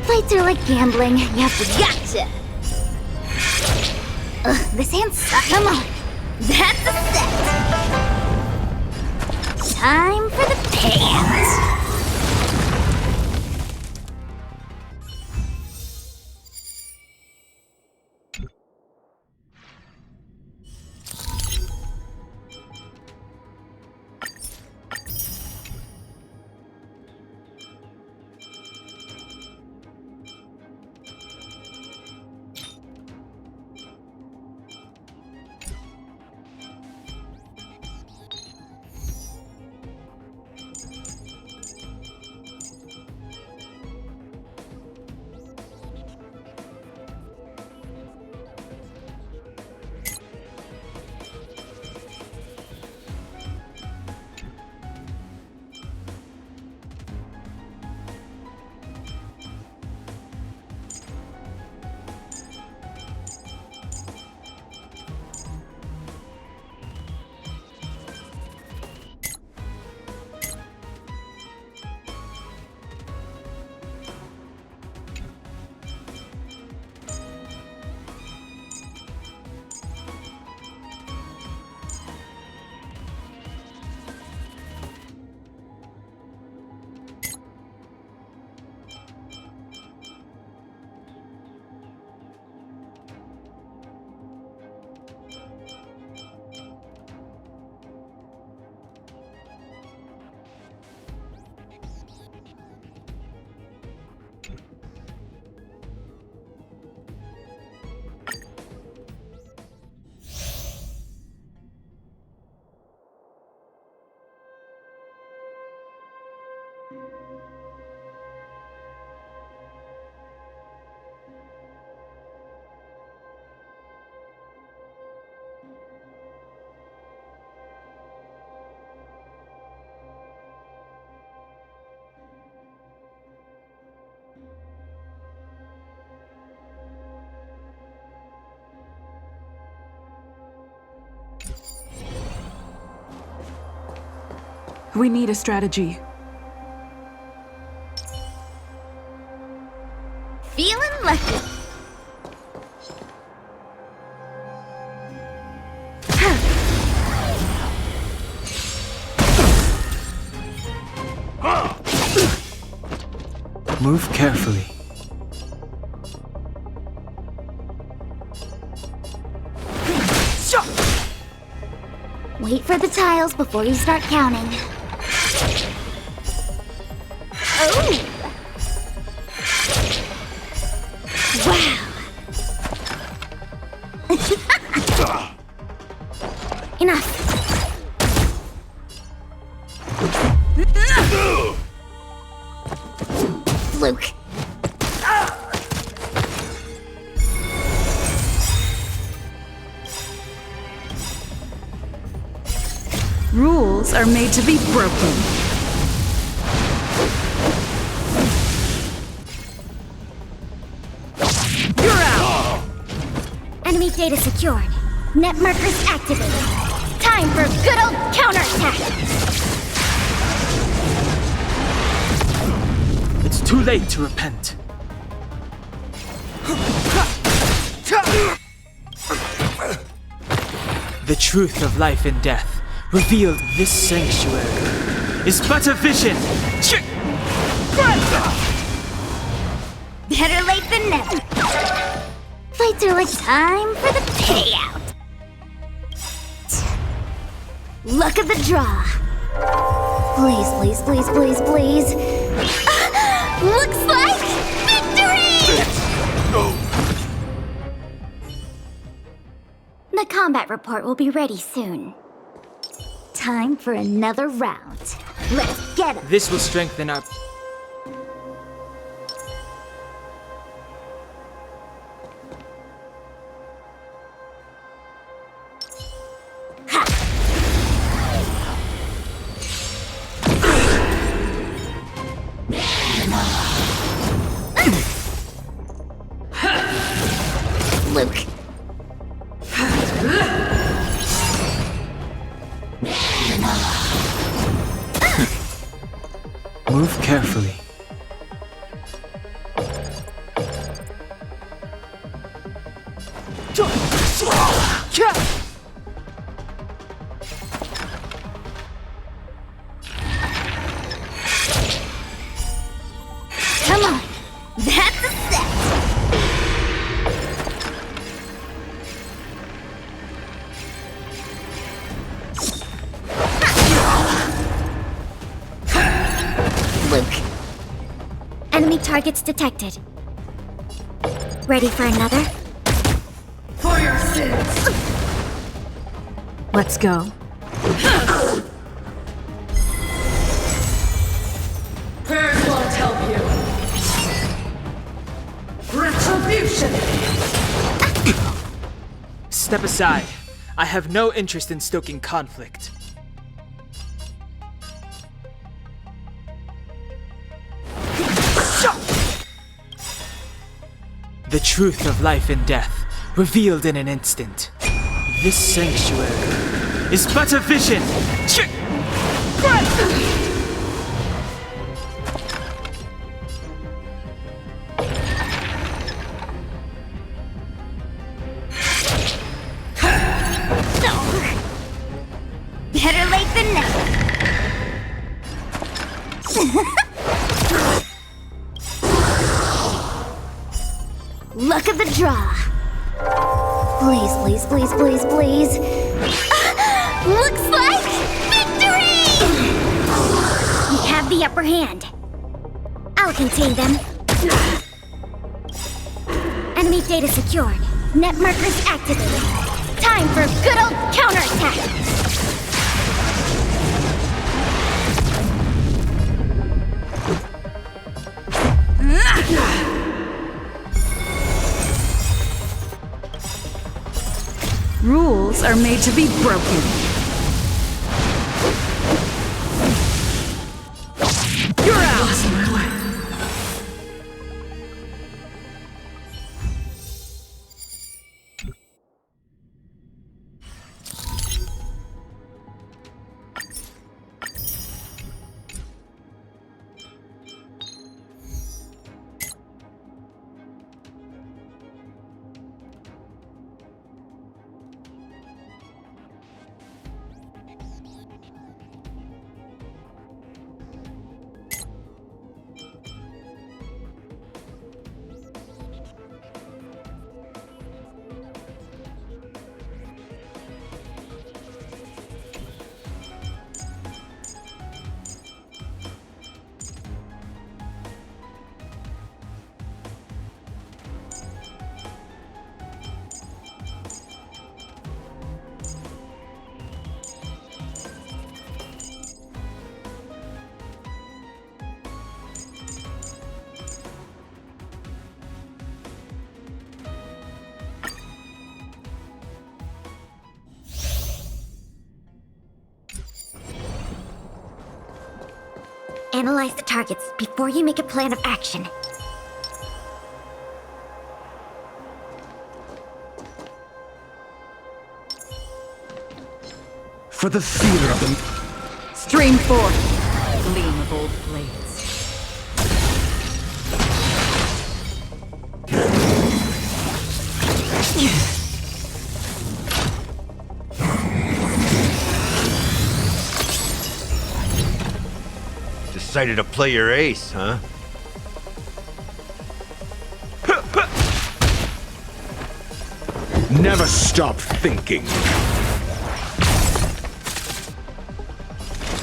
Fights are like gambling. You have to gotcha. This hand sucks. Come on. That's a set. Time for the pants. We need a strategy. Feeling lucky. Move carefully. Wait for the tiles before you start counting. Oh! Wow! Enough! Luke. Rules are made to be broken. You're out! Enemy data secured. Net markers activated. Time for a good old counterattack! It's too late to repent. The truth of life and death, revealed in this sanctuary, is but a vision. Better late than never. Fights are like time for the payout. Luck of the draw. Please, please, please, please, please. Looks like victory! The combat report will be ready soon. Time for another round. Let's get it. This will strengthen our... Luke. Move carefully. Come on. That's a set. Luke. Enemy targets detected. Ready for another? For your sins. Let's go. Prayers won't help you. Retribution! Step aside. I have no interest in stoking conflict. The truth of life and death, revealed in an instant. This sanctuary is but a vision. Better late than never. Luck of the draw. Please, please, please, please, please. Looks like victory! We have the upper hand. I'll contain them. Enemy data secured. Net markers activated. Time for a good old counterattack. Rules are made to be broken. You're out! analyze the targets before you make a plan of action. For the theater of the... Stream forth! Gleam of old blades. Decided to play your ace, huh? Never stop thinking.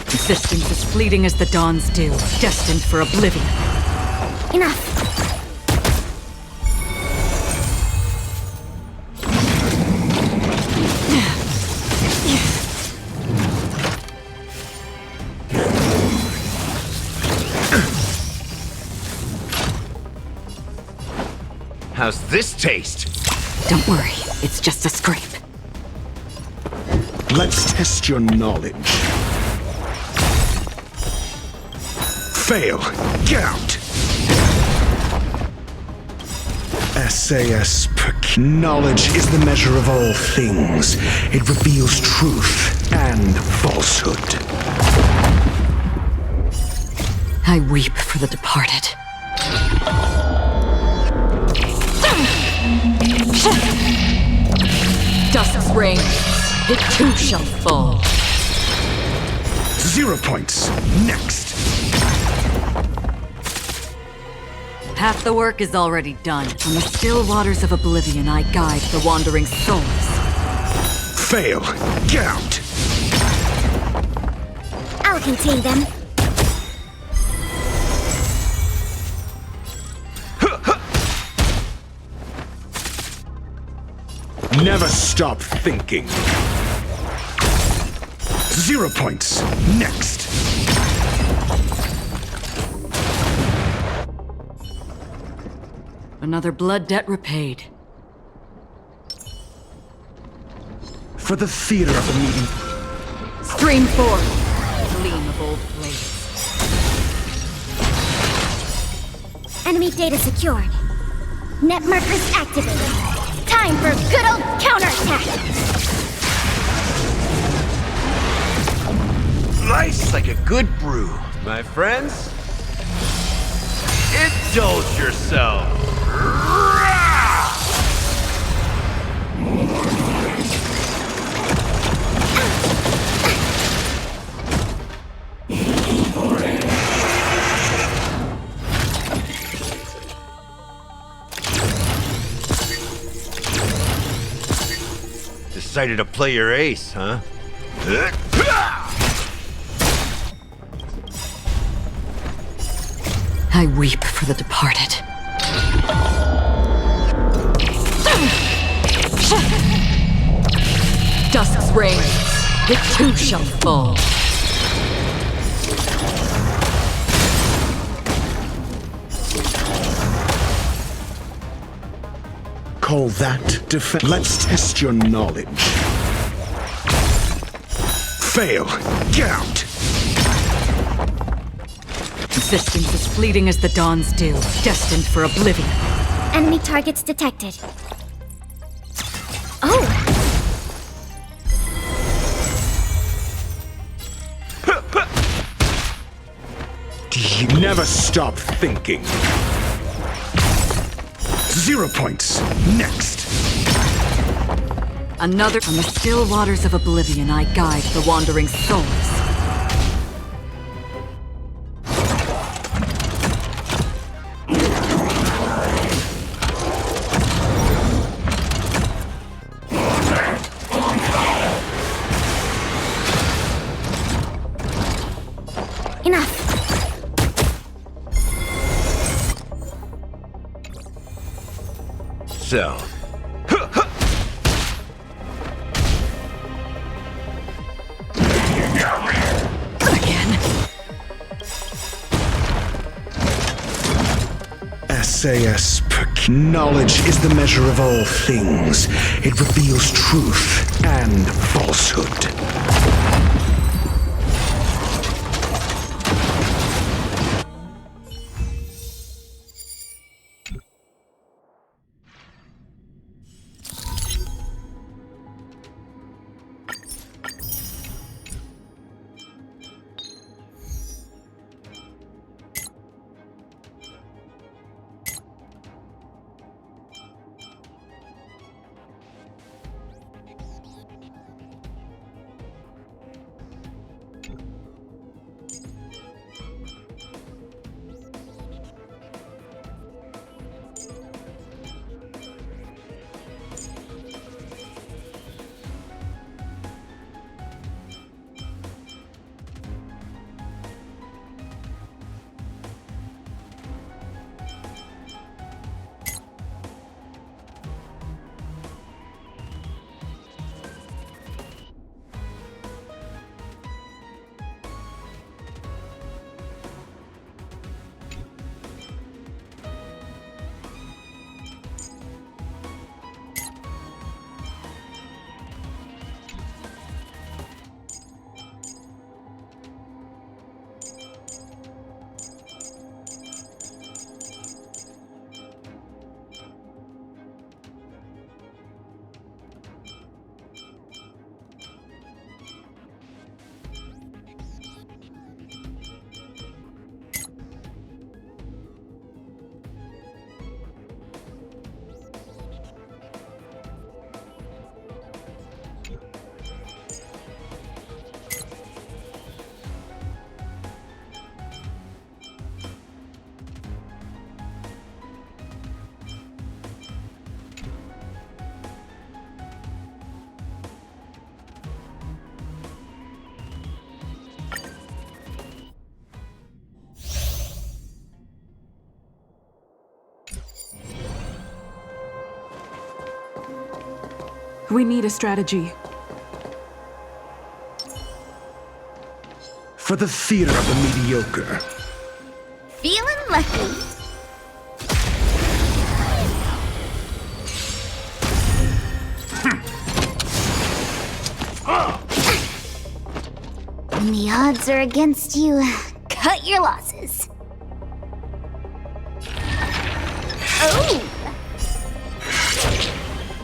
Existence as fleeting as the dawn's dew, destined for oblivion. Enough! How's this taste? Don't worry, it's just a scrape. Let's test your knowledge. Fail. Get out. SAS knowledge is the measure of all things. It reveals truth and falsehood. I weep for the departed. Dusk's reign, it too shall fall. 0 points. Next. Half the work is already done. On the still waters of oblivion, I guide the wandering souls. Fail. Get out. I'll contain them. Never stop thinking. 0 points. Next. Another blood debt repaid. For the theater of the meeting. Stream forth, gleam of old blades. Enemy data secured. Net markers activated. Time for a good old counterattack! Nice like a good brew, my friends. Indulge yourself. Decided to play your ace, huh? I weep for the departed. Dusk's reign, it too shall fall. Call that defense. Let's test your knowledge. Fail. Get out. Existence as fleeting as the dawn's dew, destined for oblivion. Enemy targets detected. Oh! You never stop thinking. 0 points. Next. Another from the still waters of oblivion, I guide the wandering souls. Enough. So. SAS knowledge is the measure of all things. It reveals truth and falsehood. We need a strategy. For the theater of the mediocre. Feeling lucky. When the odds are against you, cut your losses. Oh!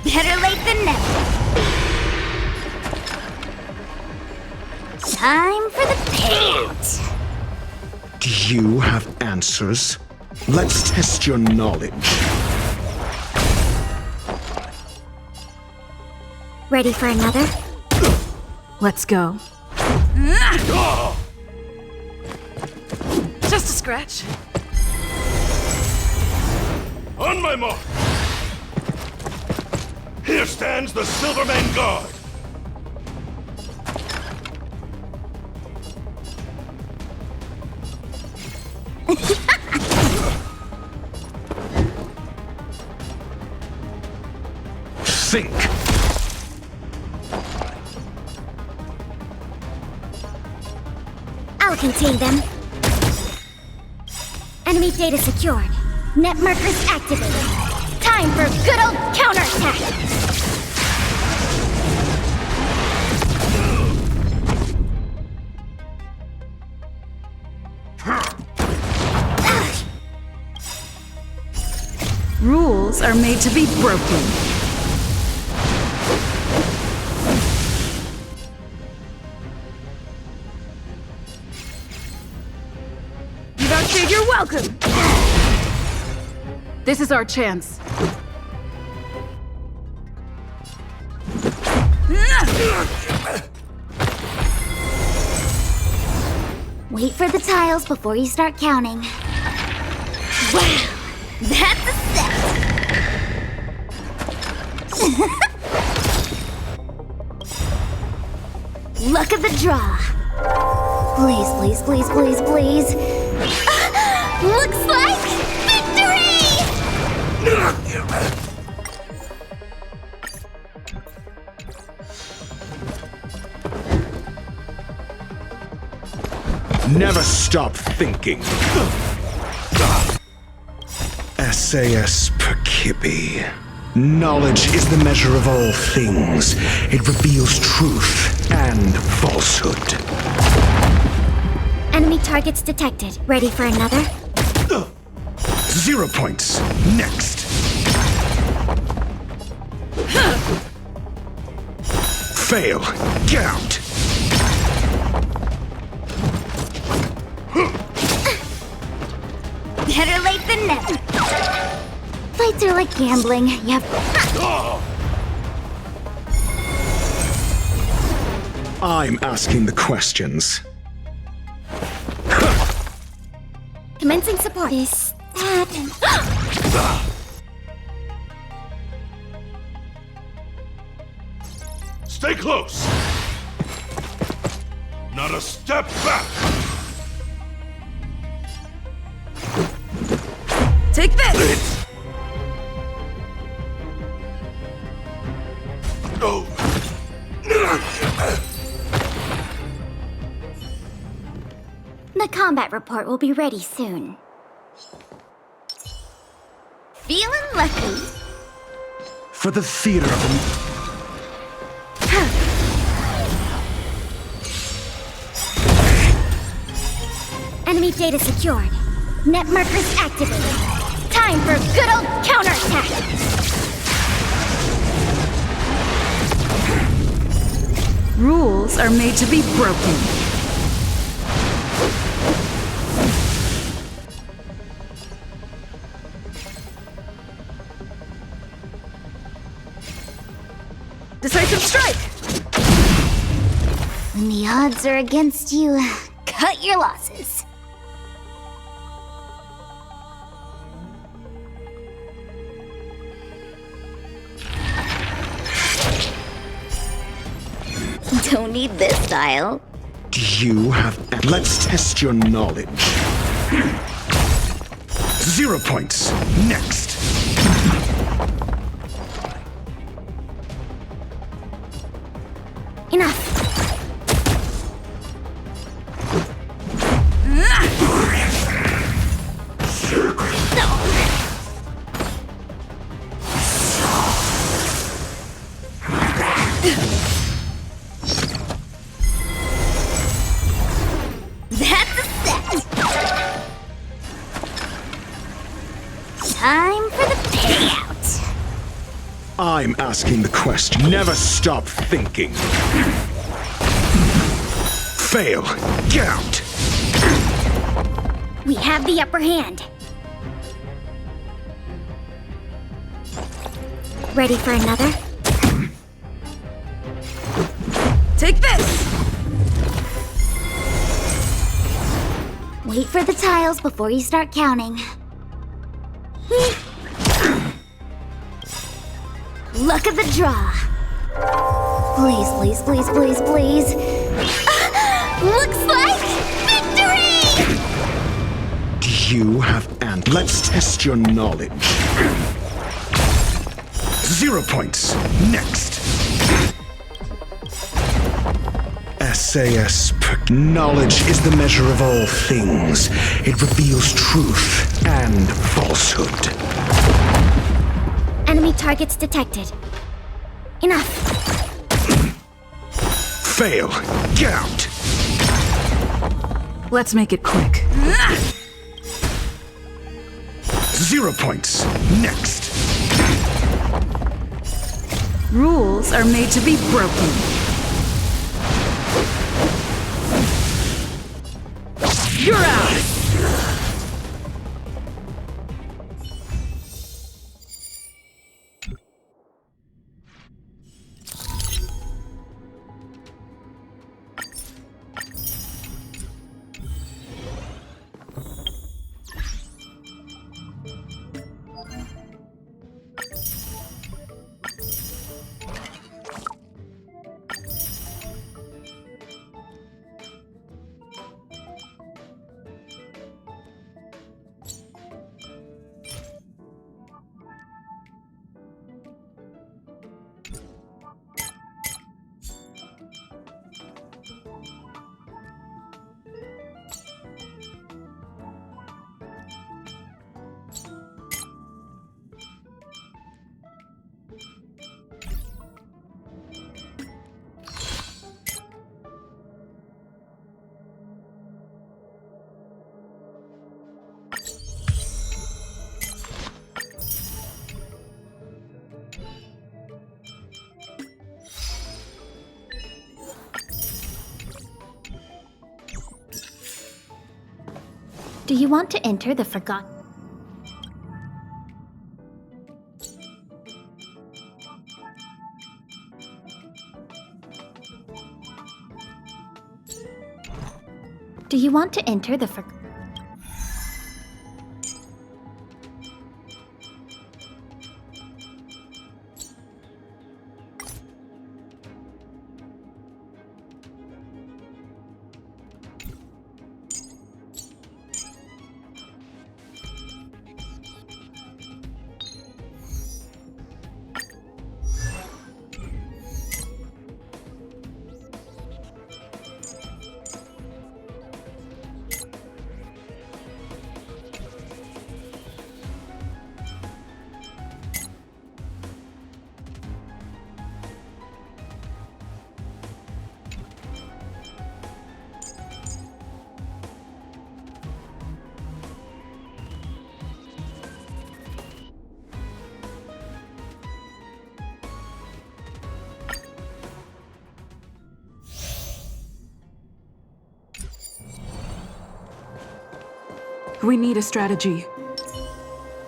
Better late than never. Time for the paint. Do you have answers? Let's test your knowledge. Ready for another? Let's go. Just a scratch. On my mark! Here stands the Silverman Guard! Think! I'll contain them. Enemy data secured. Net markers activated. Time for a good old counterattack! Rules are made to be broken. You don't say you're welcome. This is our chance. Wait for the tiles before you start counting. Wow! That's a set! Luck of the draw. Please, please, please, please, please. Looks like victory! Never stop thinking. SAS Perkibi. Knowledge is the measure of all things. It reveals truth and falsehood. Enemy targets detected. Ready for another? 0 points. Next. Fail. Get out. Better late than never. Fights are like gambling. You have... I'm asking the questions. Commencing support. This, that, and... Stay close! Not a step back! Take this! No! The combat report will be ready soon. Feeling lucky. For the theater of the... Enemy data secured. Net markers activated. Time for a good old counterattack! Rules are made to be broken. Decisive strike! When the odds are against you, cut your losses. Don't need this style. Do you have... Let's test your knowledge. 0 points. Next. Enough! That's a set! Time for the payout! I'm asking the question. Never stop thinking. Fail. Get out. We have the upper hand. Ready for another? Take this! Wait for the tiles before you start counting. Luck of the draw. Please, please, please, please, please. Looks like victory! Do you have Let's test your knowledge. 0 points. Next. SAS. Knowledge is the measure of all things. It reveals truth and falsehood. Enemy targets detected. Enough. Fail. Get out. Let's make it quick. 0 points. Next. Rules are made to be broken. You're out! Do you want to enter the forgotten? Do you want to enter the forgotten? We need a strategy.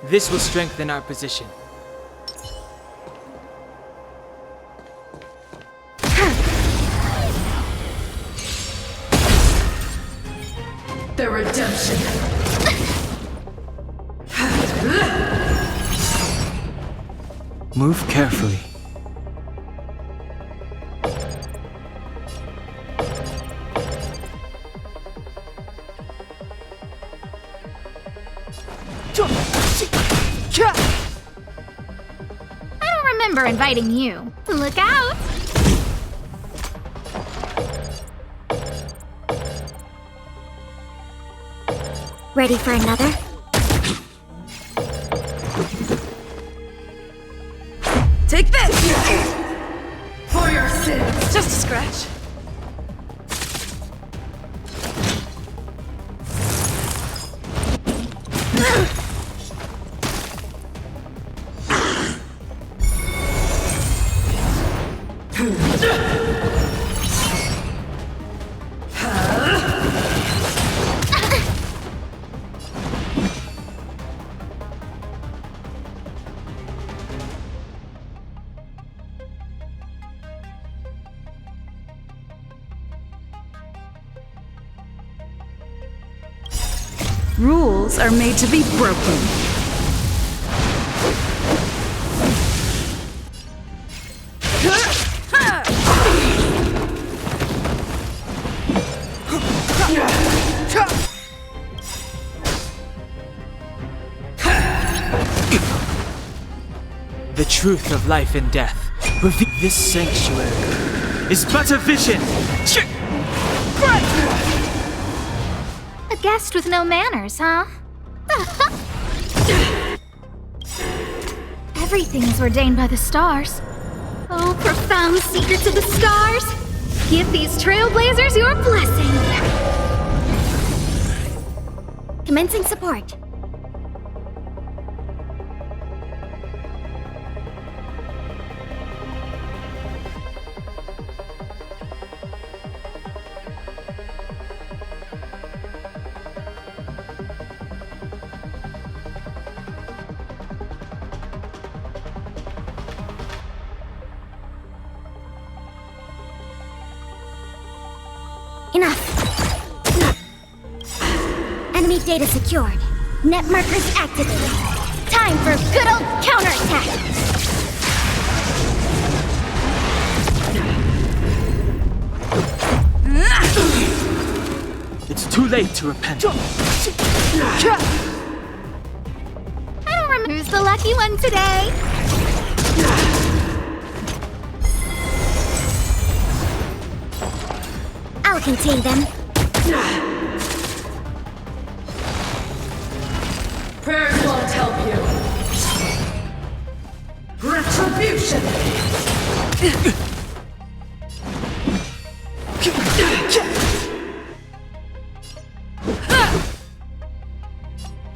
This will strengthen our position. The redemption. Move carefully. I don't remember inviting you. Look out! Ready for another? Take this! For your sins! Just a scratch. Rules are made to be broken. The truth of life and death. Reveal this sanctuary is but a vision. A guest with no manners, huh? Everything is ordained by the stars. Oh, profound secrets of the stars! Give these trailblazers your blessing! Commencing support. Enough. Enemy data secured. Net markers activated. Time for good old counterattack. It's too late to repent. I don't remember who's the lucky one today. I'll contain them. Prayers won't help you. Retribution!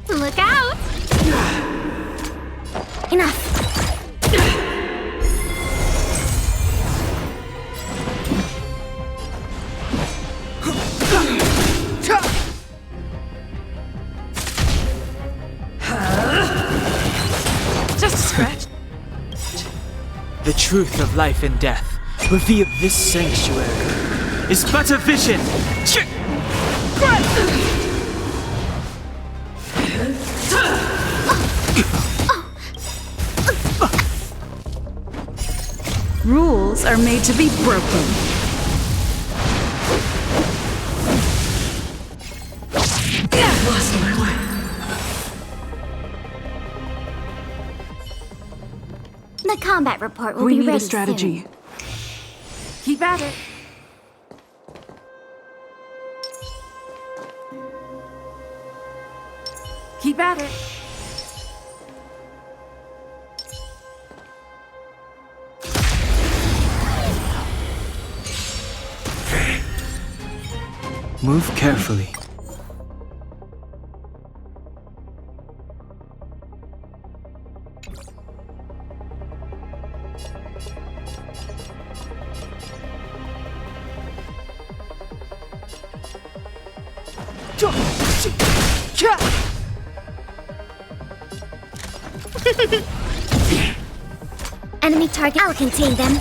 Look out! Enough. Just a scratch. The truth of life and death. Reveal this sanctuary is but a vision. Rules are made to be broken. Lost my way. The combat report will We be need ready a strategy. soon. Keep at it. Keep at it. Move carefully. Enemy target. I'll contain them.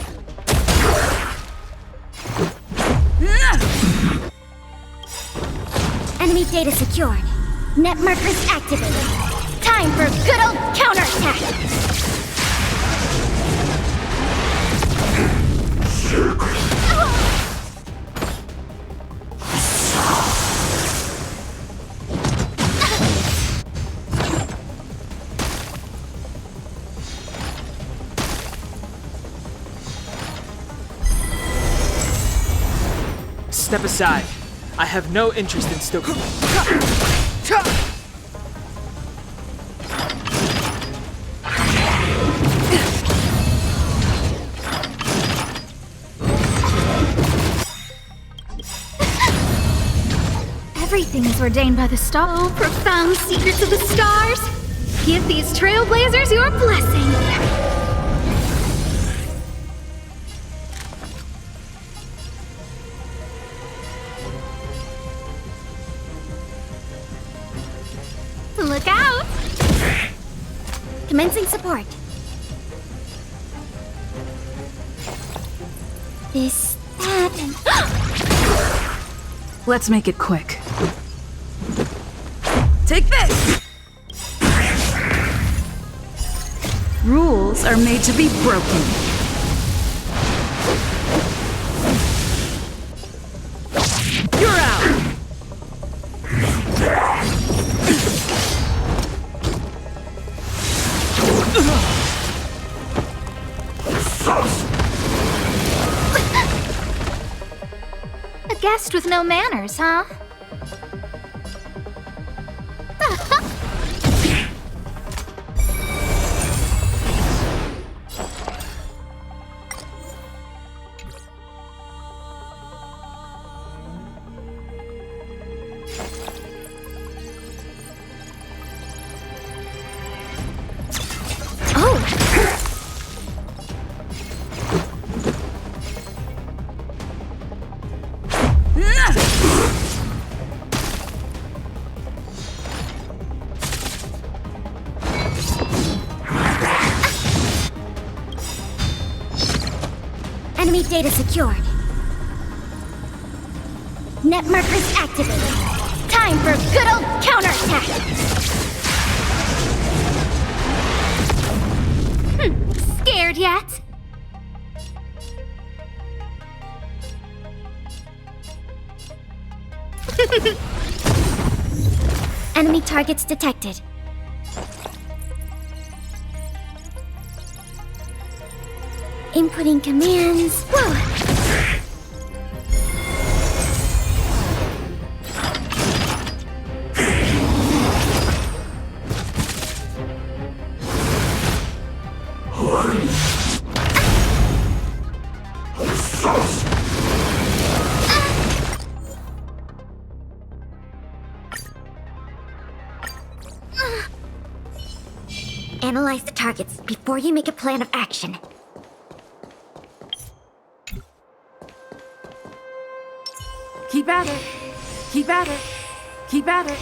Enemy data secured. Net markers activated. Time for good old counterattack. Step aside. I have no interest in still. Everything is ordained by the star. Oh, profound secrets of the stars. Give these trailblazers your blessing. Look out! Commencing support. This, that, and... Let's make it quick. Take this! Rules are made to be broken. You're out! A guest with no manners, huh? Enemy data secured. Net markers activated. Time for good old counterattack! Scared yet? Enemy targets detected. Inputting commands. Whoa! Analyze the targets before you make a plan of action. Keep at it. Keep at it. Keep at it.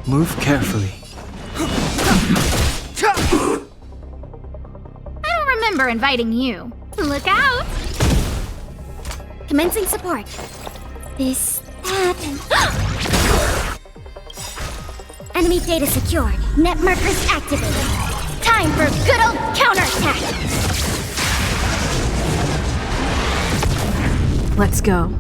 Move carefully. I don't remember inviting you. Look out! Commencing support. This, that, and... Enemy data secured. Net markers activated. Time for good old counterattack! Let's go.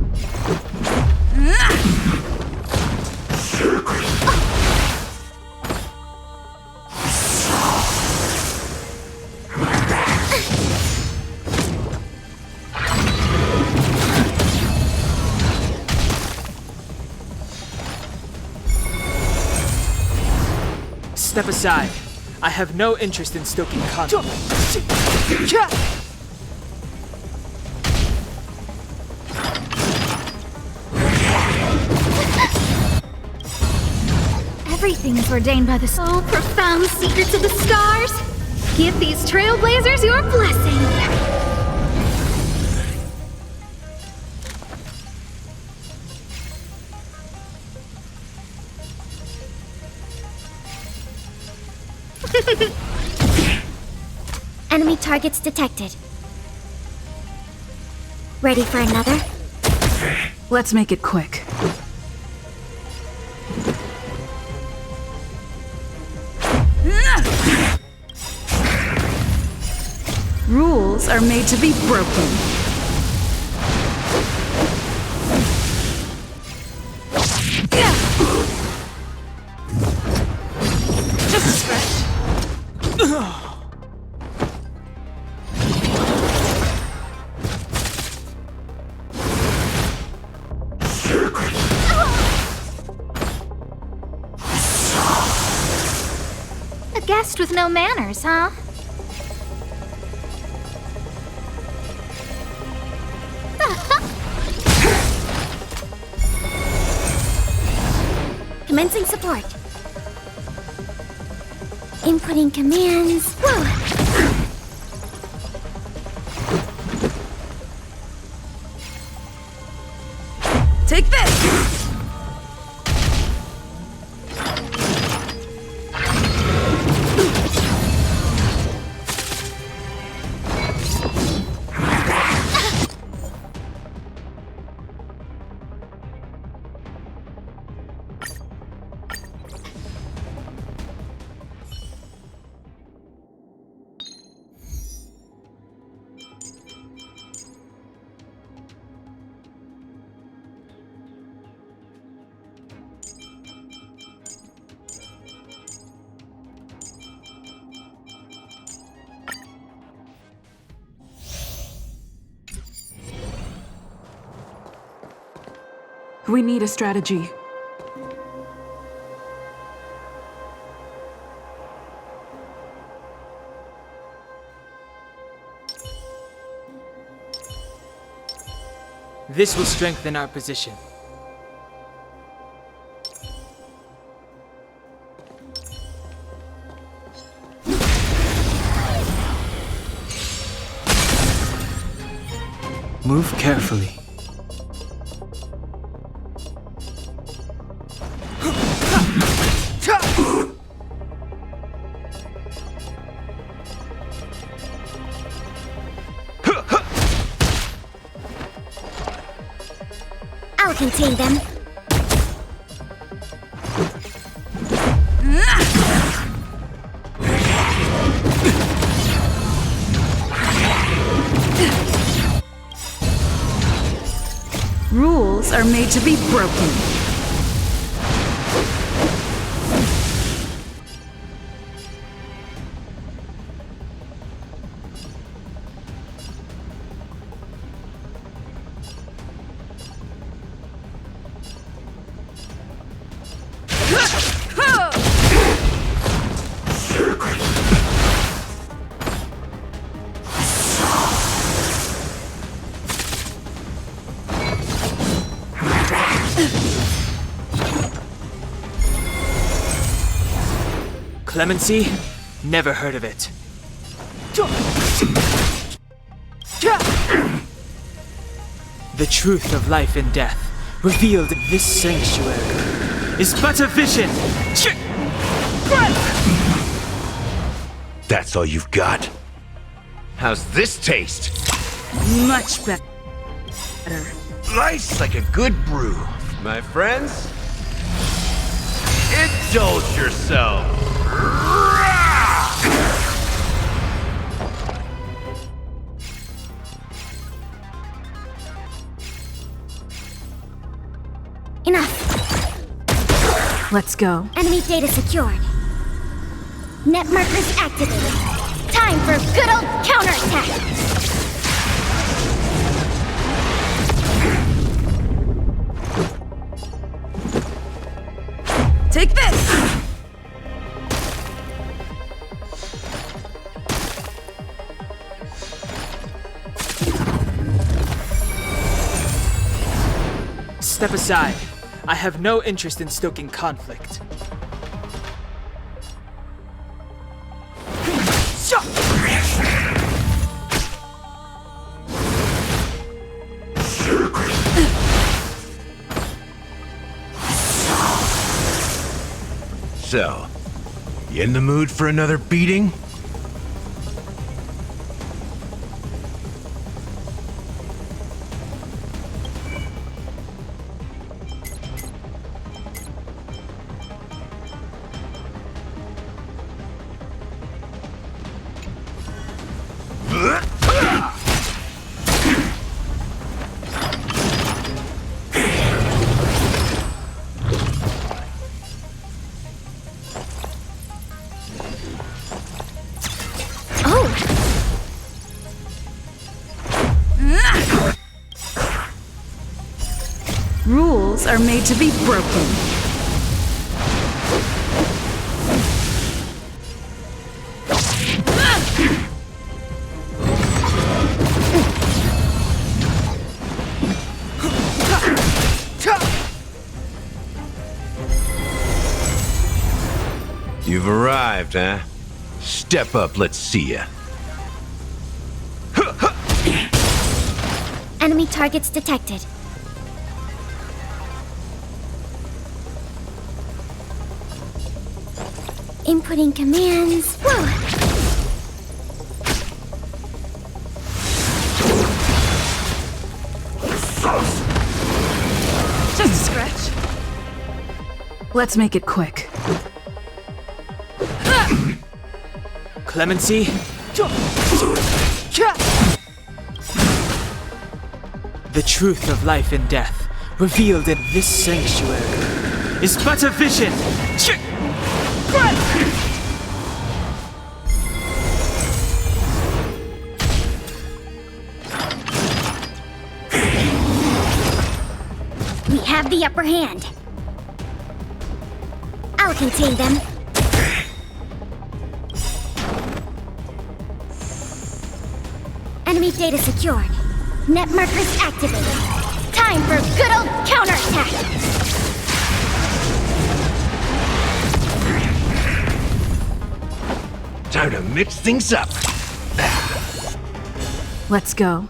Step aside. I have no interest in stoking conflict. Everything is ordained by the so profound secrets of the stars. Give these trailblazers your blessing. Enemy targets detected. Ready for another? Let's make it quick. Rules are made to be broken. Just a scratch. A guest with no manners, huh? Commencing support. Inputting commands. Whoa! Take this! We need a strategy. This will strengthen our position. Move carefully. I'll contain them. Rules are made to be broken. Clemency? Never heard of it. The truth of life and death, revealed in this sanctuary, is but a vision! That's all you've got? How's this taste? Much better. Life's like a good brew. My friends, indulge yourself. Enough. Let's go. Enemy data secured. Net markers activated. Time for good old counterattack. Take this! Step aside. I have no interest in stoking conflict. So, you in the mood for another beating? Rules are made to be broken. You've arrived, huh? Step up, let's see ya. Enemy targets detected. Inputting commands. Whoa! Just a scratch. Let's make it quick. Clemency? The truth of life and death, revealed in this sanctuary, is but a vision! We have the upper hand. I'll contain them. Enemy data secured. Net markers activated. Time for good old counterattack! Time to mix things up. Let's go.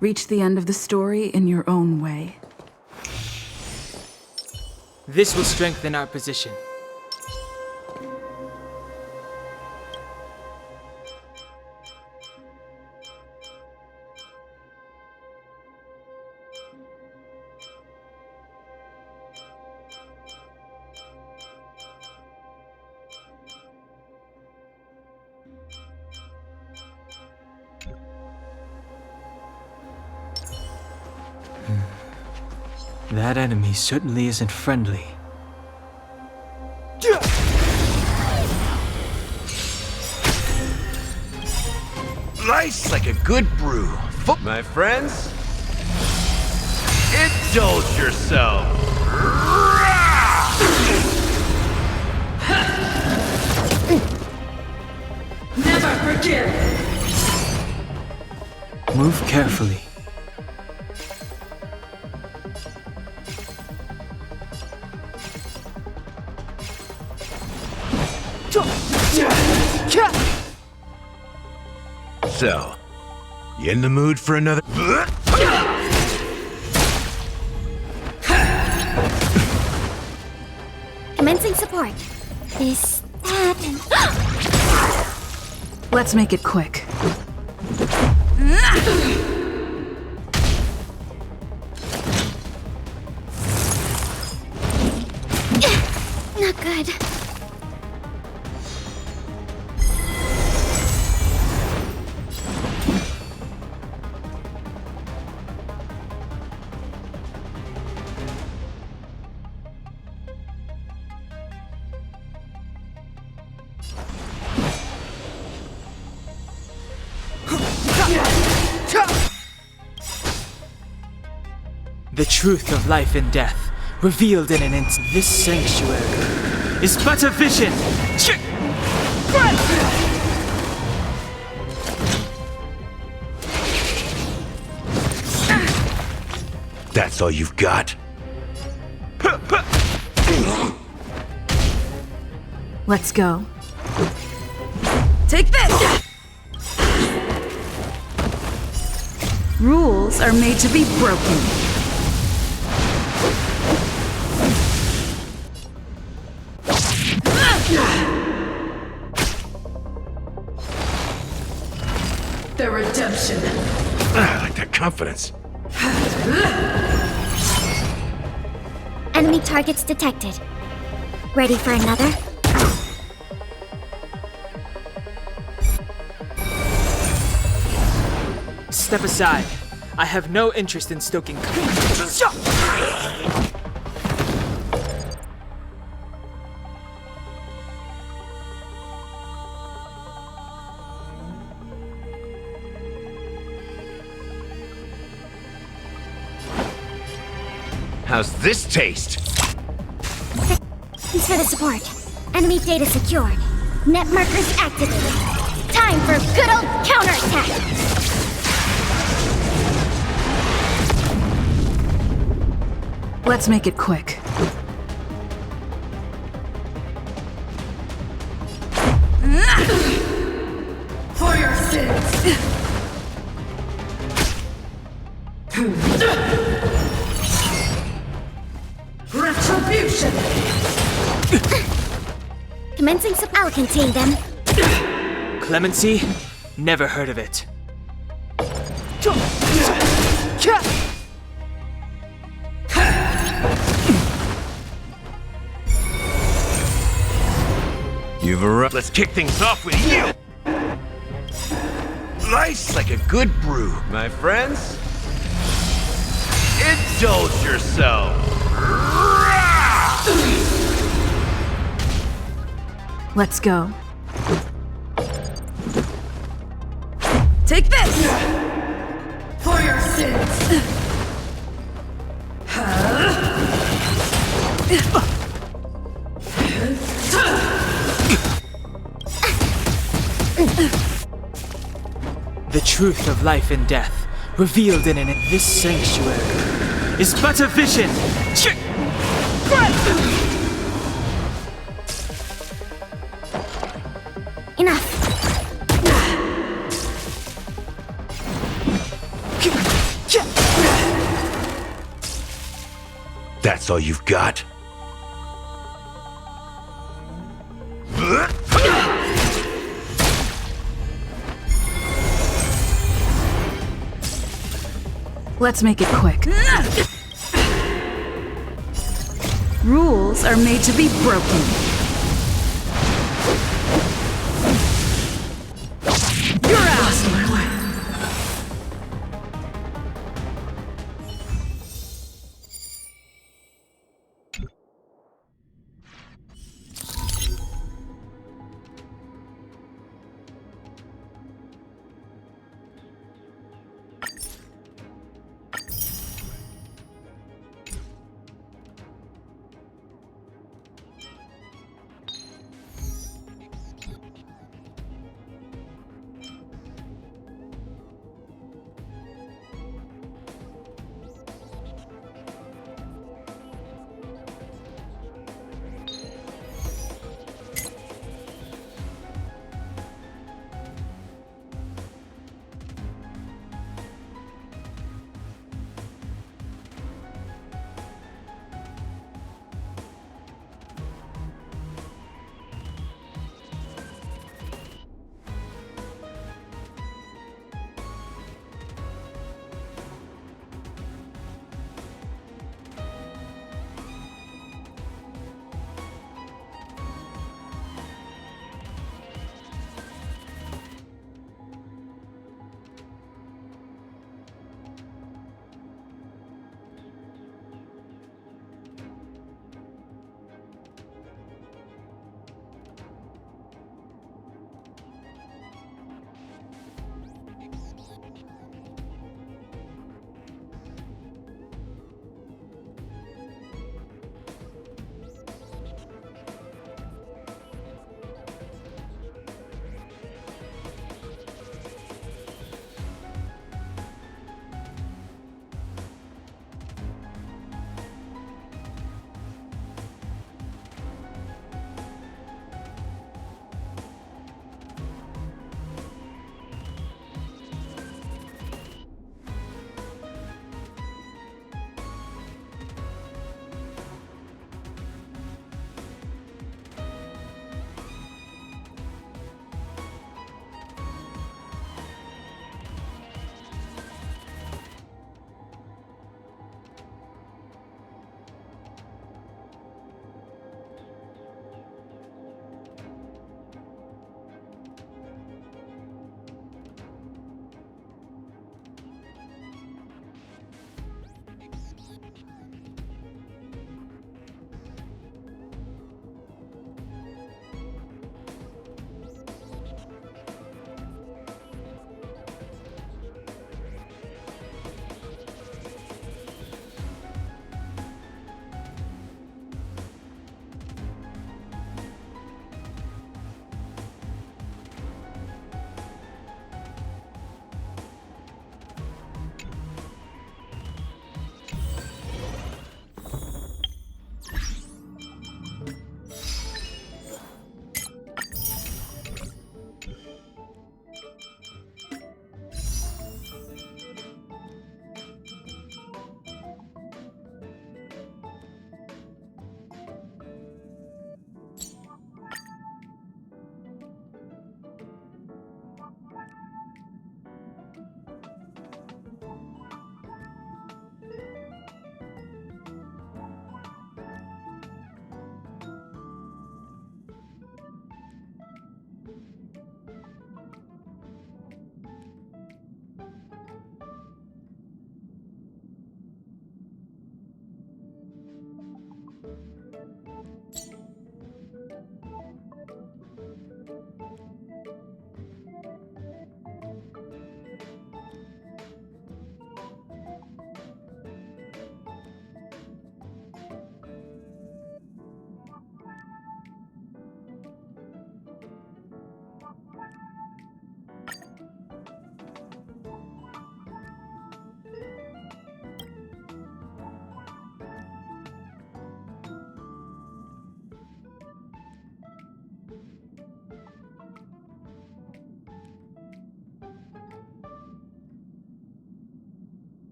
Reach the end of the story in your own way. This will strengthen our position. That enemy certainly isn't friendly. Nice like a good brew. My friends, indulge yourself. Never forgive. Move carefully. So, you in the mood for another? Commencing support. This happened. Let's make it quick. Not good. The truth of life and death, revealed in an instant. This sanctuary is but a vision! That's all you've got? Let's go. Take this! Rules are made to be broken. The redemption. I like that confidence. Enemy targets detected. Ready for another? Step aside. I have no interest in stoking. How's this taste? Thanks for the support. Enemy data secured. Net markers activated. Time for good old counterattack. Let's make it quick. For your sins! Retribution! Commencing some. I'll contain them. Clemency? Never heard of it. You've arrived. Let's kick things off with you! Nice like a good brew, my friends. Indulge yourself. Let's go. Take this! For your sins! The truth of life and death, revealed in this sanctuary, is but a vision! Enough. That's all you've got? Let's make it quick. Rules are made to be broken. You're out! My way.